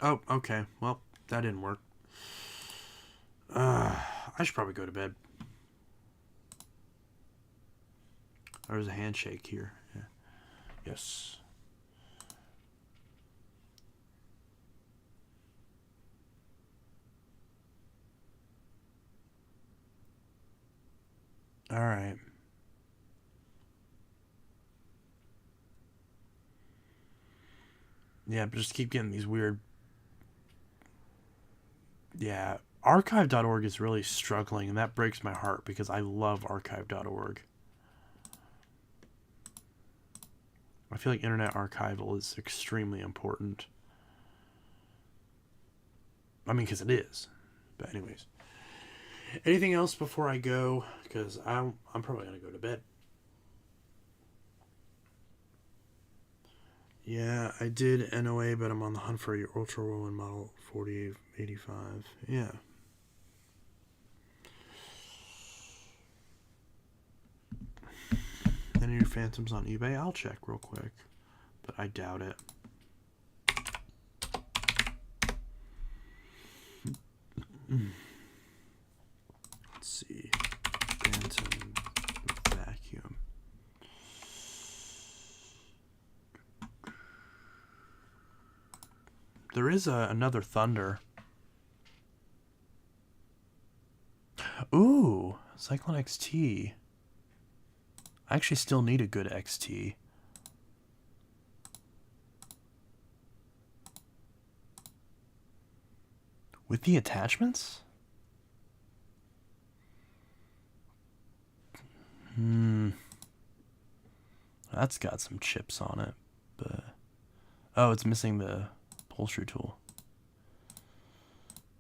A: Oh, okay. Well, that didn't work. I should probably go to bed. There's a handshake here. Yeah. Yes. All right. Yeah, but just keep getting these weird... Yeah, archive.org is really struggling, and that breaks my heart because I love archive.org. I feel like Internet Archival is extremely important. I mean, because it is. But anyways. Anything else before I go? Because I'm probably going to go to bed. Yeah, I did NOA, but I'm on the hunt for your Ultra Whirlwind Model 4885. Yeah. Any new Phantoms on eBay? I'll check real quick, but I doubt it. Let's see. Phantom vacuum. There is another Thunder. Ooh, Cyclone XT. I actually still need a good XT. With the attachments? That's got some chips on it, but... Oh, it's missing the upholstery tool.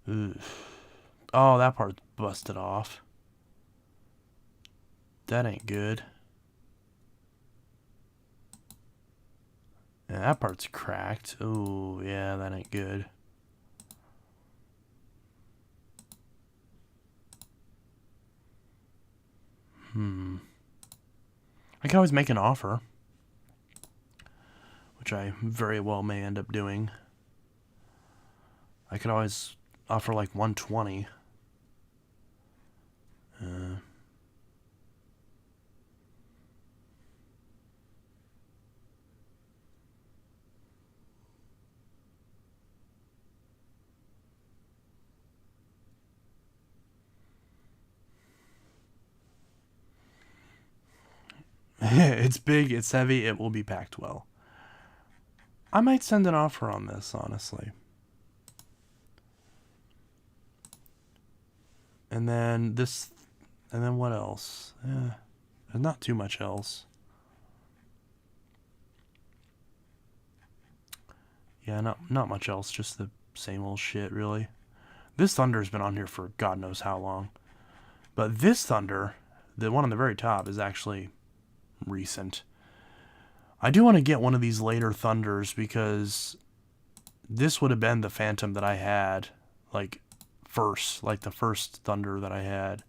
A: Oof. Oh, that part's busted off. That ain't good. Yeah, that part's cracked. Oh, yeah, that ain't good. I can always make an offer, which I very well may end up doing. I could always offer like 120. It's big, it's heavy, it will be packed well. I might send an offer on this, honestly. And then this, and then what else? There's not too much else. Yeah, not much else, just the same old shit, really. This Thunder's been on here for God knows how long. But this Thunder, the one on the very top, is actually recent. I do want to get one of these later Thunders because this would have been the Phantom that I had, like, first. Like, the first Thunder that I had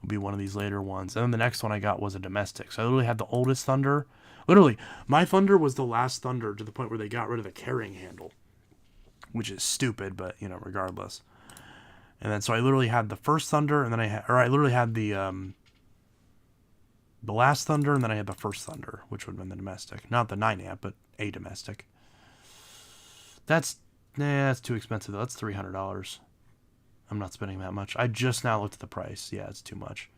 A: would be one of these later ones. And then the next one I got was a domestic. So I literally had the oldest Thunder. Literally, my Thunder was the last Thunder to the point where they got rid of the carrying handle. Which is stupid, but, you know, regardless. And then, so I literally had the first Thunder, and then I literally had the last Thunder, and then I had the first Thunder, which would have been the domestic. Not the 9 amp, but a domestic. That's too expensive, though. That's $300. I'm not spending that much. I just now looked at the price. Yeah, it's too much.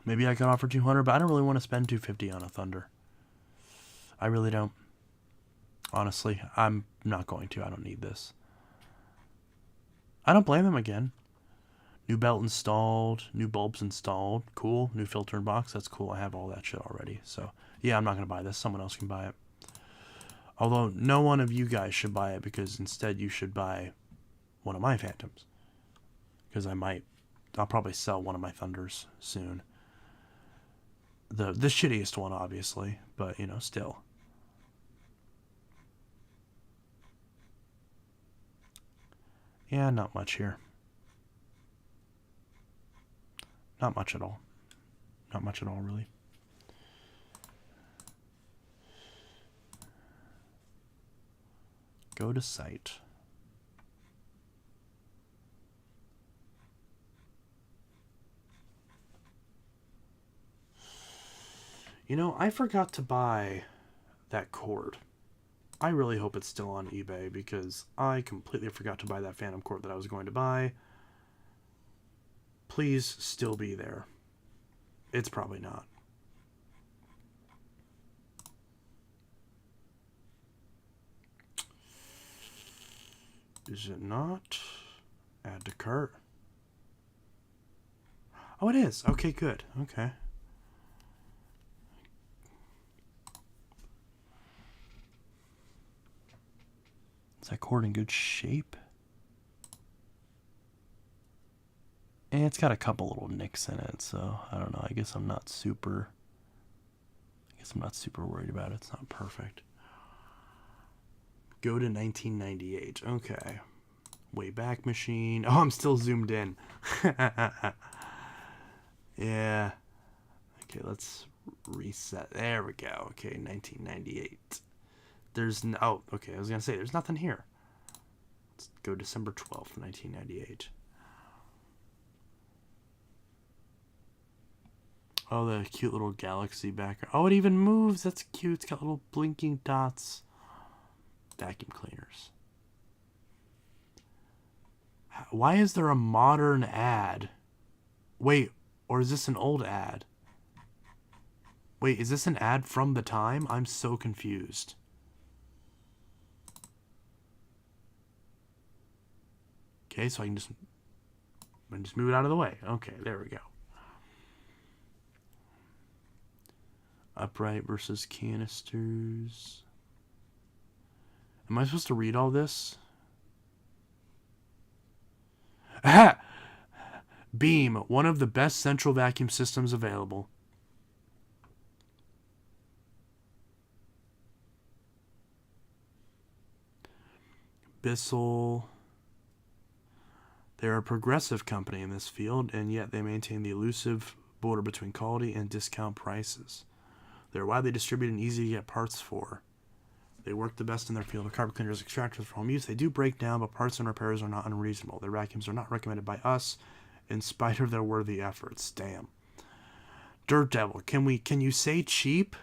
A: Maybe I could offer $200, but I don't really want to spend $250 on a Thunder. I really don't. Honestly, I'm not going to. I don't need this. I don't blame them again. New belt installed. New bulbs installed. Cool. New filter in box. That's cool. I have all that shit already. So, yeah, I'm not going to buy this. Someone else can buy it. Although, no one of you guys should buy it because instead you should buy one of my Phantoms. Because I'll probably sell one of my Thunders soon. The shittiest one, obviously. But, you know, still. Yeah, not much here. Not much at all. Not much at all, really. Go to site. You know, I forgot to buy that cord. I really hope it's still on eBay because I completely forgot to buy that Phantom cord that I was going to buy. Please still be there. It's probably not. Is it not? Add to cart. Oh, it is. Okay, good. Okay. Is that cord in good shape? And it's got a couple little nicks in it, so I don't know. I guess I'm not super worried about it. It's not perfect. Go to 1998. Okay. Wayback Machine. Oh, I'm still zoomed in. Yeah. Okay, let's reset. There we go. Okay, 1998. There's no... Oh, okay, I was going to say, there's nothing here. Let's go December 12th, 1998. Oh, the cute little galaxy background. Oh, it even moves. That's cute. It's got little blinking dots. Vacuum cleaners. Why is there a modern ad? Wait, or is this an old ad? Wait, is this an ad from the time? I'm so confused. Okay, so I can just move it out of the way. Okay, there we go. Upright versus canisters. Am I supposed to read all this? Aha! Beam, one of the best central vacuum systems available. Bissell. They're a progressive company in this field, and yet they maintain the elusive border between quality and discount prices. They're widely distributed and easy to get parts for. They work the best in their field of carpet cleaners, extractors for home use. They do break down, but parts and repairs are not unreasonable. Their vacuums are not recommended by us, in spite of their worthy efforts. Damn. Dirt Devil, can you say cheap?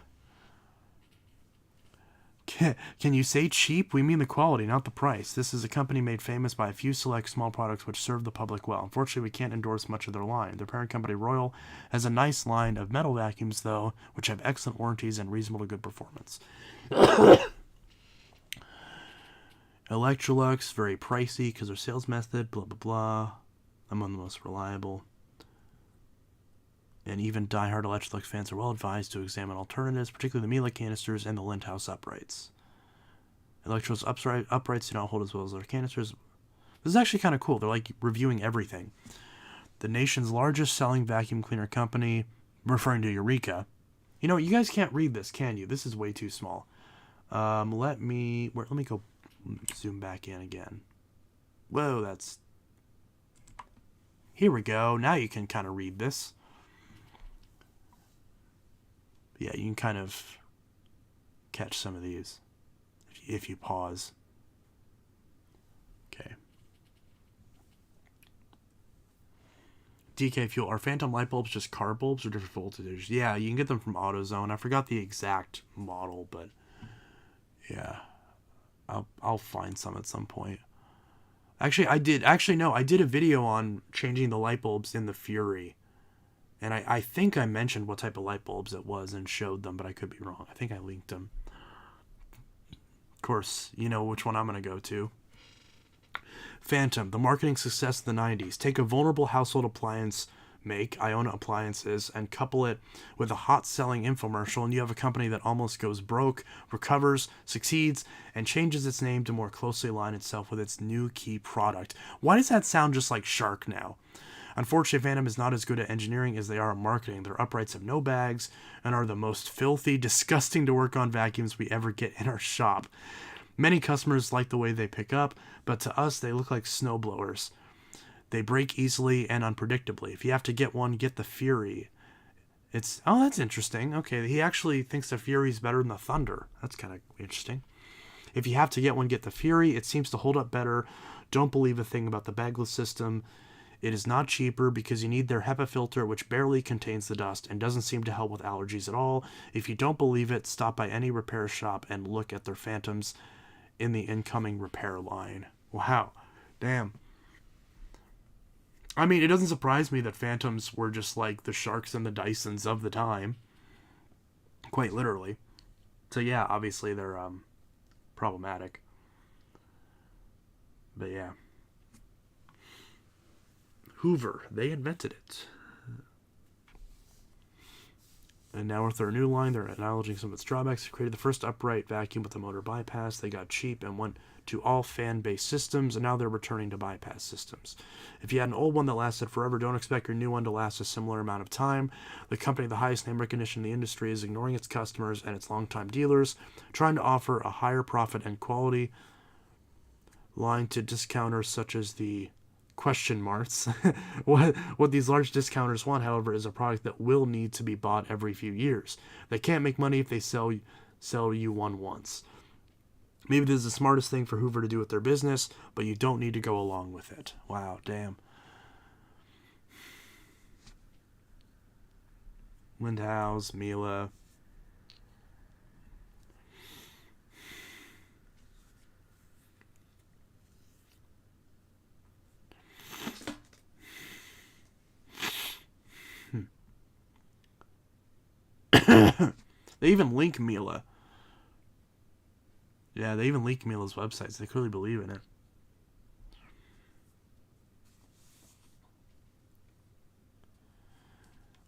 A: Can you say cheap? We mean the quality, not the price. This is a company made famous by a few select small products which serve the public well. Unfortunately, we can't endorse much of their line. Their parent company, Royal, has a nice line of metal vacuums, though, which have excellent warranties and reasonable to good performance. Electrolux, very pricey because their sales method, blah, blah, blah. Among the most reliable. And even die-hard Electrolux fans are well advised to examine alternatives, particularly the Miele canisters and the Lindhouse uprights. Electrolux uprights do not hold as well as their canisters. This is actually kind of cool. They're like reviewing everything. The nation's largest selling vacuum cleaner company, referring to Eureka. You know, you guys can't read this, can you? This is way too small. Let me go zoom back in again. Whoa, that's... Here we go. Now you can kind of read this. Yeah, you can kind of catch some of these if you pause. Okay. DK Fuel. Are phantom light bulbs just car bulbs or different voltages? Yeah, you can get them from AutoZone. I forgot the exact model, but yeah. I'll find some at some point. Actually, I did a video on changing the light bulbs in the Fury. And I think I mentioned what type of light bulbs it was and showed them, but I could be wrong. I think I linked them. Of course, you know which one I'm going to go to. Phantom, the marketing success of the 90s. Take a vulnerable household appliance make, Iona Appliances, and couple it with a hot-selling infomercial, and you have a company that almost goes broke, recovers, succeeds, and changes its name to more closely align itself with its new key product. Why does that sound just like Shark now? Unfortunately, Phantom is not as good at engineering as they are at marketing. Their uprights have no bags and are the most filthy, disgusting to work on vacuums we ever get in our shop. Many customers like the way they pick up, but to us, they look like snowblowers. They break easily and unpredictably. If you have to get one, get the Fury. Oh, that's interesting. Okay, he actually thinks the Fury is better than the Thunder. That's kind of interesting. If you have to get one, get the Fury. It seems to hold up better. Don't believe a thing about the bagless system. It is not cheaper because you need their HEPA filter, which barely contains the dust and doesn't seem to help with allergies at all. If you don't believe it, stop by any repair shop and look at their Phantoms in the incoming repair line. Wow. Damn. I mean, it doesn't surprise me that Phantoms were just like the Sharks and the Dysons of the time. Quite literally. So yeah, obviously they're problematic. But yeah. Hoover, they invented it. And now with their new line, they're acknowledging some of its drawbacks. They created the first upright vacuum with a motor bypass. They got cheap and went to all fan-based systems, and now they're returning to bypass systems. If you had an old one that lasted forever, don't expect your new one to last a similar amount of time. The company with the highest name recognition in the industry is ignoring its customers and its longtime dealers, trying to offer a higher profit and quality line to discounters such as the question marks. What these large discounters want, however, is a product that will need to be bought every few years. They can't make money if they sell you one once. Maybe this is the smartest thing for Hoover to do with their business, but you don't need to go along with it. Wow, damn. Lindhouse, Miele. They even link Miele. Yeah, they even leak Miele's websites. They clearly believe in it.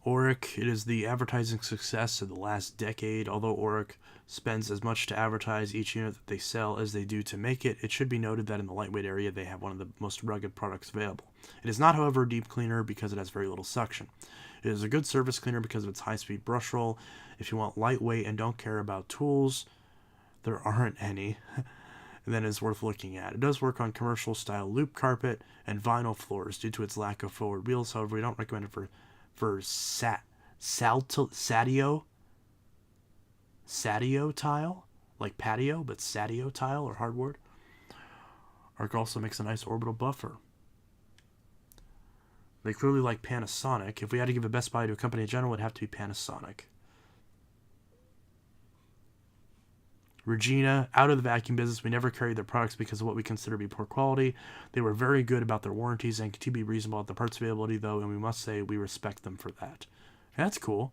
A: Auric, it is the advertising success of the last decade. Although Auric spends as much to advertise each unit that they sell as they do to make it, it should be noted that in the lightweight area they have one of the most rugged products available. It is not, however, a deep cleaner because it has very little suction. It is a good surface cleaner because of its high-speed brush roll. If you want lightweight and don't care about tools, there aren't any, then it's worth looking at. It does work on commercial-style loop carpet and vinyl floors due to its lack of forward wheels. However, we don't recommend it for satio tile, like patio, but satio tile or hardwood. Arc also makes a nice orbital buffer. They clearly like Panasonic. If we had to give a Best Buy to a company in general, it'd have to be Panasonic. Regina, out of the vacuum business, we never carried their products because of what we consider to be poor quality. They were very good about their warranties and continue to be reasonable at the parts availability, though, and we must say we respect them for that. That's cool.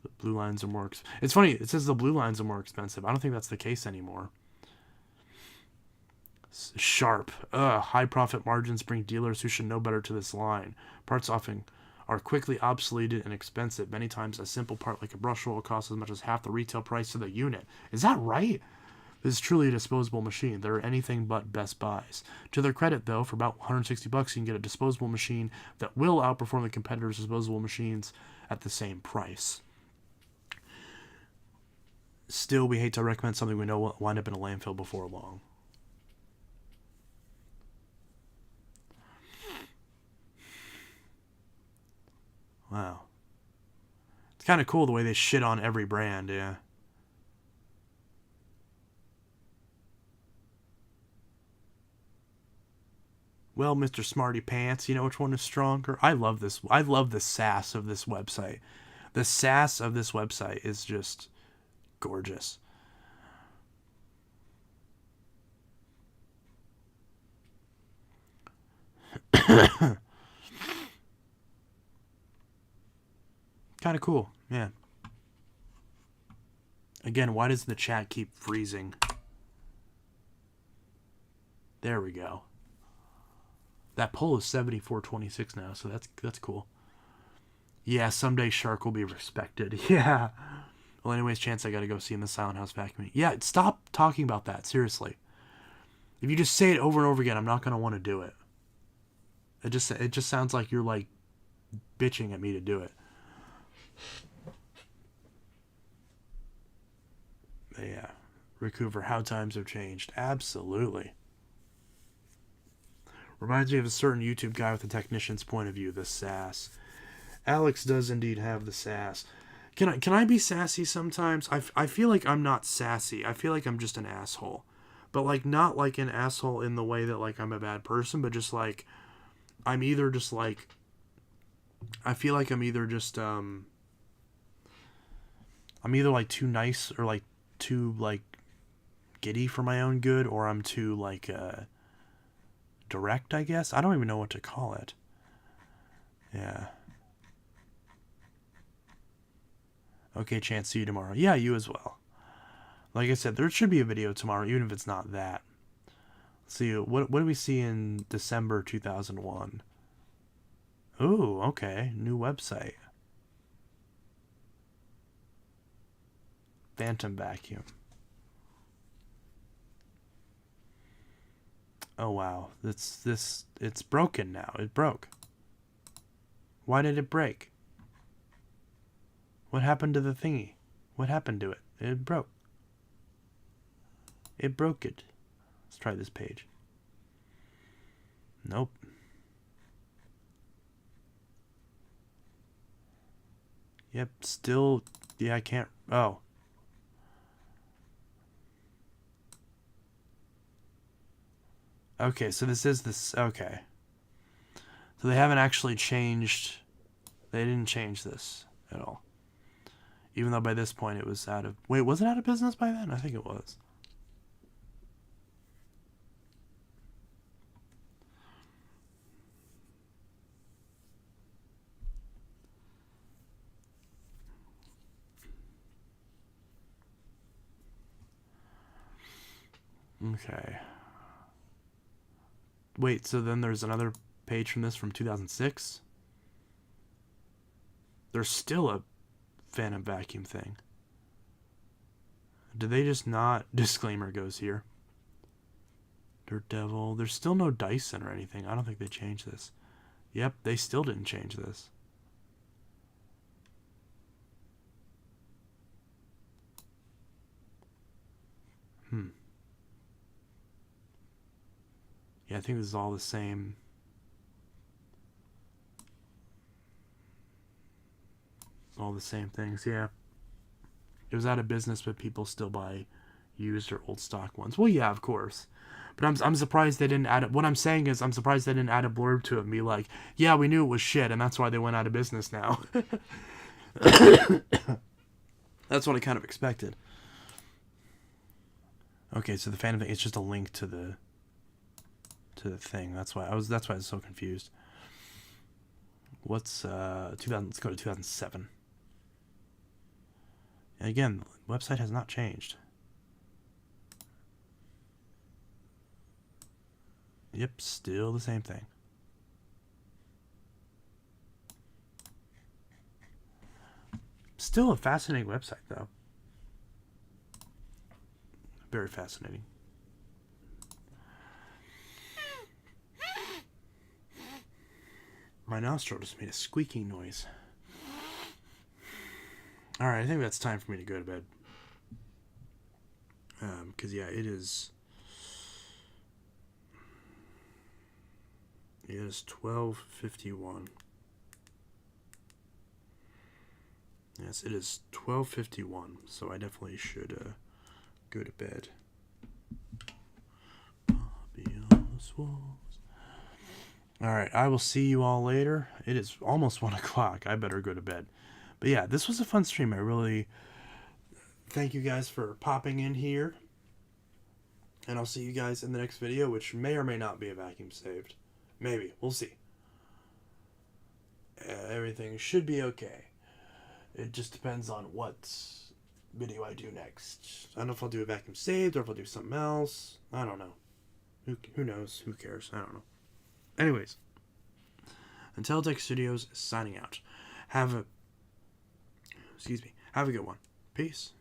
A: The blue lines are more expensive. It's funny, it says the blue lines are more expensive. I don't think that's the case anymore. Sharp. High profit margins bring dealers who should know better to this line. Parts often are quickly obsoleted and expensive. Many times a simple part like a brush roll costs as much as half the retail price of the unit. Is that right? This is truly a disposable machine. They're anything but Best Buys. To their credit, though, for about $160, you can get a disposable machine that will outperform the competitors' disposable machines at the same price. Still, we hate to recommend something we know will wind up in a landfill before long. Wow. It's kind of cool the way they shit on every brand, yeah. Well, Mr. Smarty Pants, you know which one is stronger? I love this. I love the sass of this website. The sass of this website is just gorgeous. Kind of cool, yeah. Again, why does the chat keep freezing? There we go. That poll is 74-26 now, so that's cool. Yeah, someday Shark will be respected. Yeah. Well, anyways, Chance, I gotta go see in the Silent House vacuuming. Yeah, stop talking about that, seriously. If you just say it over and over again, I'm not gonna want to do it. It just sounds like you're like bitching at me to do it. But yeah, Rick Hoover, how times have changed. Absolutely. Reminds me of a certain YouTube guy with a technician's point of view, the sass. Alex does indeed have the sass. Can I be sassy sometimes? I feel like I'm not sassy. I feel like I'm just an asshole. But like not like an asshole in the way that like I'm a bad person, but just like I'm either just like I feel like I'm either just I'm either like too nice or like too like giddy for my own good, or I'm too like direct, I guess. I don't even know what to call it. Yeah. Okay, Chance, see you tomorrow. Yeah, you as well. Like I said, there should be a video tomorrow, even if it's not that. Let's see, what do we see in December 2001? Ooh, okay, new website. Phantom Vacuum. Oh wow, it's broken now. It broke. Why did it break? What happened to the thingy? What happened to it? It broke. It broke it. Let's try this page. Nope. Yep, still, yeah, I can't, oh. Okay, so this is this, okay. So they haven't actually changed, they didn't change this at all. Even though by this point it was out of... Wait, was it out of business by then? I think it was. Okay. Wait, so then there's another page from this from 2006? There's still a Phantom Vacuum thing. Did they just not... Disclaimer goes here. Dirt Devil. There's still no Dyson or anything. I don't think they changed this. Yep, they still didn't change this. Yeah, I think this is all the same. All the same things, yeah. It was out of business, but people still buy used or old stock ones. Well, yeah, of course. But I'm surprised they didn't add it. What I'm saying is I'm surprised they didn't add a blurb to it and be like, yeah, we knew it was shit, and that's why they went out of business now. That's what I kind of expected. Okay, so the Phantom thing, it's just a link to the thing. That's why I was so confused. What's 2000? Let's go to 2007. And again, the website has not changed. Yep, still the same thing. Still a fascinating website, though. Very fascinating. My nostril just made a squeaking noise. Alright, I think that's time for me to go to bed. Because, yeah, it is 12:51. Yes, it is 12:51, so I definitely should go to bed. Alright, I will see you all later. It is almost 1 o'clock. I better go to bed. But yeah, this was a fun stream. I really thank you guys for popping in here. And I'll see you guys in the next video, which may or may not be a vacuum saved. Maybe. We'll see. Everything should be okay. It just depends on what video I do next. I don't know if I'll do a vacuum saved or if I'll do something else. I don't know. Who knows? Who cares? I don't know. Anyways, Intelitech Studios signing out. Have a good one. Peace.